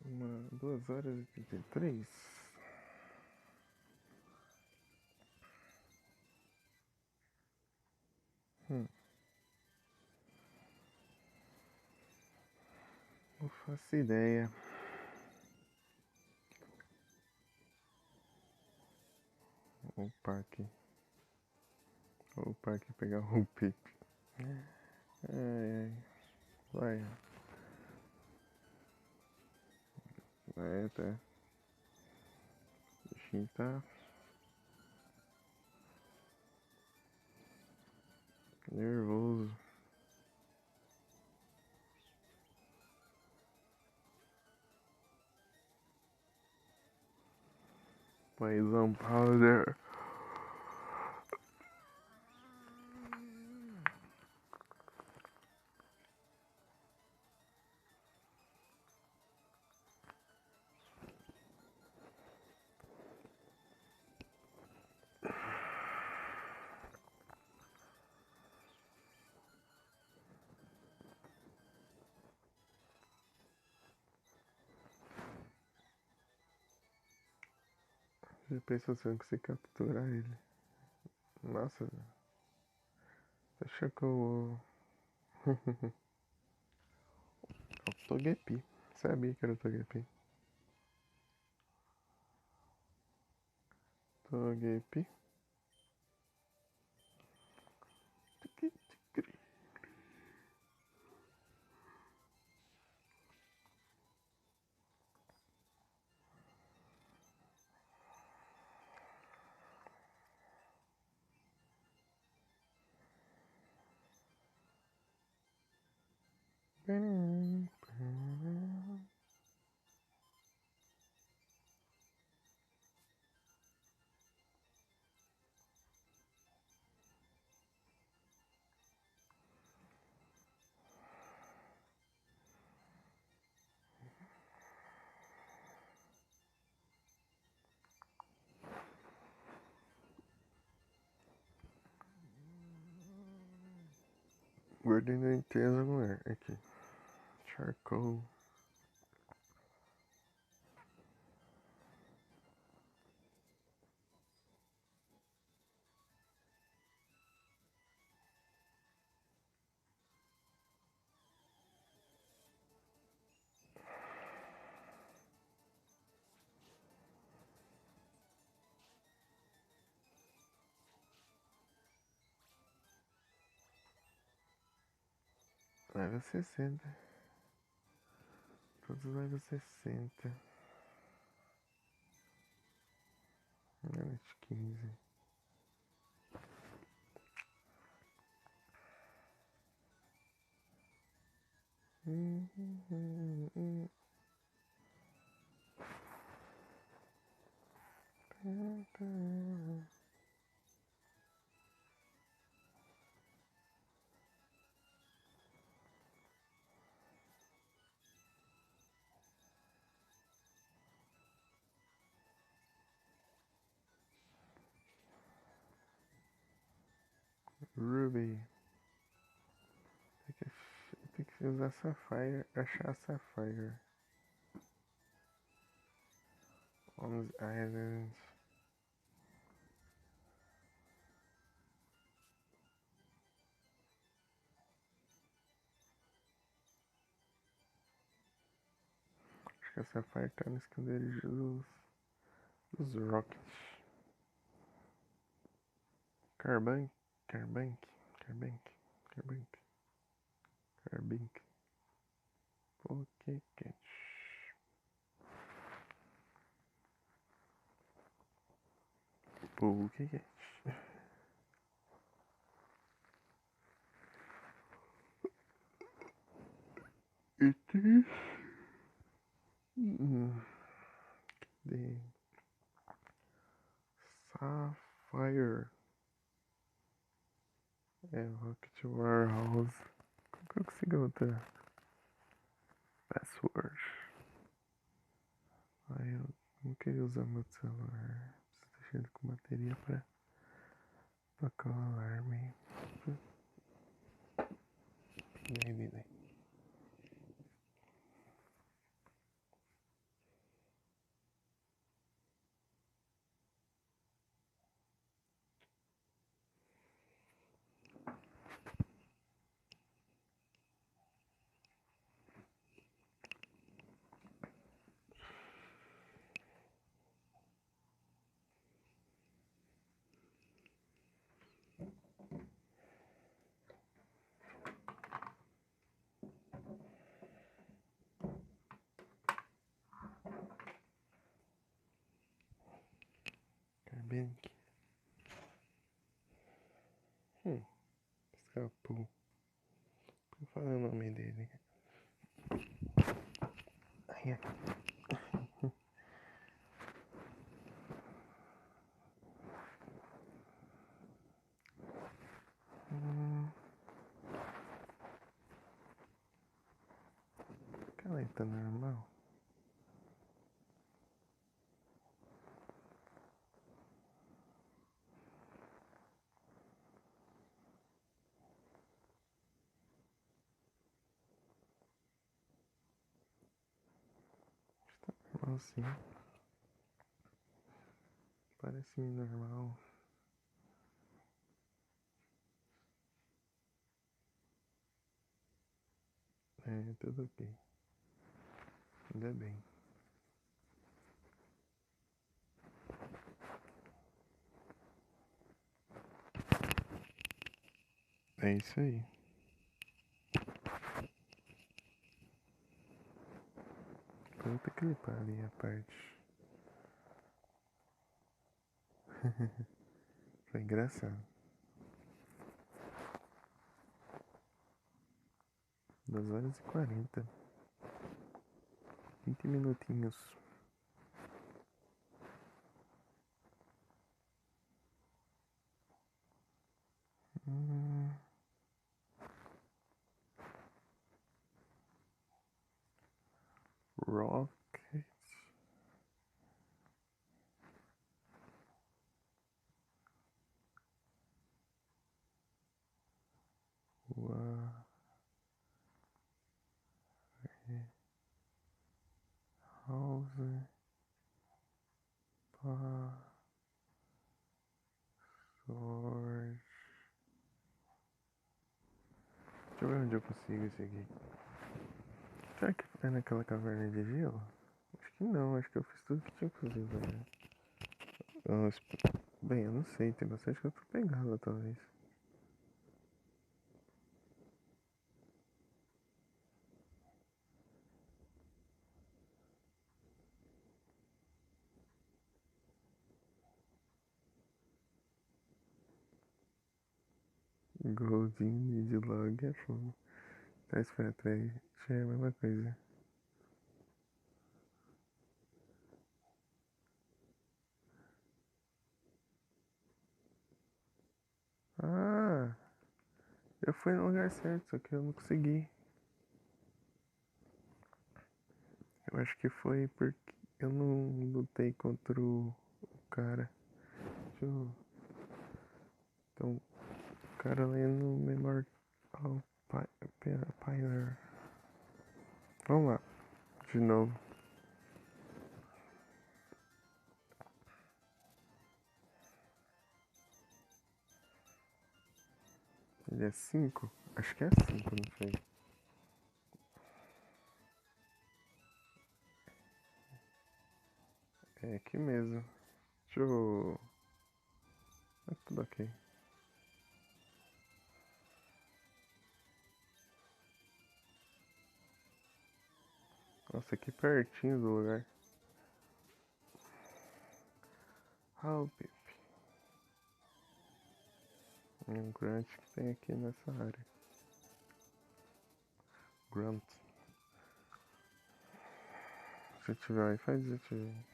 Uma, 2 horas e 33. Não faço ideia. O parque. O parque pegar o pipe. Ai, ai. Vai. Vai, tá. O bichinho tá nervoso. Paizão powder. Já pensou se eu conseguir capturar ele? Nossa, achou que eu... É o Togepi. Sabia que era o Togepi. Togepi. Guardei na inteira lugar. Aqui. Charcoal. Level 60. Todos level 60. Level 15. Ruby. Tem que usar Sapphire. Achar Sapphire. On the island. Acho que essa parte tá no esconderijo dos Rockets. Carbank. Pokécat. Pokécat. It is the Sapphire Rocket Warehouse. Como que eu consigo outra password? Ai, eu não queria usar meu celular. Preciso deixar ele com bateria pra tocar o alarme. Delay. Carbank. Escapou. Vou falar o nome dele. Ai, Caleta normal. Está normal sim. Parece normal. É, tudo ok. Ainda bem. É isso aí. Puta que pariu a parte. Foi engraçado. 2h40. 20 minutinhos. Rocket. House. Password. Deixa eu ver onde eu consigo isso aqui. Será que é naquela caverna de gelo? Acho que não, acho que eu fiz tudo que tinha que fazer, velho. Bem, eu não sei, tem bastante coisa pra pegar lá, talvez. Goldinho de log é fogo. Traz pra trás, já é a mesma coisa. Ah, eu fui no lugar certo, só que eu não consegui. Eu acho que foi porque eu não lutei contra o cara. Deixa eu... Então, o cara lá no Memorial Pioneer. Vamos lá, de novo. Ele é 5? Acho que é 5, não sei. É aqui mesmo. Deixa eu... É tudo ok. Nossa, aqui pertinho do lugar. Oh, Pip. Um grunt que tem aqui nessa área. Grunt. Se tiver aí, faz desativar.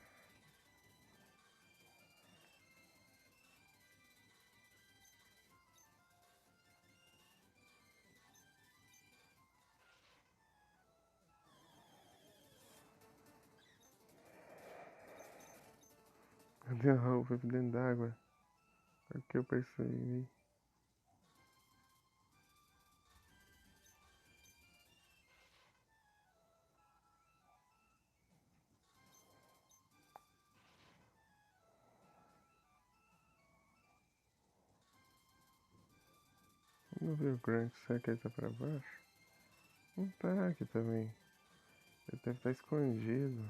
Cadê a roupa dentro d'água? É o que eu percebi. Não vi o Grant, será que ele tá pra baixo? Não tá aqui também. Ele deve estar escondido.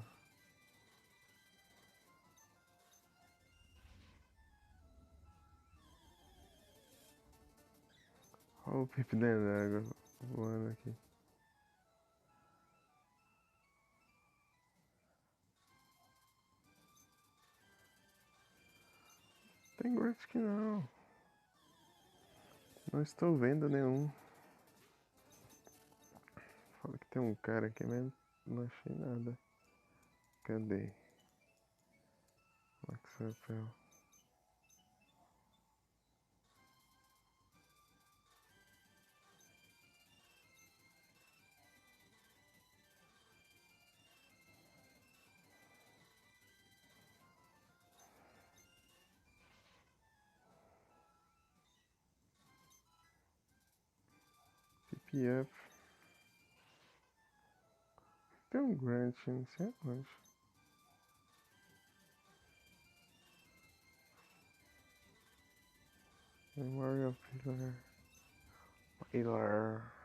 Olha o Pip dentro d'água voando aqui. Tem Grant que não. Não estou vendo nenhum. Fala que tem um cara aqui, mas não achei nada. Cadê? Max Rapel. PPF. Tem um Grant, não sei onde. Memorial Pillar. Pillar.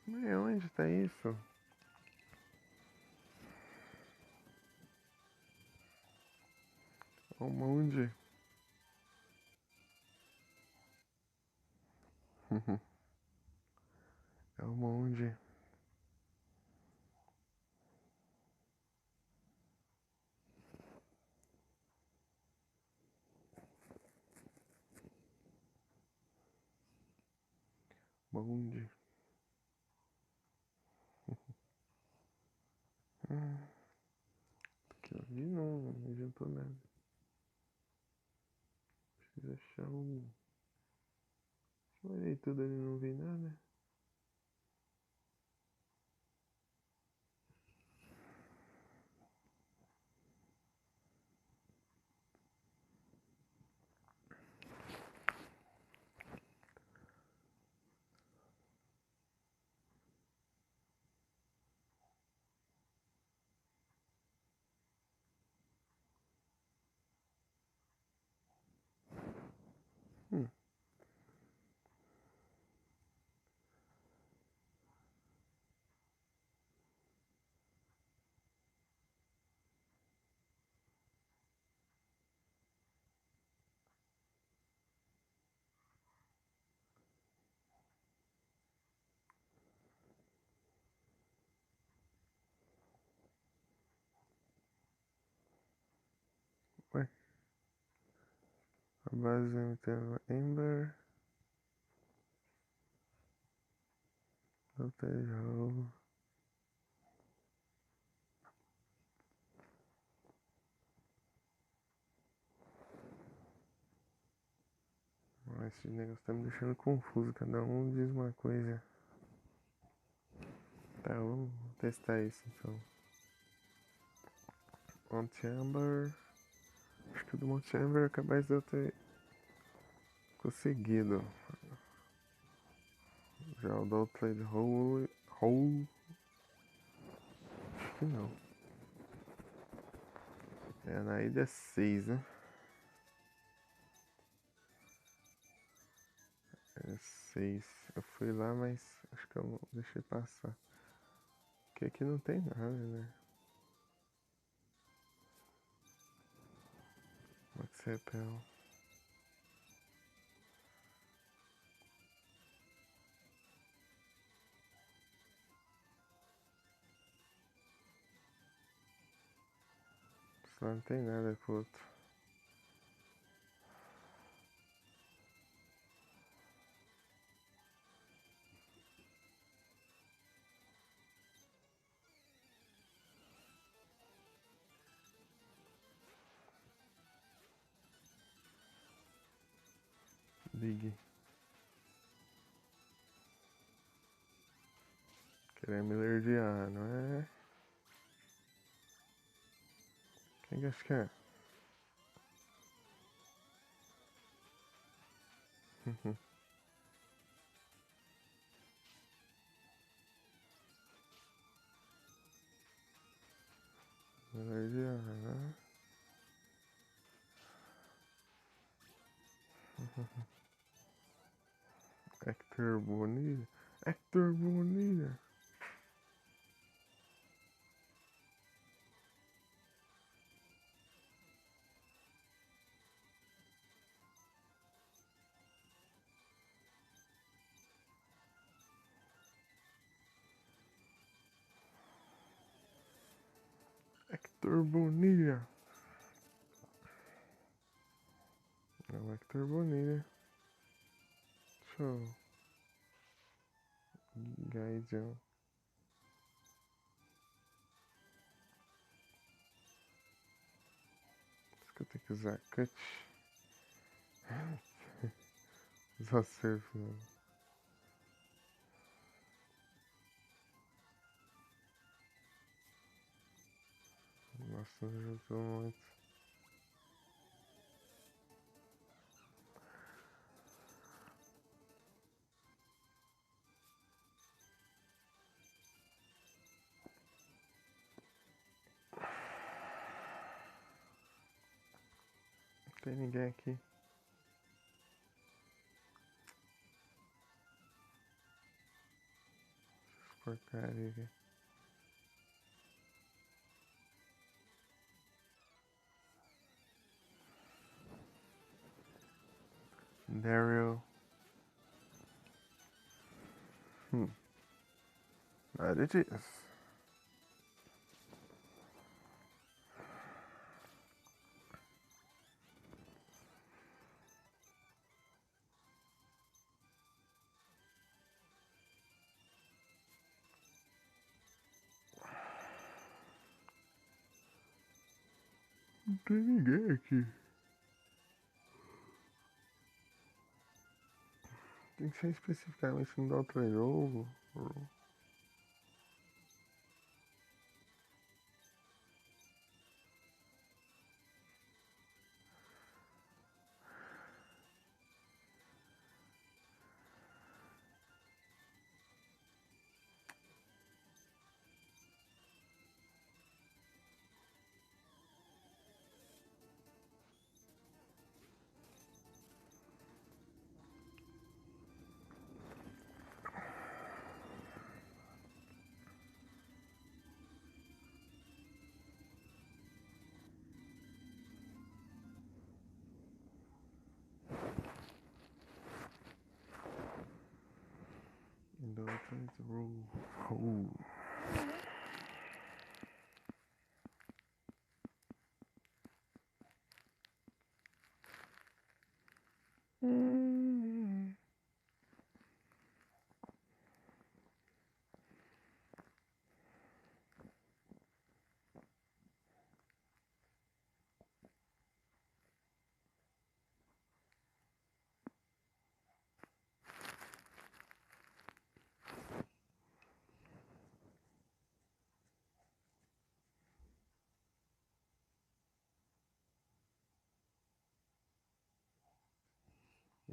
Mas onde tá isso? Onde? É o monge. Monge. Aquilo ali não adiantou nada. Preciso achar um. Olhei tudo ali, não vi nada. Hum. Ué. A base tem Ember. Lateral. Esse negócio tá me deixando confuso, cada um diz uma coisa. Tá, vamos testar isso então. Mount Chamber. Acho que o do Mount Chamber é capaz de eu ter conseguido. Já o do Outland Hole. Acho que não. É na ilha 6, né? É 6. Eu fui lá, mas acho que eu não deixei passar. Porque aqui não tem nada, né? Max Repel. Só não tem nada pro outro. Big. Querendo me lerdear, não é? Quem que acha que é? Me lerdear, né? Hector Bonilha. Hector Bonilha. Hector Bonilha. É o Hector Bonilha. Show. Gaijão. Por isso que eu tenho que usar cut. Usar surf, não. Nossa, não ajudou muito. Não tem ninguém aqui. Porcaria aqui. Daryl. Nada disso. Não tem ninguém aqui. Tem que ser especificamente no outro jogo. The Outland Road. Oh.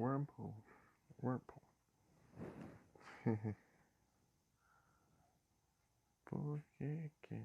Whirlpool. Whirlpool. Por que que...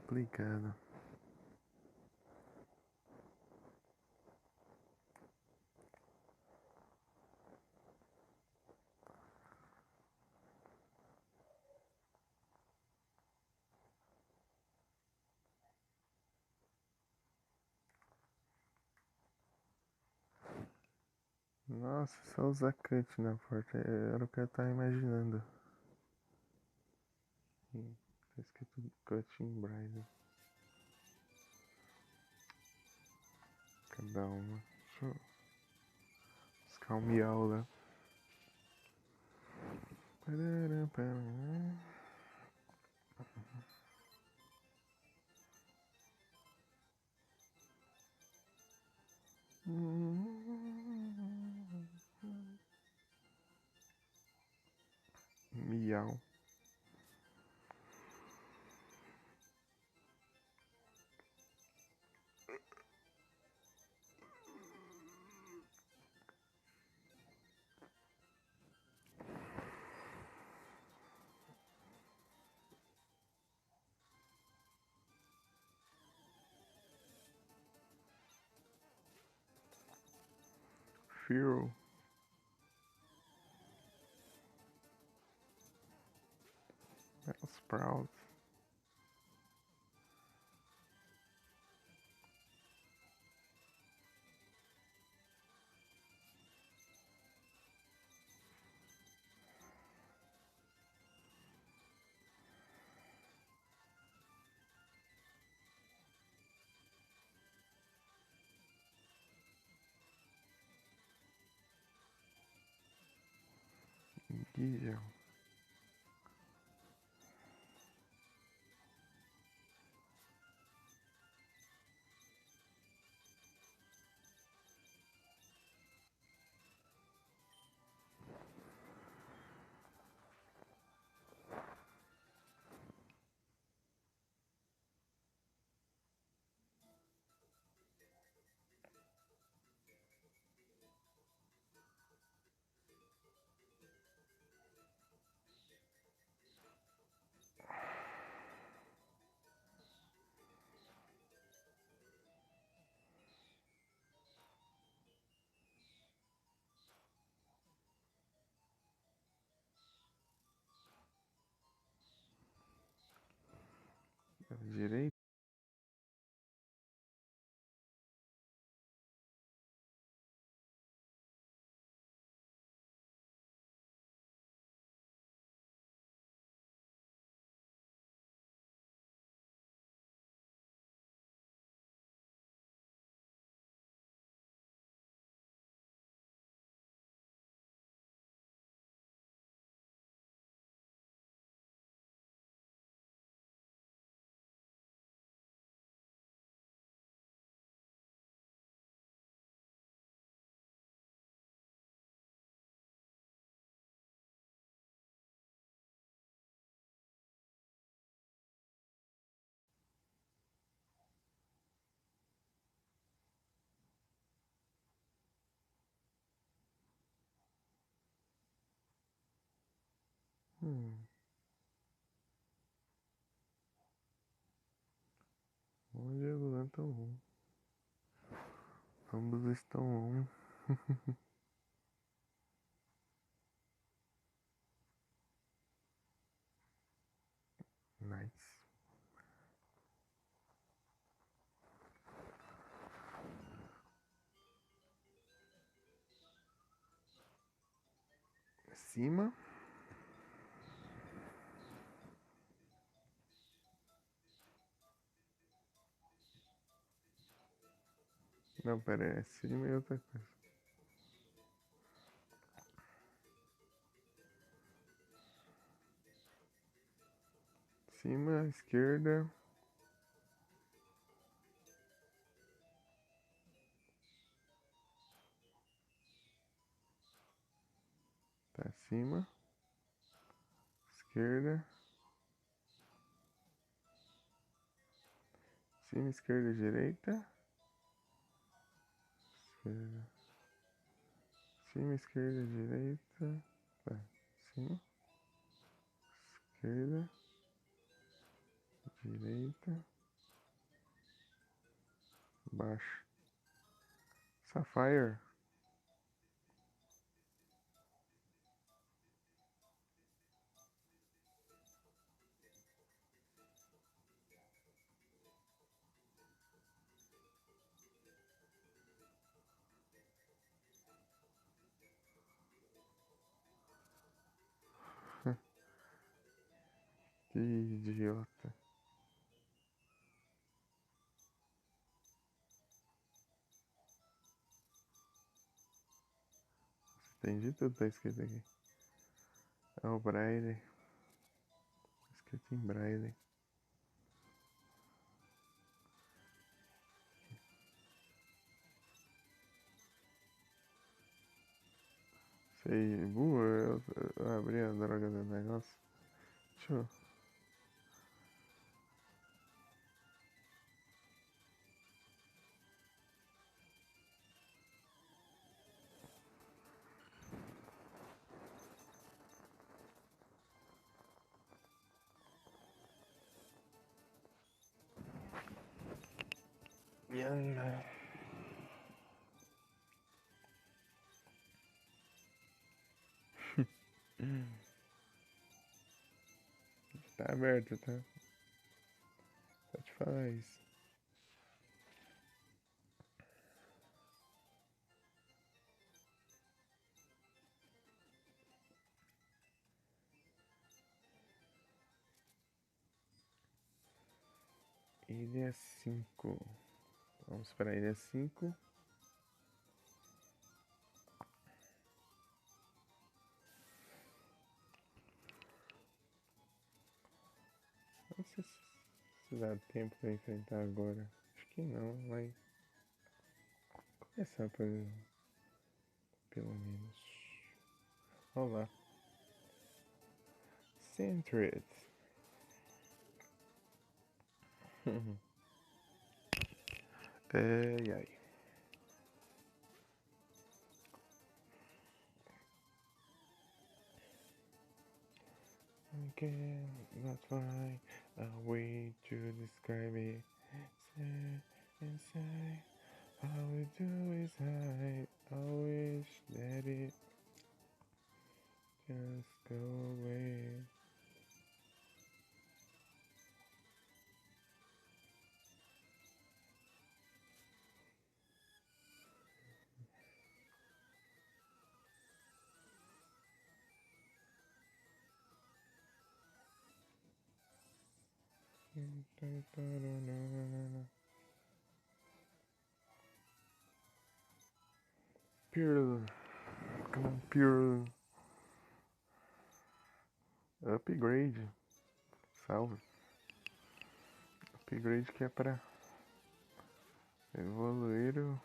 Complicado. Nossa, só usar cut na porta. Era o que eu tava imaginando. Tá escrito cut em braille. Cada uma. Deixa eu buscar um miau lá. Parará, parará. Miau. Firo. Sprout. Guia. Direito. Onde é o Luan tão on? Ambos estão on. Nice. Cima. Não, pera aí, é cima e outra coisa. Cima, esquerda. Tá, cima, esquerda. Cima, esquerda, direita. Esquerda. Cima, esquerda, direita. Tá, cima, esquerda, direita, baixo. Sapphire. Que idiota. Entendi tudo que tá escrito aqui. É o Braille. Escrito em Braille. Sei, eu abri a droga do negócio. Deixa eu. Yanda. Tá aberto, tá? Pode falar isso. Ilha 5. Vamos para a ilha 5. Não sei se dá tempo pra enfrentar agora. Acho que não, vai começar pelo menos. Olá. Centred. Ai, ai. Again, that's why a way to describe it. Say inside, all we do is hide. I wish that it just go away. Pure, come on, pure upgrade. Salve. Upgrade que é pra evoluir o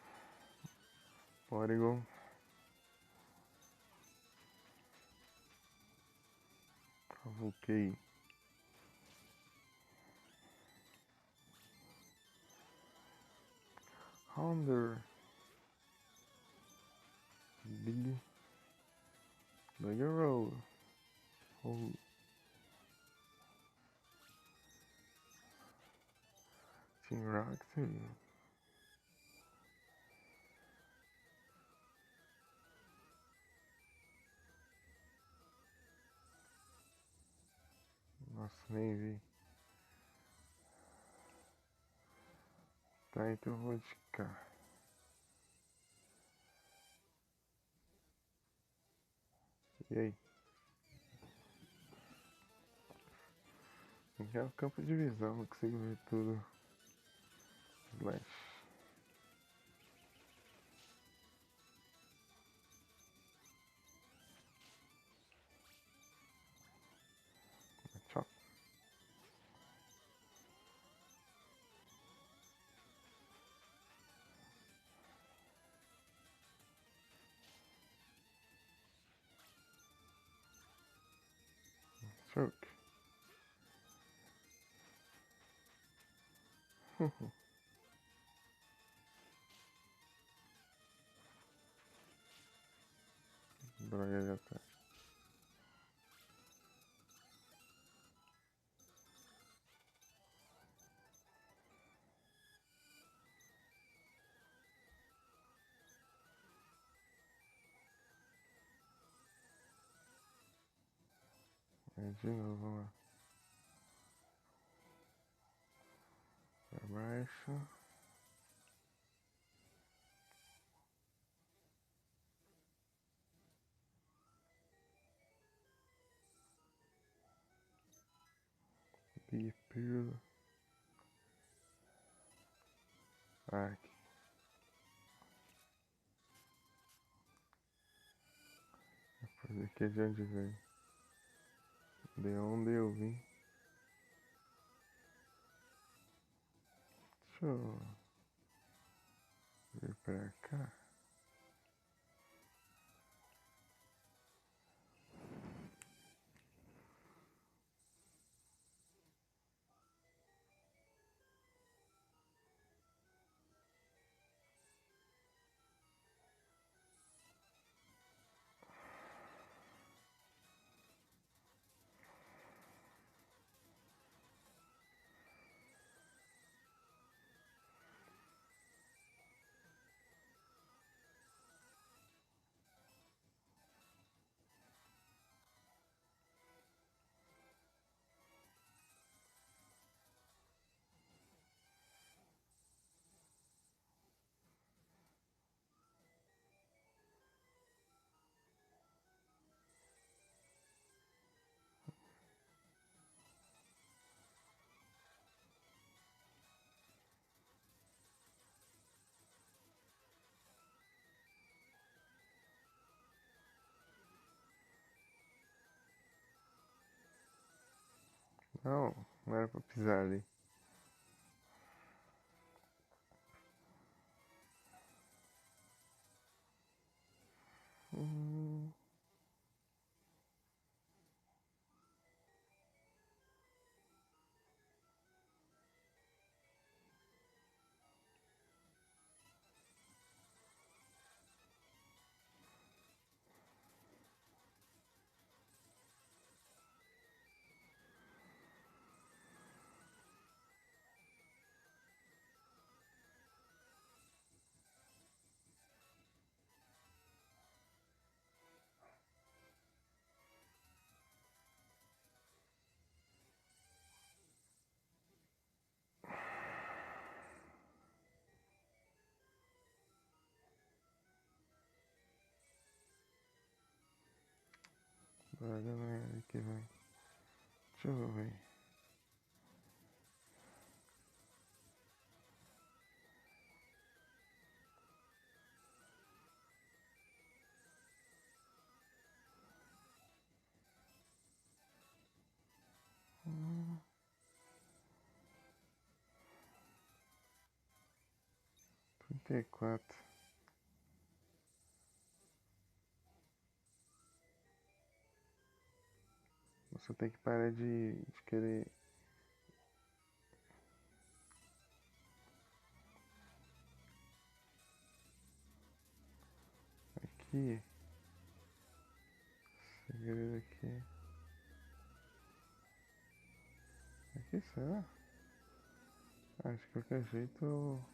Porygon. Cavuquei. Honda. Big roll. Oh. Team Rock too. Nossa, nem vi. Tá, então eu vou de cá. E aí? Aqui é o campo de visão, não consigo ver tudo. Slash. Choke. Droga, já tá. De novo, vamos lá. Pra baixo. Big Pill. Aqui. Fazer aqui é de onde vem. De onde eu vim. Deixa eu vir pra cá. Não, não era pra pisar ali. Hum, 'Droga, não é ali que vai. Deixa eu ver. 34. Você tem que parar de querer. Aqui. Segredo aqui. Aqui será? Acho que de qualquer jeito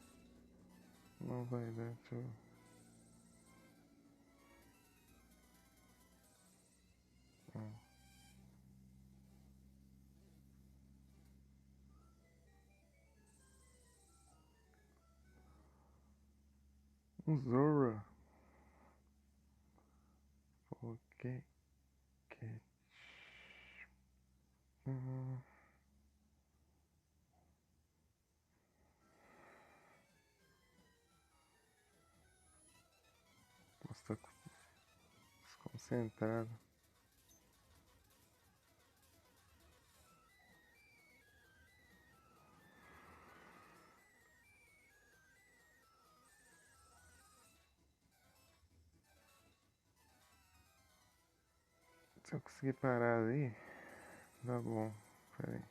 não vai dar. Deixa eu... Um Zora. Ok. Cat. Hum, nossa, tô desconcentrado. Se eu conseguir parar ali, Tá bom, peraí.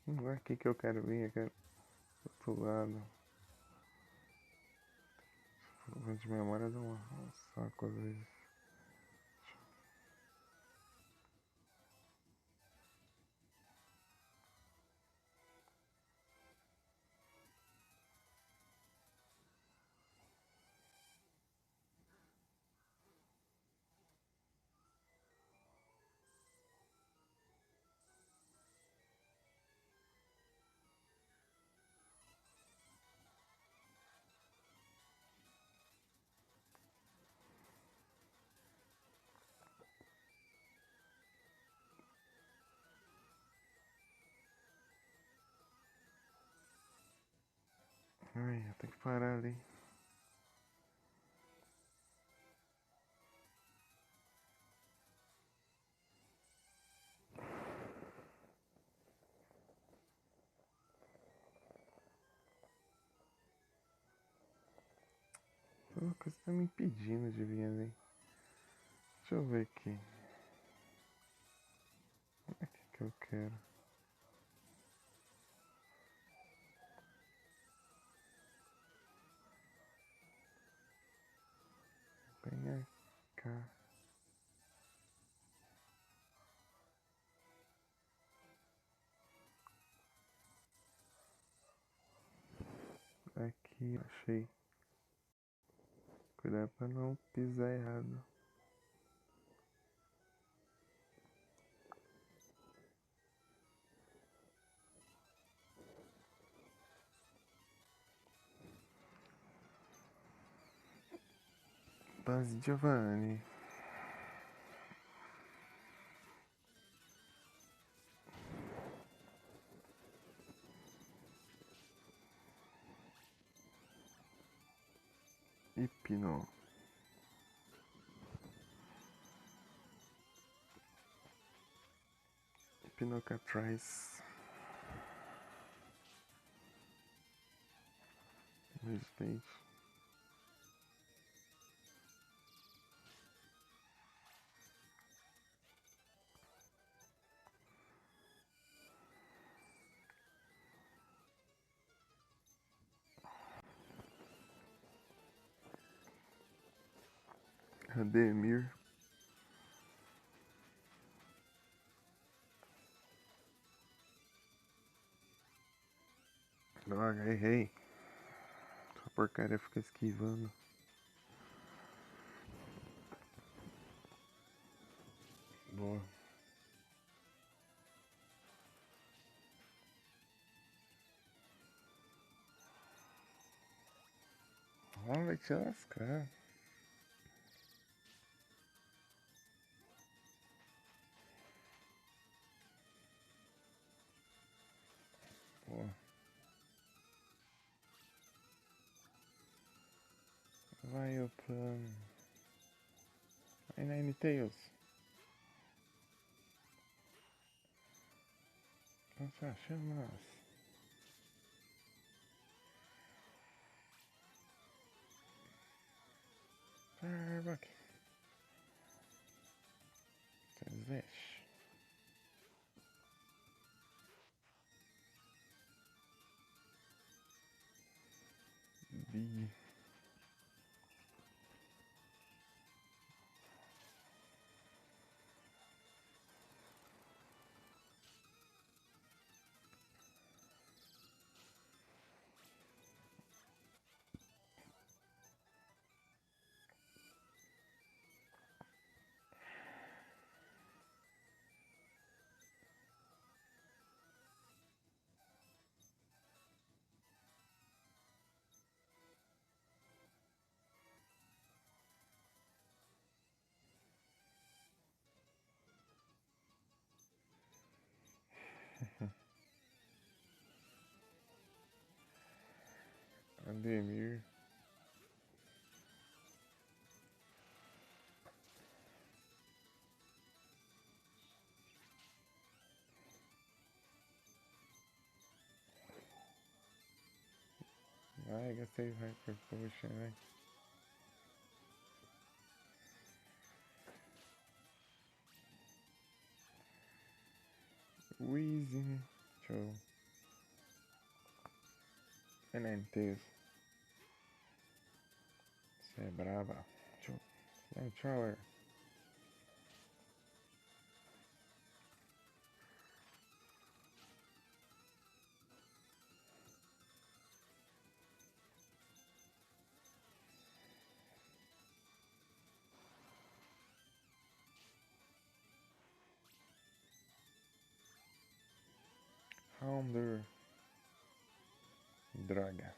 Não é aqui que eu quero vir, eu quero do outro lado. Problema de memória dá um saco às vezes. Ai, eu tenho que parar ali. Uma coisa tá me impedindo de vir ali. Deixa eu ver aqui. O que eu quero? Venha cá. Aqui, achei. Cuidado pra não pisar errado. Base Giovanni. Hipno. Hipnocatrice. Resistente. Ademir. Droga, errei. Essa porcaria fica esquivando. Boa. Ah, vai te lascar. Boa. Vai, o plano. Vai, Ninetales. Nossa, chamas. Starbuck. Slash. B. Ademir. Ai, gastei Hyper Potion, ai. Wheezy. Show. Enentes. Você é brava. Show. Flamethrower. Houndour. Droga.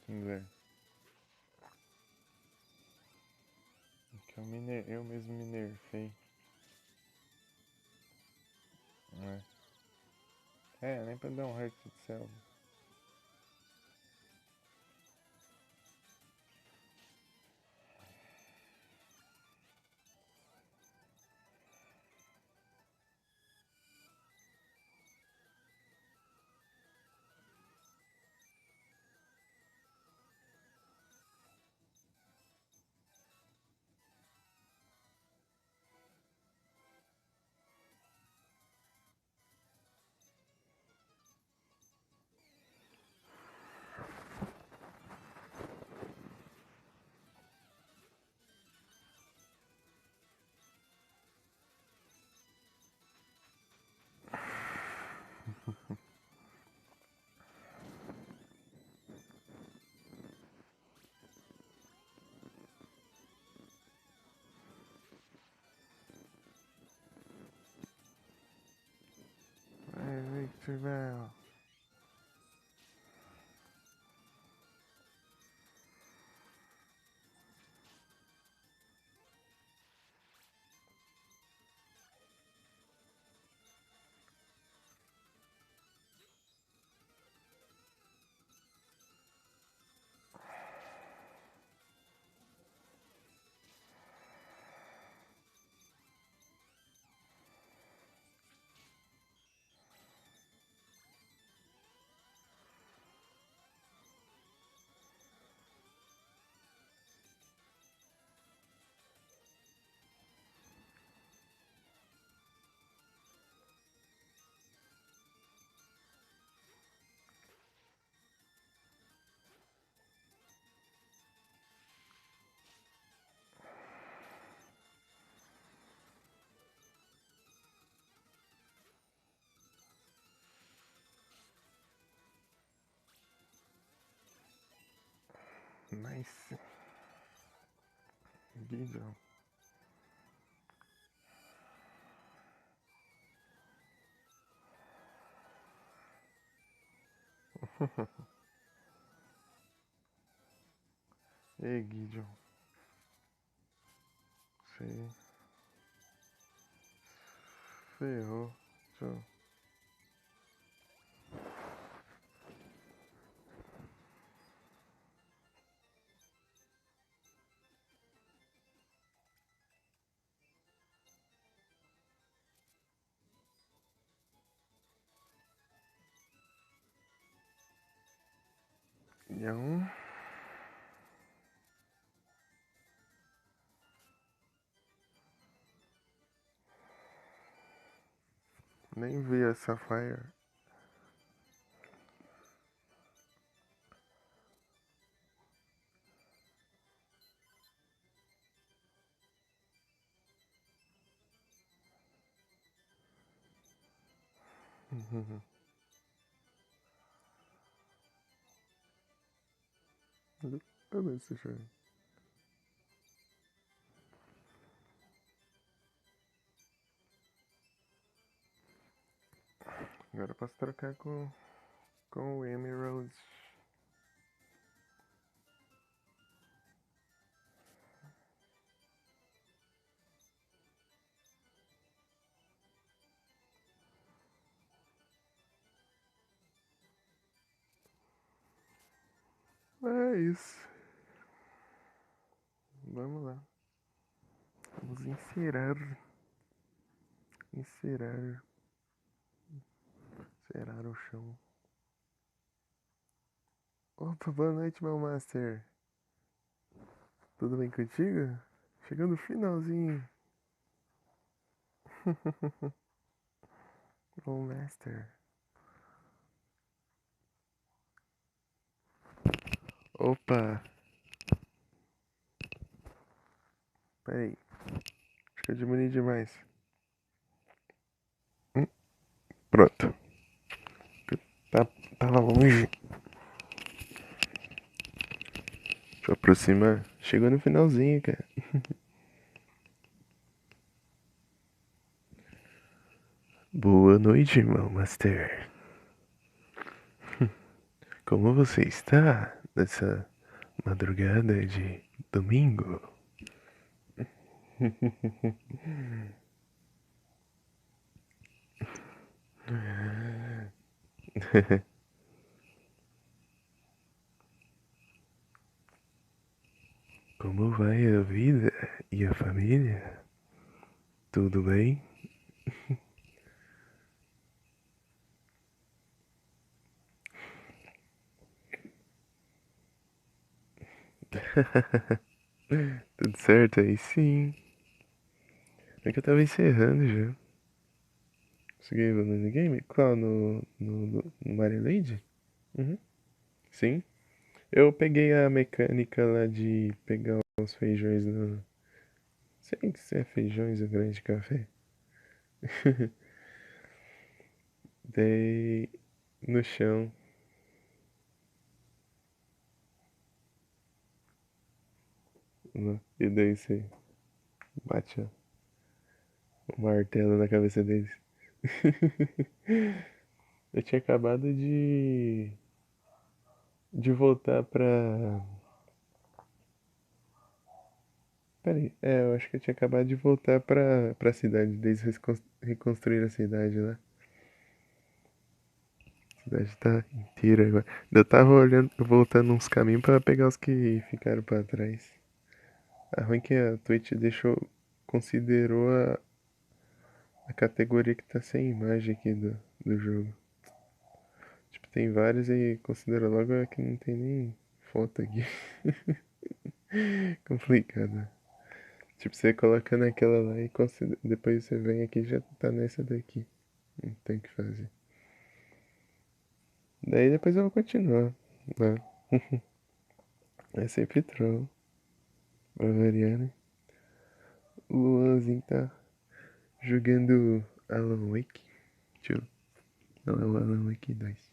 Kingler. Que eu mesmo me nerfei. Nem pra dar um hurt de selva. Victor Bell. Nice. Gideon. Ei, Gideon. Sei. Ferrou. Show. Não. Nem vi essa fire. Cadê esse jogo? Agora eu posso trocar com o Emerald. É isso. Vamos lá. Vamos encerar. Encerar. Encerar o chão. Opa, boa noite, meu master. Tudo bem contigo? Chegando no finalzinho. Meu master. Opa. Pera aí. Acho que eu diminui demais. Pronto. Tá, tava longe. Deixa eu aproximar. Chegou no finalzinho, cara. Boa noite, meu master. Como você está nessa madrugada de domingo? Como vai a vida e a família? Tudo bem? Tudo certo aí? Sim. É que eu tava encerrando já. Consegui ver no game? Qual? No Mario Lady? Uhum. Sim. Eu peguei a mecânica lá de pegar os feijões no. Sei que se é feijões ou grande de café. Dei no chão. E daí você bate o martelo na cabeça deles. Eu tinha acabado de voltar pra. Peraí, eu acho que eu tinha acabado de voltar pra cidade, desde reconstruir a cidade lá. A cidade tá inteira agora. Eu tava olhando, voltando uns caminhos pra pegar os que ficaram pra trás. A ruim que a Twitch considerou a categoria que tá sem imagem aqui do jogo. Tipo, tem vários e considerou logo a que não tem nem foto aqui. Complicado. Tipo, você coloca naquela lá e depois você vem aqui e já tá nessa daqui. Não tem o que fazer. Daí depois eu vou continuar, né? É sempre troll. Pra variar, né? O Luanzinho tá jogando Alan Wake. Tio. Não, é o Alan Wake 2.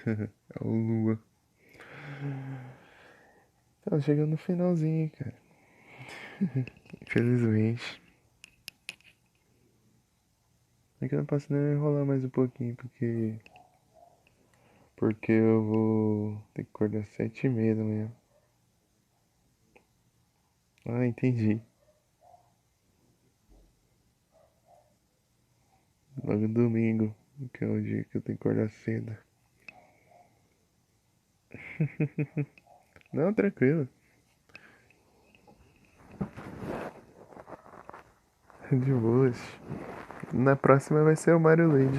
É o Lua. Tá chegando no finalzinho, cara. Infelizmente. É que eu não posso nem enrolar mais um pouquinho, porque eu vou ter que acordar às 7h30 da manhã. Ah, entendi. Logo domingo, que é o dia que eu tenho que acordar cedo. Não, tranquilo. De boas. Na próxima vai ser o Mario Land.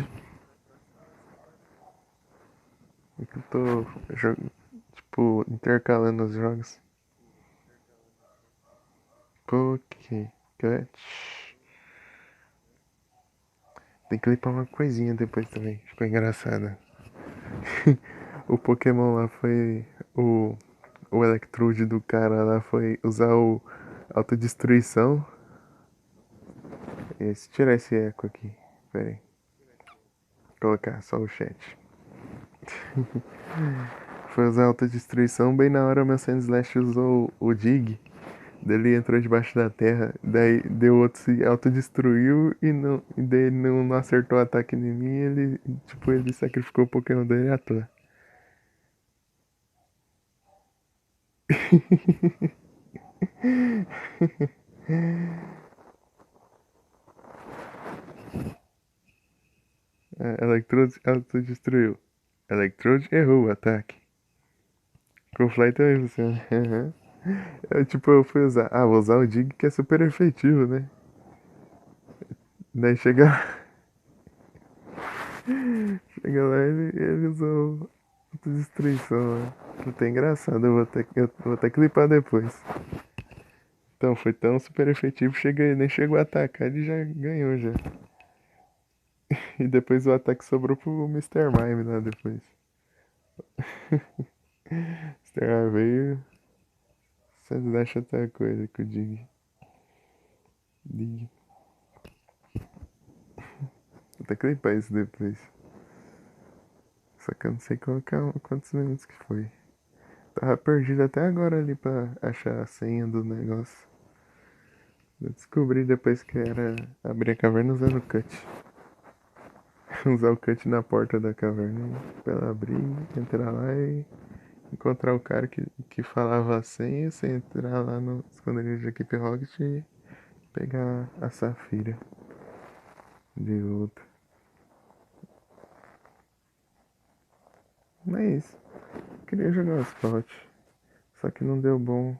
É que eu tô tipo, intercalando os jogos. Pokécut. Tem que clipar uma coisinha depois também. Ficou engraçado. O Pokémon lá foi. O Electrode do cara lá foi usar o autodestruição. Tirar esse eco aqui. Pera aí. Colocar só o chat. Foi usar autodestruição bem na hora o meu Sandslash usou o Dig. Daí ele entrou debaixo da terra, daí deu outro se autodestruiu e daí ele não acertou o ataque em mim, ele sacrificou o Pokémon dele à toa. Electrode autodestruiu. Electrode errou o ataque. Com o Fly também funciona. Aham. Tipo, eu fui usar. Ah, vou usar o Dig que é super efetivo, né? Daí chega, chega lá ele usou autodestruição lá. Até engraçado, eu vou até clipar depois. Então, foi tão super efetivo, nem chegou a atacar, ele já ganhou já. E depois o ataque sobrou pro Mr. Mime lá depois. Mr. Mime veio, Slash atacou ele com o Dig. Dig. Vou até clipar isso depois. Só que eu não sei quantos minutos que foi. Tava perdido até agora ali pra achar a senha do negócio. Eu descobri depois que era abrir a caverna usando o cut. Usar o cut na porta da caverna pra ela abrir, entrar lá e encontrar o cara que falava a senha, você entrar lá no esconderijo de Equipe Rocket e pegar a Safira de volta. Mas é isso. Queria jogar o Asphalt, só que não deu bom.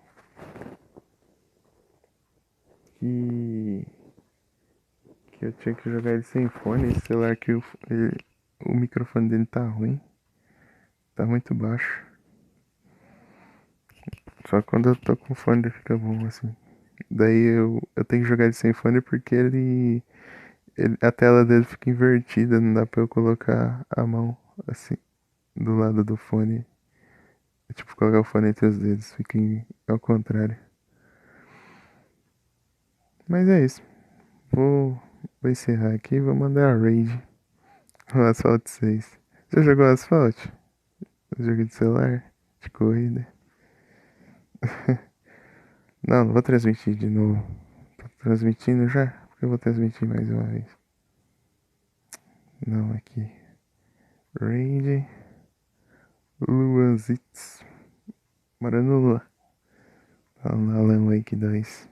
Que eu tinha que jogar ele sem fone, esse celular que o microfone dele tá ruim, tá muito baixo. Só quando eu tô com fone ele fica bom assim. Daí eu tenho que jogar ele sem fone porque a tela dele fica invertida, não dá pra eu colocar a mão assim do lado do fone. Tipo, colocar o fone entre os dedos, ao contrário. Mas é isso. Vou encerrar aqui e vou mandar a raid no Asphalt 6. Já jogou Asphalt? Jogo de celular? De corrida? Não, não vou transmitir de novo. Tô transmitindo já? Porque eu vou transmitir mais uma vez. Não, aqui. Raid. Luanzitz. Morando no Lua. Tá no Alan Wake 2.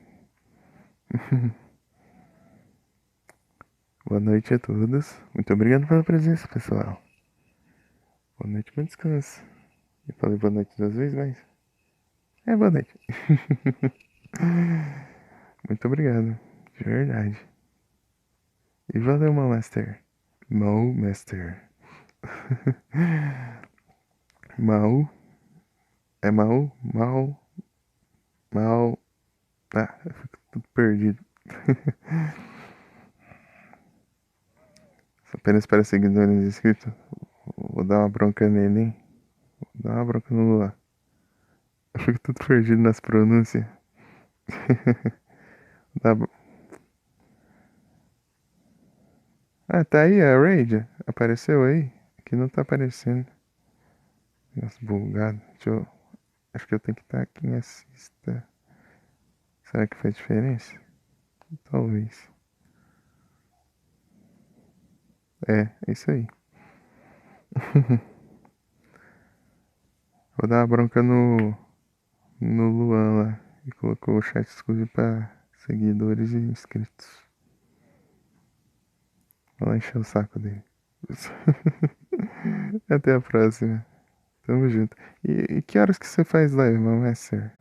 Boa noite a todos. Muito obrigado pela presença, pessoal. Boa noite, bom descanso. Eu falei boa noite 2 vezes, mas. É boa noite. Muito obrigado. De verdade. E valeu, meu Master. Mau Master. Mau. É Mau? Mau. Mau. Ah, eu fico tudo perdido. Apenas para seguidores inscritos. Vou dar uma bronca nele, hein? Vou dar uma bronca no Lula. Eu fico tudo perdido nas pronúncias. Dá... Ah, tá aí a Raid. Apareceu aí? Aqui não tá aparecendo. Nossa, bugado. Acho que eu tenho que estar aqui em assista. Será que faz diferença? Talvez. É isso aí. Vou dar uma bronca no Luan lá. E colocou o chat exclusivo pra seguidores e inscritos. Vou lá encher o saco dele. Até a próxima. Tamo junto. E que horas que você faz live, meu Master?